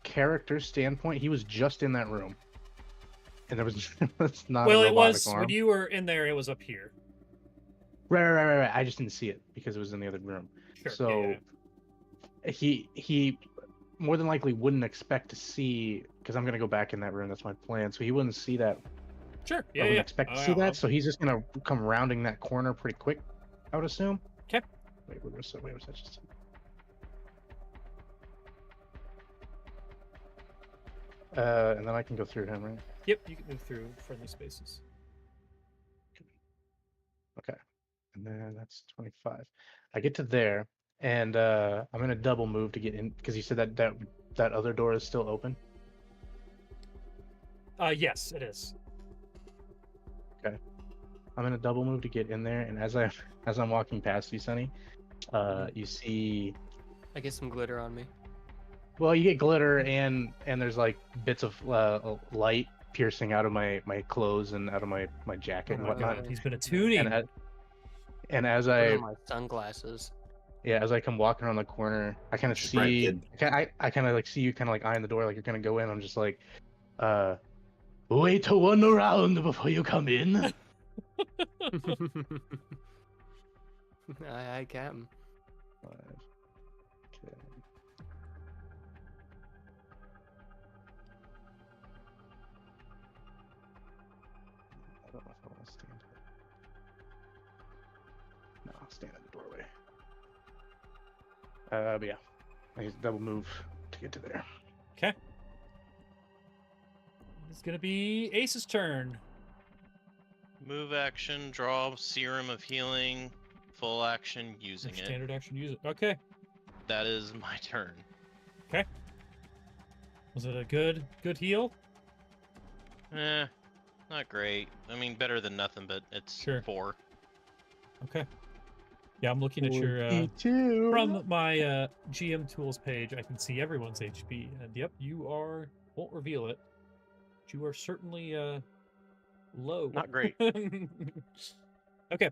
character standpoint, he was just in that room. And there was it's not Well, a it robotic was arm. when you were in there. It was up here. Right. I just didn't see it because it was in the other room. Sure. So yeah. he more than likely wouldn't expect to see, because I'm gonna go back in that room. That's my plan. So he wouldn't see that Sure. I Yeah, wouldn't yeah. expect to Oh, see yeah, that, so he's just gonna come rounding that corner pretty quick, I would assume. 'Kay. Wait, where was that just? And then I can go through him, right? Yep, you can move through friendly spaces. Okay. And then that's 25. I get to there, and I'm gonna double move to get in because you said that other door is still open. Yes, it is. I'm gonna double move to get in there, and as I'm walking past you, Sonny, you see. I get some glitter on me. Well, you get glitter, and there's like bits of light piercing out of my clothes and out of my jacket Oh and my whatnot. god, he's been attuning. And as Put I on my sunglasses. as I come walking around the corner, I kind of Just bright see. kid. I kind of like see you kind of like eyeing the door, like you're gonna go in. I'm just like, wait to one around before you come in. I can. 5, 10. I don't know if I want to stand. No, I'll stand in the doorway. But yeah, I just double move to get to there. Okay. It's gonna be Ace's turn. Move action, draw serum of healing, full action, using it. Standard action, use it. Okay. That is my turn. Was it a good heal? Not great. I mean, better than nothing, but it's Sure. 4. Okay. Yeah, I'm looking at your 42. from my GM tools page. I can see everyone's HP, and yep, you are. Won't reveal it. But you are certainly low. Not great. Okay.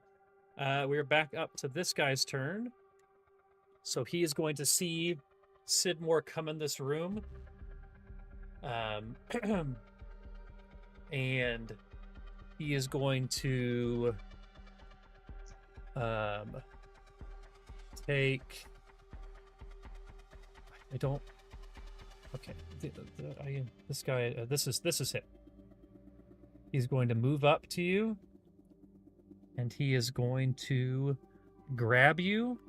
We are back up to this guy's turn. So he is going to see Sidmore come in this room. And he is going to take. I don't. Okay, this guy. This is him. He's going to move up to you, and he is going to grab you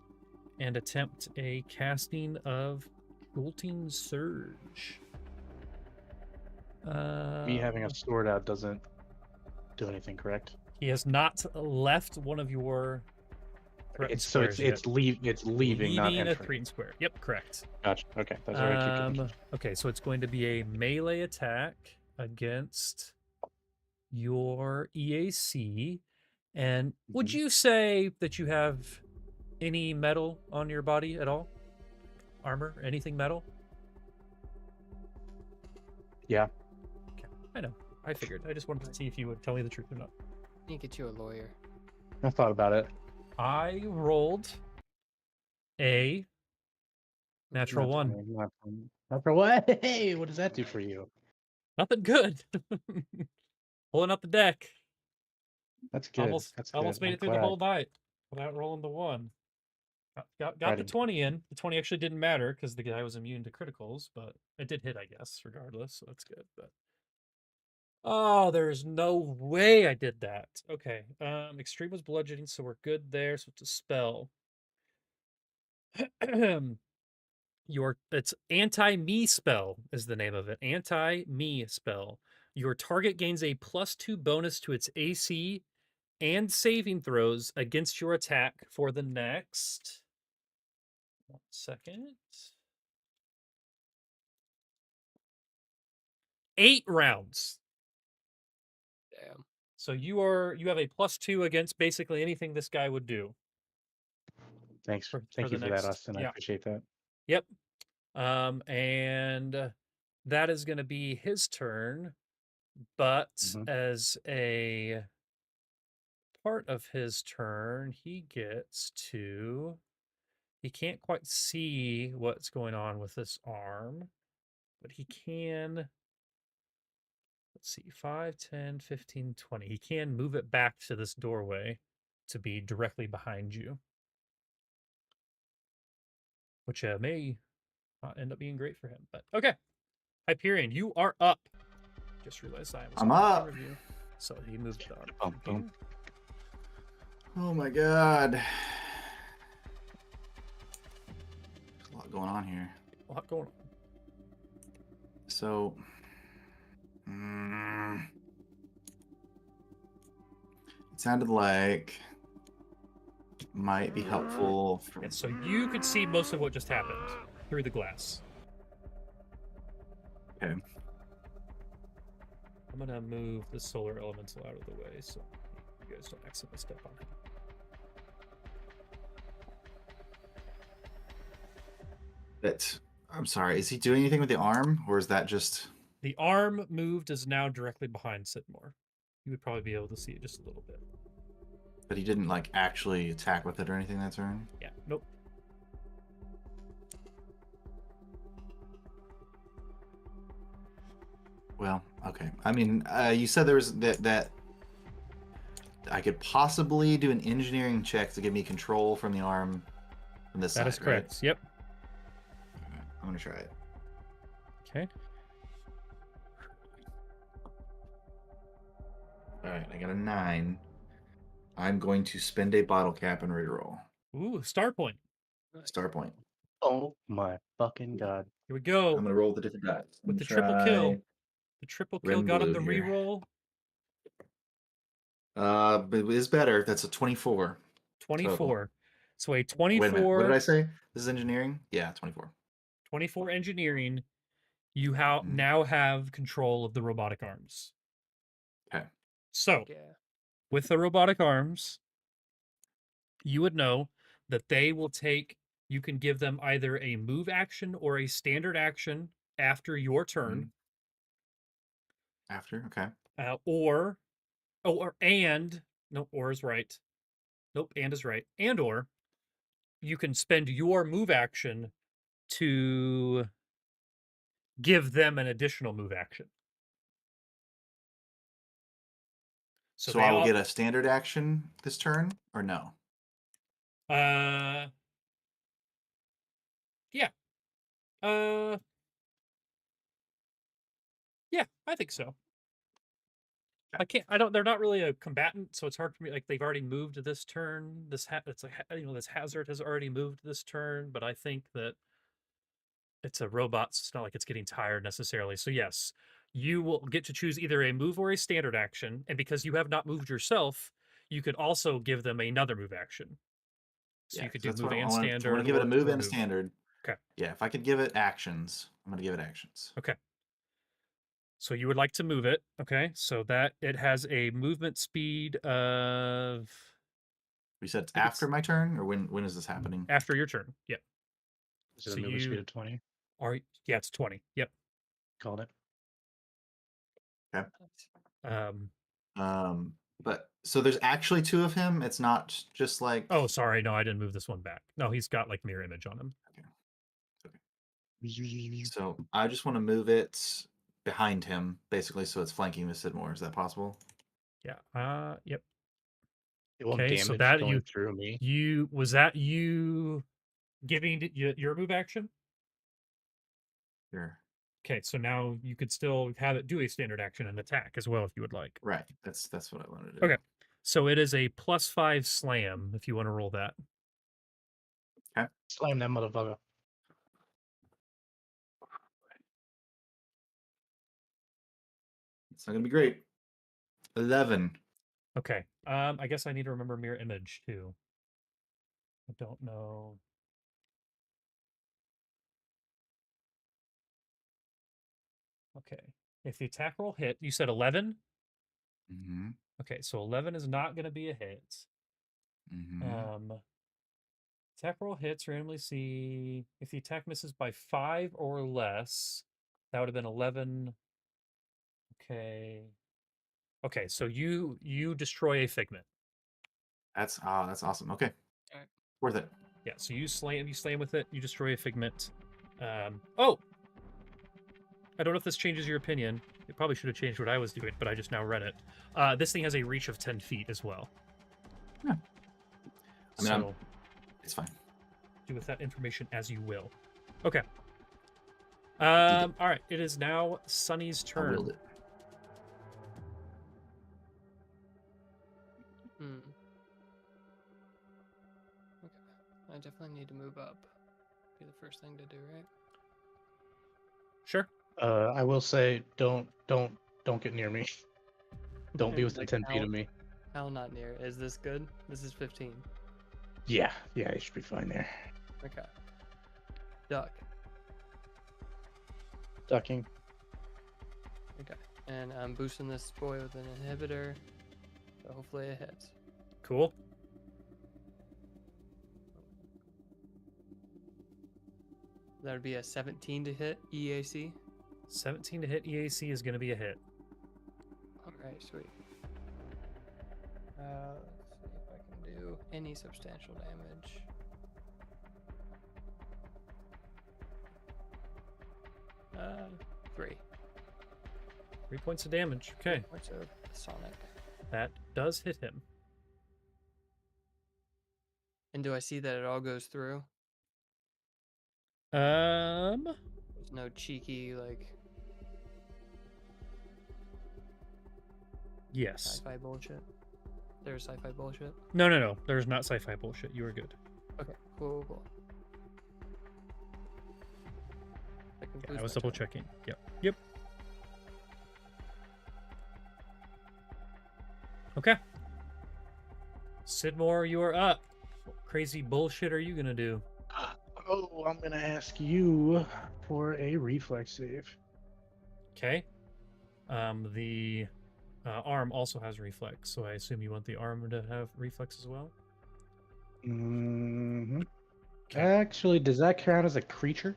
and attempt a casting of Jolting Surge. Me having a sword out doesn't do anything, correct? He has not left one of your threatened It's so squares it's leaving, not a entering. threatened square. Yep, correct. Gotcha. Okay, that's what I keep confused. Okay, so it's going to be a melee attack against your EAC. And would Mhm. you say that you have any metal on your body at all? Armor? Anything metal? Yeah. Okay, I know. I figured. I just wanted to see if you would tell me the truth or not. I need to get you a lawyer. I thought about it. I rolled a natural Not one. funny, not funny. Natural what? Hey, what does that do for you? Nothing good. Pulling up the deck. That's good. Almost That's good. almost made I'm it through the glad. whole night without rolling the 1. Got the Righty. 20 in. The 20 actually didn't matter because the guy was immune to criticals, but it did hit, I guess, regardless. So that's good. But oh, there's no way I did that. Okay. Extreme was bludgeoning, so we're good there. So it's a spell. It's anti-me spell is the name of it. Anti-me spell. Your target gains a +2 bonus to its AC and saving throws against your attack for the next 1 second. 8 rounds. Damn. So you have a +2 against basically anything this guy would do. Thanks. For Thank the you for next- that, Austin. I yeah. appreciate that. Yep. And that is going to be his turn, but Mhm. as a part of his turn, he can't quite see what's going on with this arm, but he can, let's see, 5, 10, 15, 20. He can move it back to this doorway to be directly behind you, which may not end up being great for him. But okay, Hyperion, you are up. Just realized I was I'm on up. review. So he moved the arm Bum, from bum. here. Oh my god. There's a lot going on here. A lot going on. So, mm, it sounded like might be helpful. For... Yeah, so you could see most of what just happened through the glass. Okay. I'm gonna move the solar elemental out of the way so you guys don't accidentally step on him. But I'm sorry. Is he doing anything with the arm, or is that just? The arm moved is now directly behind Sidmore. You would probably be able to see it just a little bit. But he didn't like actually attack with it or anything that turn. Yeah, nope. Well, okay. I mean, you said there was that I could possibly do an engineering check to give me control from the arm from this side. That is correct. Right? Yep. Okay, I'm gonna try it. Okay. All right, I got a 9. I'm going to spend a bottle cap and reroll. Ooh, star point. Star point. Oh my fucking god. Here we go. I'm gonna roll the different dice. I'm With the gonna triple try kill. The triple kill Rim got him blue the here. reroll. But it is better. That's a 24. 24. So a Wait a minute. What 24. did I say? This is engineering? Yeah, 24. 24 engineering. You Mhm. now have control of the robotic arms. Okay. So, Yeah. with the robotic arms, you would know that they will take, you can give them either a move action or a standard action after your turn, After? Okay. or no, or is right. Nope, and is right. And or you can spend your move action to give them an additional move action. So they I will all, get a standard action this turn, or no? Yeah. Yeah, I think so. They're not really a combatant, so it's hard for me. Like, they've already moved this turn. This hazard has already moved this turn, but I think that it's a robot, so it's not like it's getting tired necessarily. So yes, you will get to choose either a move or a standard action, and because you have not moved yourself, you could also give them another move action. So Yeah, you could 'cause do that's move what I and want. I want standard, to give it a move or and standard. Okay. Yeah, if I could give it actions, I'm gonna give it actions. Okay. So you would like to move it. Okay. So that it has a movement speed of You said it's I think after it's my turn, or when is this happening? after your turn. Yeah. Is it So a movement you speed of 20? are yeah, it's 20. Yep. Called it. Okay. Um But so there's actually 2 of him. It's not just like. oh, sorry, no, I didn't move this one back. No, he's got like mirror image on him. So I just want to move it behind him, basically, so it's flanking the Sidmore. Is that possible? Yeah. Yep. It won't Okay, so damage that going through me. you giving your move action? Sure. Okay, so now you could still have it do a standard action and attack as well if you would like. Right. That's what I wanted to do. Okay. So it is a +5 slam if you want to roll that. Slam that motherfucker. It's not gonna be great. 11. Okay. I guess I need to remember mirror image too. I don't know. Okay. If the attack roll hit, you said 11? Mm-hmm. Okay, so 11 is not going to be a hit. Mm-hmm. Attack roll hits, randomly see. If the attack misses by 5 or less, that would have been 11. Okay. Okay, so you destroy a figment. That's awesome. Okay. Alright. Worth it. Yeah, so you slam with it, you destroy a figment. Oh! I don't know if this changes your opinion. It probably should have changed what I was doing, but I just now read it. This thing has a reach of 10 feet as well. Yeah. I mean, so it's fine. do with that information as you will. Okay. All right. It is now Sunny's I turn. willed it. Hmm. Okay. I definitely need to move up. Be the first thing to do, right? Sure. I will say, don't get near me. Don't be within Like 10 feet of me. how not near? Is this good? This is 15. Yeah, you should be fine there. Okay. Duck. Ducking. Okay. And I'm boosting this boy with an inhibitor. So hopefully it hits. Cool. That would be a 17 to hit EAC. 17 to hit EAC is going to be a hit. Alright, sweet. Let's see if I can do any substantial damage. Three. 3 points of damage. Okay. Points of Sonic. That does hit him. And do I see that it all goes through? Um, There's no cheeky, like, yes. sci-fi bullshit? There's sci-fi bullshit? No. There's not sci-fi bullshit. You are good. Okay, cool. I can Yeah, boost I was my double turn. checking. Yep. Okay. Sidmore, you are up. What crazy bullshit are you gonna do? Oh, I'm gonna ask you for a reflex save. Okay. The arm also has reflex, so I assume you want the arm to have reflex as well. Mm-hmm. Okay. Actually, does that count as a creature?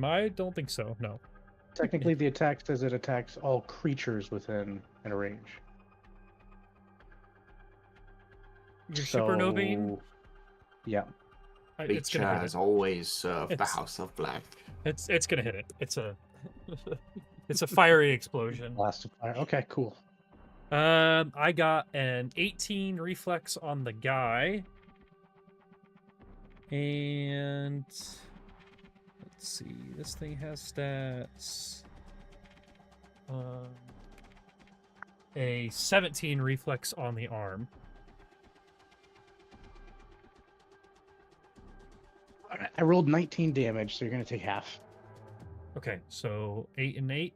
I don't think so. No. Technically, the attack says it attacks all creatures within a range. You're supernovaing. Yeah. It's gonna hit as it. always serve the It's- House of Black. It's gonna hit it. It's a it's a fiery explosion. Blast of fire. Okay, cool. I got an 18 reflex on the guy. And let's see, this thing has stats. A 17 reflex on the arm. All right, I rolled 19 damage, so you're gonna take half. Okay, so 8 and 8.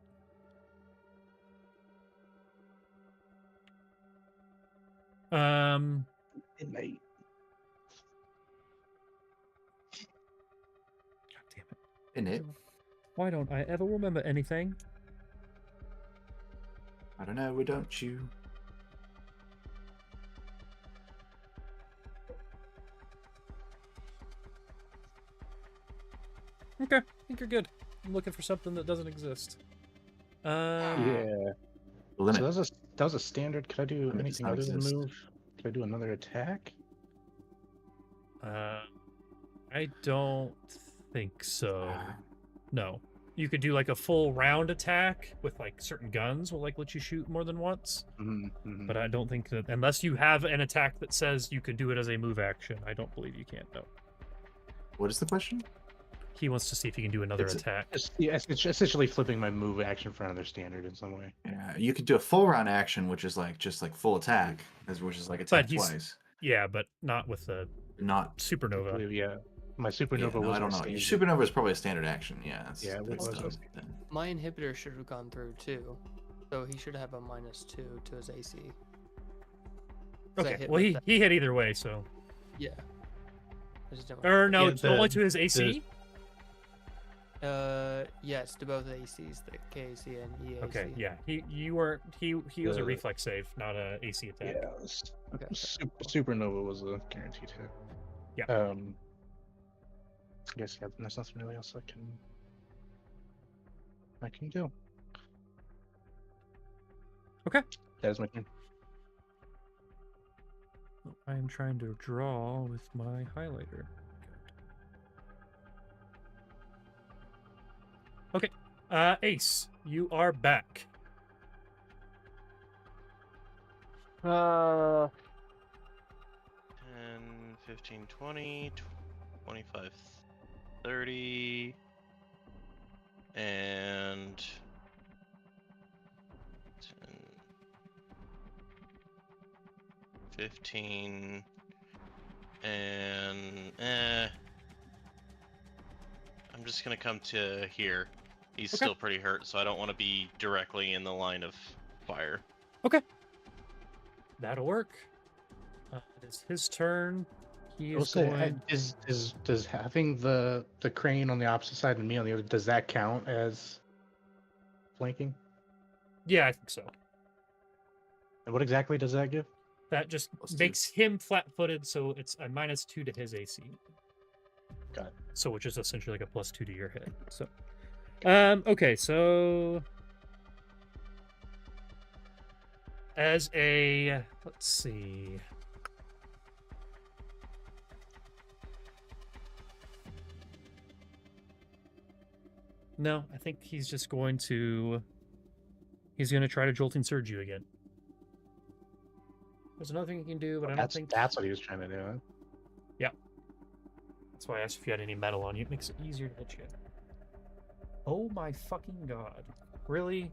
And 8. God damn it. In it. Why don't I ever remember anything? I don't know, don't you? Okay, I think you're good. I'm looking for something that doesn't exist. Yeah. Limit. So that was a standard. Could I do Limit does anything not other than exist. move? Could I do another attack? I don't think so. No. You could do like a full round attack with like certain guns will like let you shoot more than once. Mm-hmm. But I don't think that unless you have an attack that says you can do it as a move action, I don't believe you can. No. What is the question? He wants to see if he can do another It's- attack. It's essentially flipping my move action for another standard in some way. Yeah, you could do a full round action, which is like just like full attack, which is like attack he's- twice. Yeah, but not with the Not. supernova. Yeah. My Yeah, supernova no, was I don't my know. Your standard. supernova is probably a standard action. Yeah. Yeah, it that's was dumb, a- then. My inhibitor should have gone through too. So he should have a -2 to his AC. 'Cause I Okay. hit Well, with he hit either way, so. Yeah. I just don't Or no, Yeah, it's only to his AC. Yes, to both ACs, the KAC and EAC. Okay, yeah. He was a The- reflex save, not a AC attack. Yeah. Okay. Supernova was a guaranteed hit. Yeah. I guess yeah, there's nothing really else I can do. Okay. That is my turn. I am trying to draw with my highlighter. Okay. Ace, you are back. 10, 15, 20, 25, 30, and 10, 15, and I'm just gonna come to here. He's Okay. still pretty hurt, so I don't want to be directly in the line of fire. That'll work. It is his turn. He I will is say, going. does having the crane on the opposite side and me on the other, does that count as flanking? Yeah, I think so. And what exactly does that give? That just Plus 2. makes him flat-footed, so it's a -2 to his AC. Got it. So, which is essentially like a +2 to your hit. So, okay, so as a, let's see. No, I think he's just going to. He's going to try to jolting surge you again. There's another thing he can do, but I don't think That's what he was trying to do. Huh? That's why I asked if you had any metal on you. It makes it easier to hit you. Oh my fucking god! Really?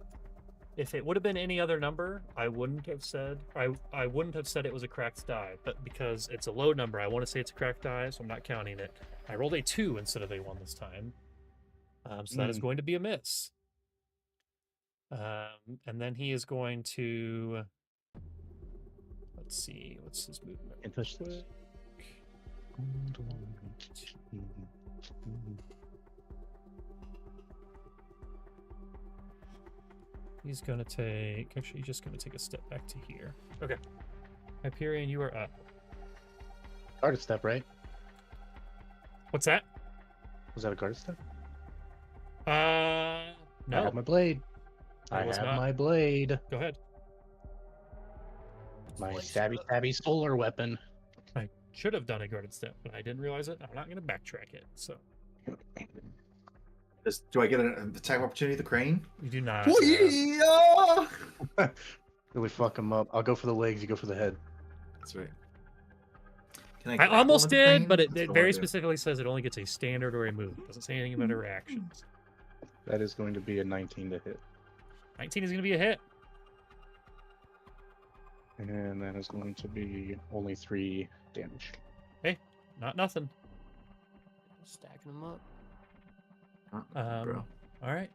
If it would have been any other number, I wouldn't have said I wouldn't have said it was a cracked die. But because it's a low number, I want to say it's a cracked die, so I'm not counting it. I rolled a 2 instead of a 1 this time, so that is going to be a miss. And then he is going to. Let's see, what's his movement? Can't touch this. He's gonna take. Actually, he's just gonna take a step back to here. Okay. Hyperion, you are up. Guarded step, right? What's that? Was that a guarded step? No. I have my blade. That I was have not. my blade. Go ahead. My Slice stabby solar weapon. I should have done a guarded step, but I didn't realize it. I'm not gonna backtrack it. So Do I get an attack opportunity? The crane? you do not. Hoo-yah! Really fuck him up. I'll go for the legs. You go for the head. That's right. Can I grapple almost with the did, crane? but That's it what I very wanna do. specifically says it only gets a standard or a move. It doesn't say anything about a reactions. That is going to be a 19 to hit. 19 is gonna be a hit. And that is going to be only 3 damage. Not nothing. Stacking them up. Bro. All right.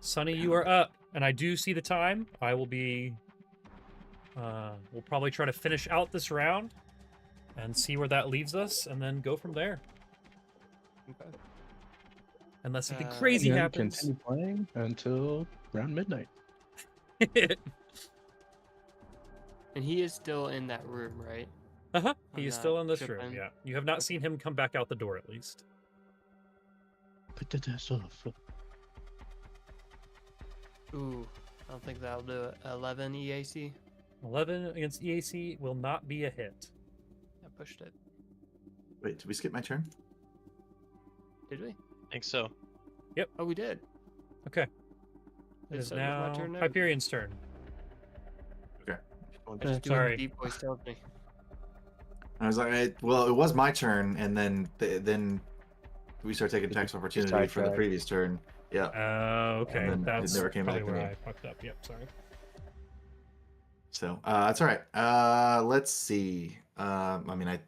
Sonny, you are up, and I do see the time. I will be. We'll probably try to finish out this round, and see where that leaves us, and then go from there. Okay. Unless something Uh, crazy And then happens. Continue playing until around midnight. And he is still in that room, right? Uh-huh. He On is that still in this ship room. then? Yeah. You have not seen him come back out the door, at least. Put the dust off. Ooh, I don't think that'll do it. 11 EAC. 11 against EAC will not be a hit. I pushed it. Wait, did we skip my turn? Did we? I think so. Oh, we did. Okay. It It is said it was my now turn now? Hyperion's turn. I just do Sorry. what the deep voice tells me. I was like, well, it was my turn, and then we started taking tax opportunity for the Sidetrack. previous turn. Yeah. Okay. then it That's never came probably back to where me. I fucked up. Yep, sorry. So that's all right. Let's see. I mean,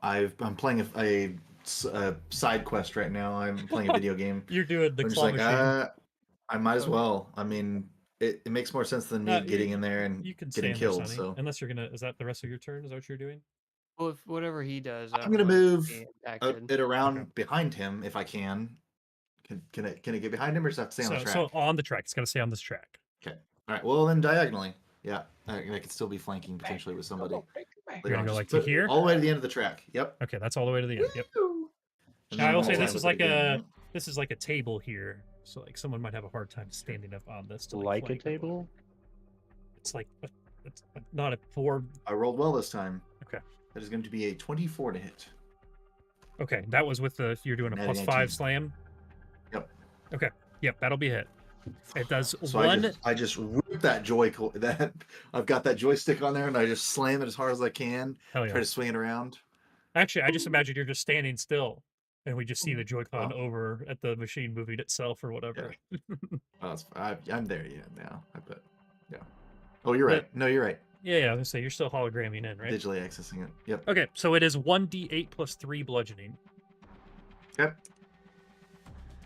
I'm playing a side quest right now. I'm playing a video game. You're doing the I'm just claw like, machine. I might as Okay. well. I mean, it makes more sense than me getting in there and You can getting stand there, killed. Sonny. So Unless you're gonna. Is that the rest of your turn? Is that what you're doing? Well, if whatever he does, I'm gonna want move be impacted. it around Okay. behind him if I can. Can it get behind him or does it have to stay on the track? So on the track. It's got to stay on this track. Okay. All right. Well, then diagonally. Yeah, I could still be flanking potentially with somebody. You're gonna go Just like to put here? all the way to the end of the track. Yep. Okay, that's all the way to the end. Yep. And Now, I then will we'll say play this with is it like again. this is like a table here, so like someone might have a hard time standing up on this. To, Like a flank or whatever. table? It's like it's not a 4. I rolled well this time. Okay. That is going to be a 24 to hit. Okay, that was with the you're doing a Natty +5 19. slam. Yep. Okay. Yep, that'll be a hit. It does So one. I just whip that that I've got that joystick on there and I just slam it as hard as I can. Hell yeah. Try to swing it around. Actually, I just imagine you're just standing still, and we just see the Joy-Con Oh. over at the machine moving itself or whatever. Oh, I'm there. Yeah. Now. I bet. Yeah. Oh, you're right. No, you're right. Yeah. So you're still hologramming in, right? Digitally accessing it. Yep. Okay, so it is 1d8 plus 3 bludgeoning. Okay.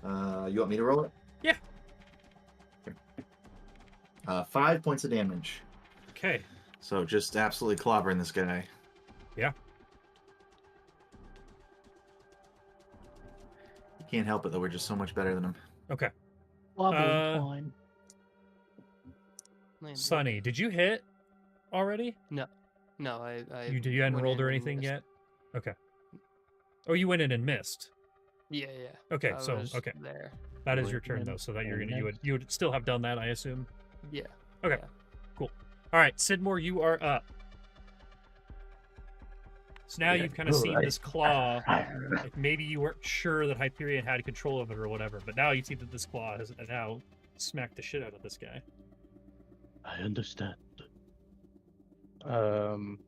You want me to roll it? Yeah. Okay. 5 points of damage. Okay. So just absolutely clobbering this guy. Yeah. You can't help it though. We're just so much better than him. Okay. Wobbly fine. Landed. Sonny, did you hit already? No, I You hadn't went rolled in or and anything missed. yet? Okay. Oh, you went in and missed. Yeah. Okay, I so was okay. there. That is Went your turn in though, so that and you would still have done that, I assume. Yeah. Okay. yeah. Cool. All right, Sidmore, you are up. So now you've kind of seen this claw. Like maybe you weren't sure that Hyperion had control of it or whatever, but now you see that this claw has now smacked the shit out of this guy. I understand. I'm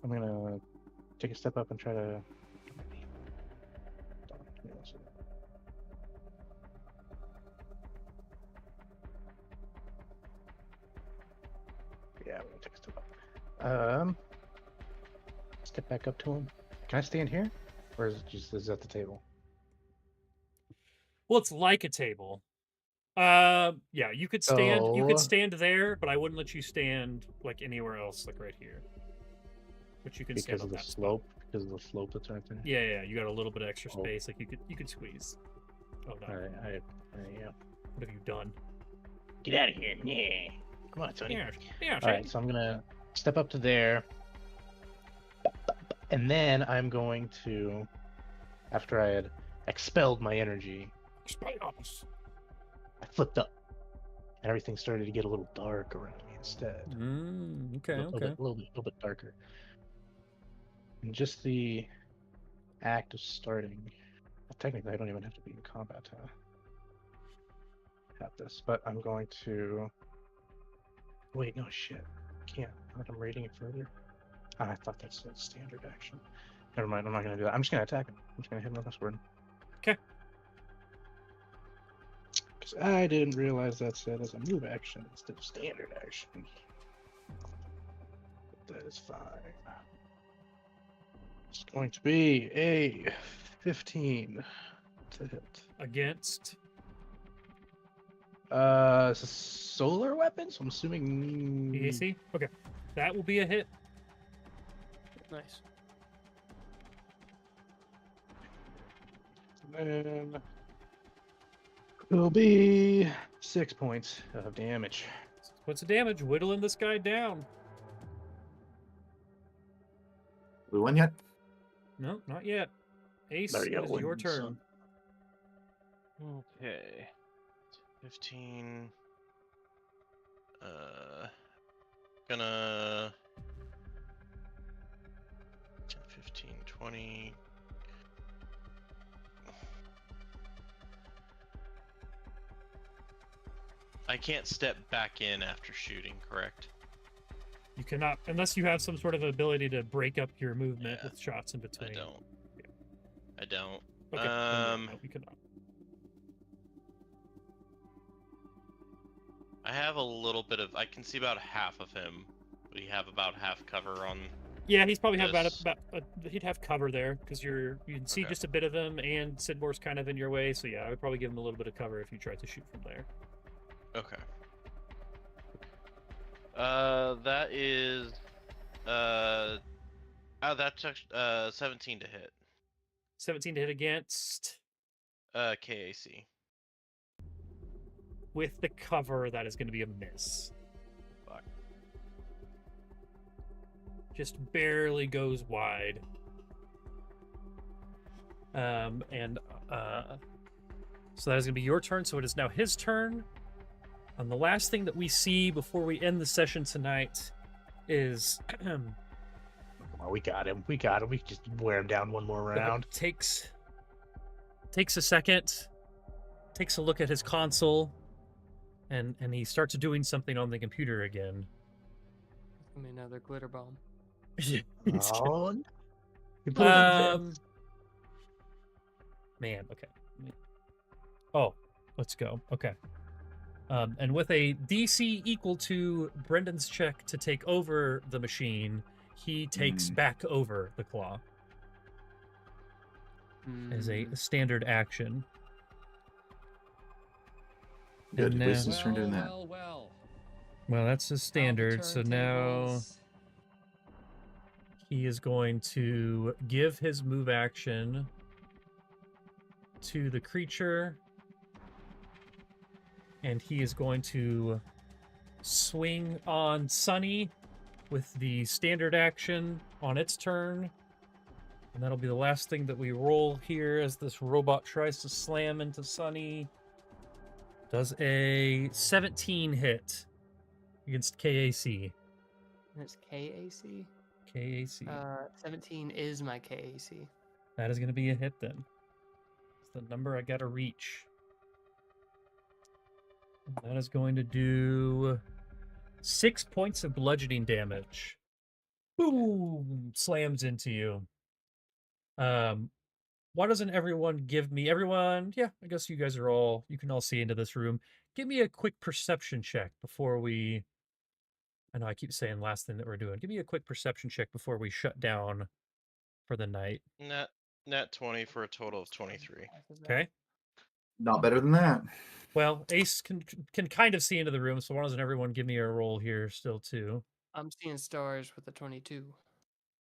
gonna take a step up and try to. Yeah, I'm gonna take a step up. Step back up to him. Can I stand here, or is it just at the table? Well, it's like a table. Yeah, you could stand. You could So- stand there, but I wouldn't let you stand like anywhere else, like right here. But you can stand Because on of the that spot. slope. Because of the slope that's right there. Yeah. You got a little bit of extra Oh. space. Like you could squeeze. Oh no! All right, yeah. What have you done? Get out of here! Yeah. Come on, Tony. Yeah. All right, so I'm gonna step up to there, and then I'm going to, after I had expelled my energy, I flipped up, and everything started to get a little dark around me instead. Okay. A little bit darker. And just the act of starting. Technically, I don't even have to be in combat to have this, but I'm going to. Wait, no shit. Can't. I'm reading it further. I thought that's a standard action. Never mind. I'm not going to do that. I'm just going to attack him. I'm just going to hit him with my sword. Okay. Because I didn't realize that said as a move action instead of standard action. But that is fine. It's going to be a 15 to hit. Against. It's a solar weapon, so I'm assuming. EAC? Okay. That will be a hit. Nice. And it'll be 6 points of damage. What's the damage? Whittling this guy down. We won yet? No, not yet. Ace, There it you is go, your win, turn. son. Okay. 15. Gonna 10, 15, 20. I can't step back in after shooting, correct? You cannot, unless you have some sort of ability to break up your movement Yeah, with shots in between. I don't. I don't. Okay, then no, you cannot. I have a little bit of. I can see about half of him. We have about half cover on. Yeah, he's probably have Yes. he'd have cover there because you can see Okay. just a bit of him, and Sidmore's kind of in your way. So yeah, I would probably give him a little bit of cover if you tried to shoot from there. Okay. That is. That's 17 to hit. 17 to hit against. KAC. With the cover, that is going to be a miss. Fuck. Just barely goes wide. So that is going to be your turn. So it is now his turn. And the last thing that we see before we end the session tonight is Come on, we got him. We can just wear him down one more round. takes a second, takes a look at his console, and he starts doing something on the computer again. It's gonna be another glitter bomb. Oh, you put it in there. Man, okay. Oh, let's go. Okay. And with a DC equal to Brendan's check to take over the machine, he takes back over the claw as a standard action. Good. And Wasting his turn doing that. well, that's his standard. So now turntables. he is going to give his move action to the creature. And he is going to swing on Sunny with the standard action on its turn. And that'll be the last thing that we roll here as this robot tries to slam into Sunny. Does a 17 hit against KAC. It's KAC. KAC. 17 is my KAC. That is going to be a hit then. It's the number I got to reach. And that is going to do 6 points of bludgeoning damage. Boom! Slams into you. Why doesn't everyone give me yeah, I guess you guys are all, you can all see into this room. Give me a quick perception check before we, I know I keep saying last thing that we're doing. Give me a quick perception check before we shut down for the night. Nat 20 for a total of 23. Okay. Not better than that. Well, Ace can kind of see into the room, so why doesn't everyone give me a roll here still too? I'm seeing stars with a 22.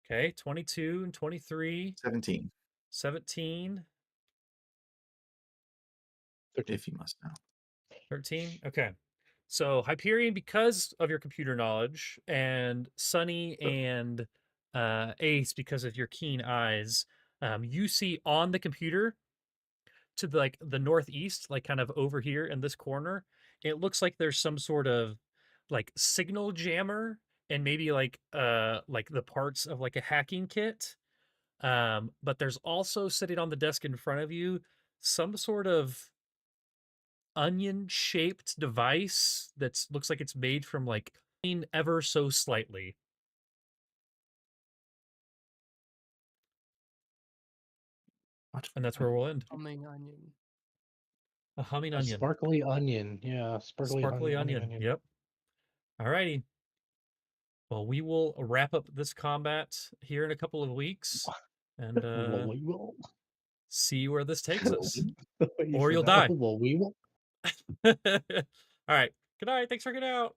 Okay, 22 and 23. 17. 17. If you must know. 13. Okay. So Hyperion, because of your computer knowledge, and Sunny and Ace, because of your keen eyes, you see on the computer to the northeast, like kind of over here in this corner, it looks like there's some sort of like signal jammer and maybe like the parts of like a hacking kit. But there's also sitting on the desk in front of you some sort of onion-shaped device that looks like it's made from like ever so slightly. What? And that's where we'll end. Humming onion. A humming A onion. sparkly onion. Yeah, Sparkly onion. Yep. Alrighty. Well, we will wrap up this combat here in a couple of weeks and Well, we will. see where this takes us. You Or said you'll that. die. Well, we will. All right. Good night. Thanks for getting out.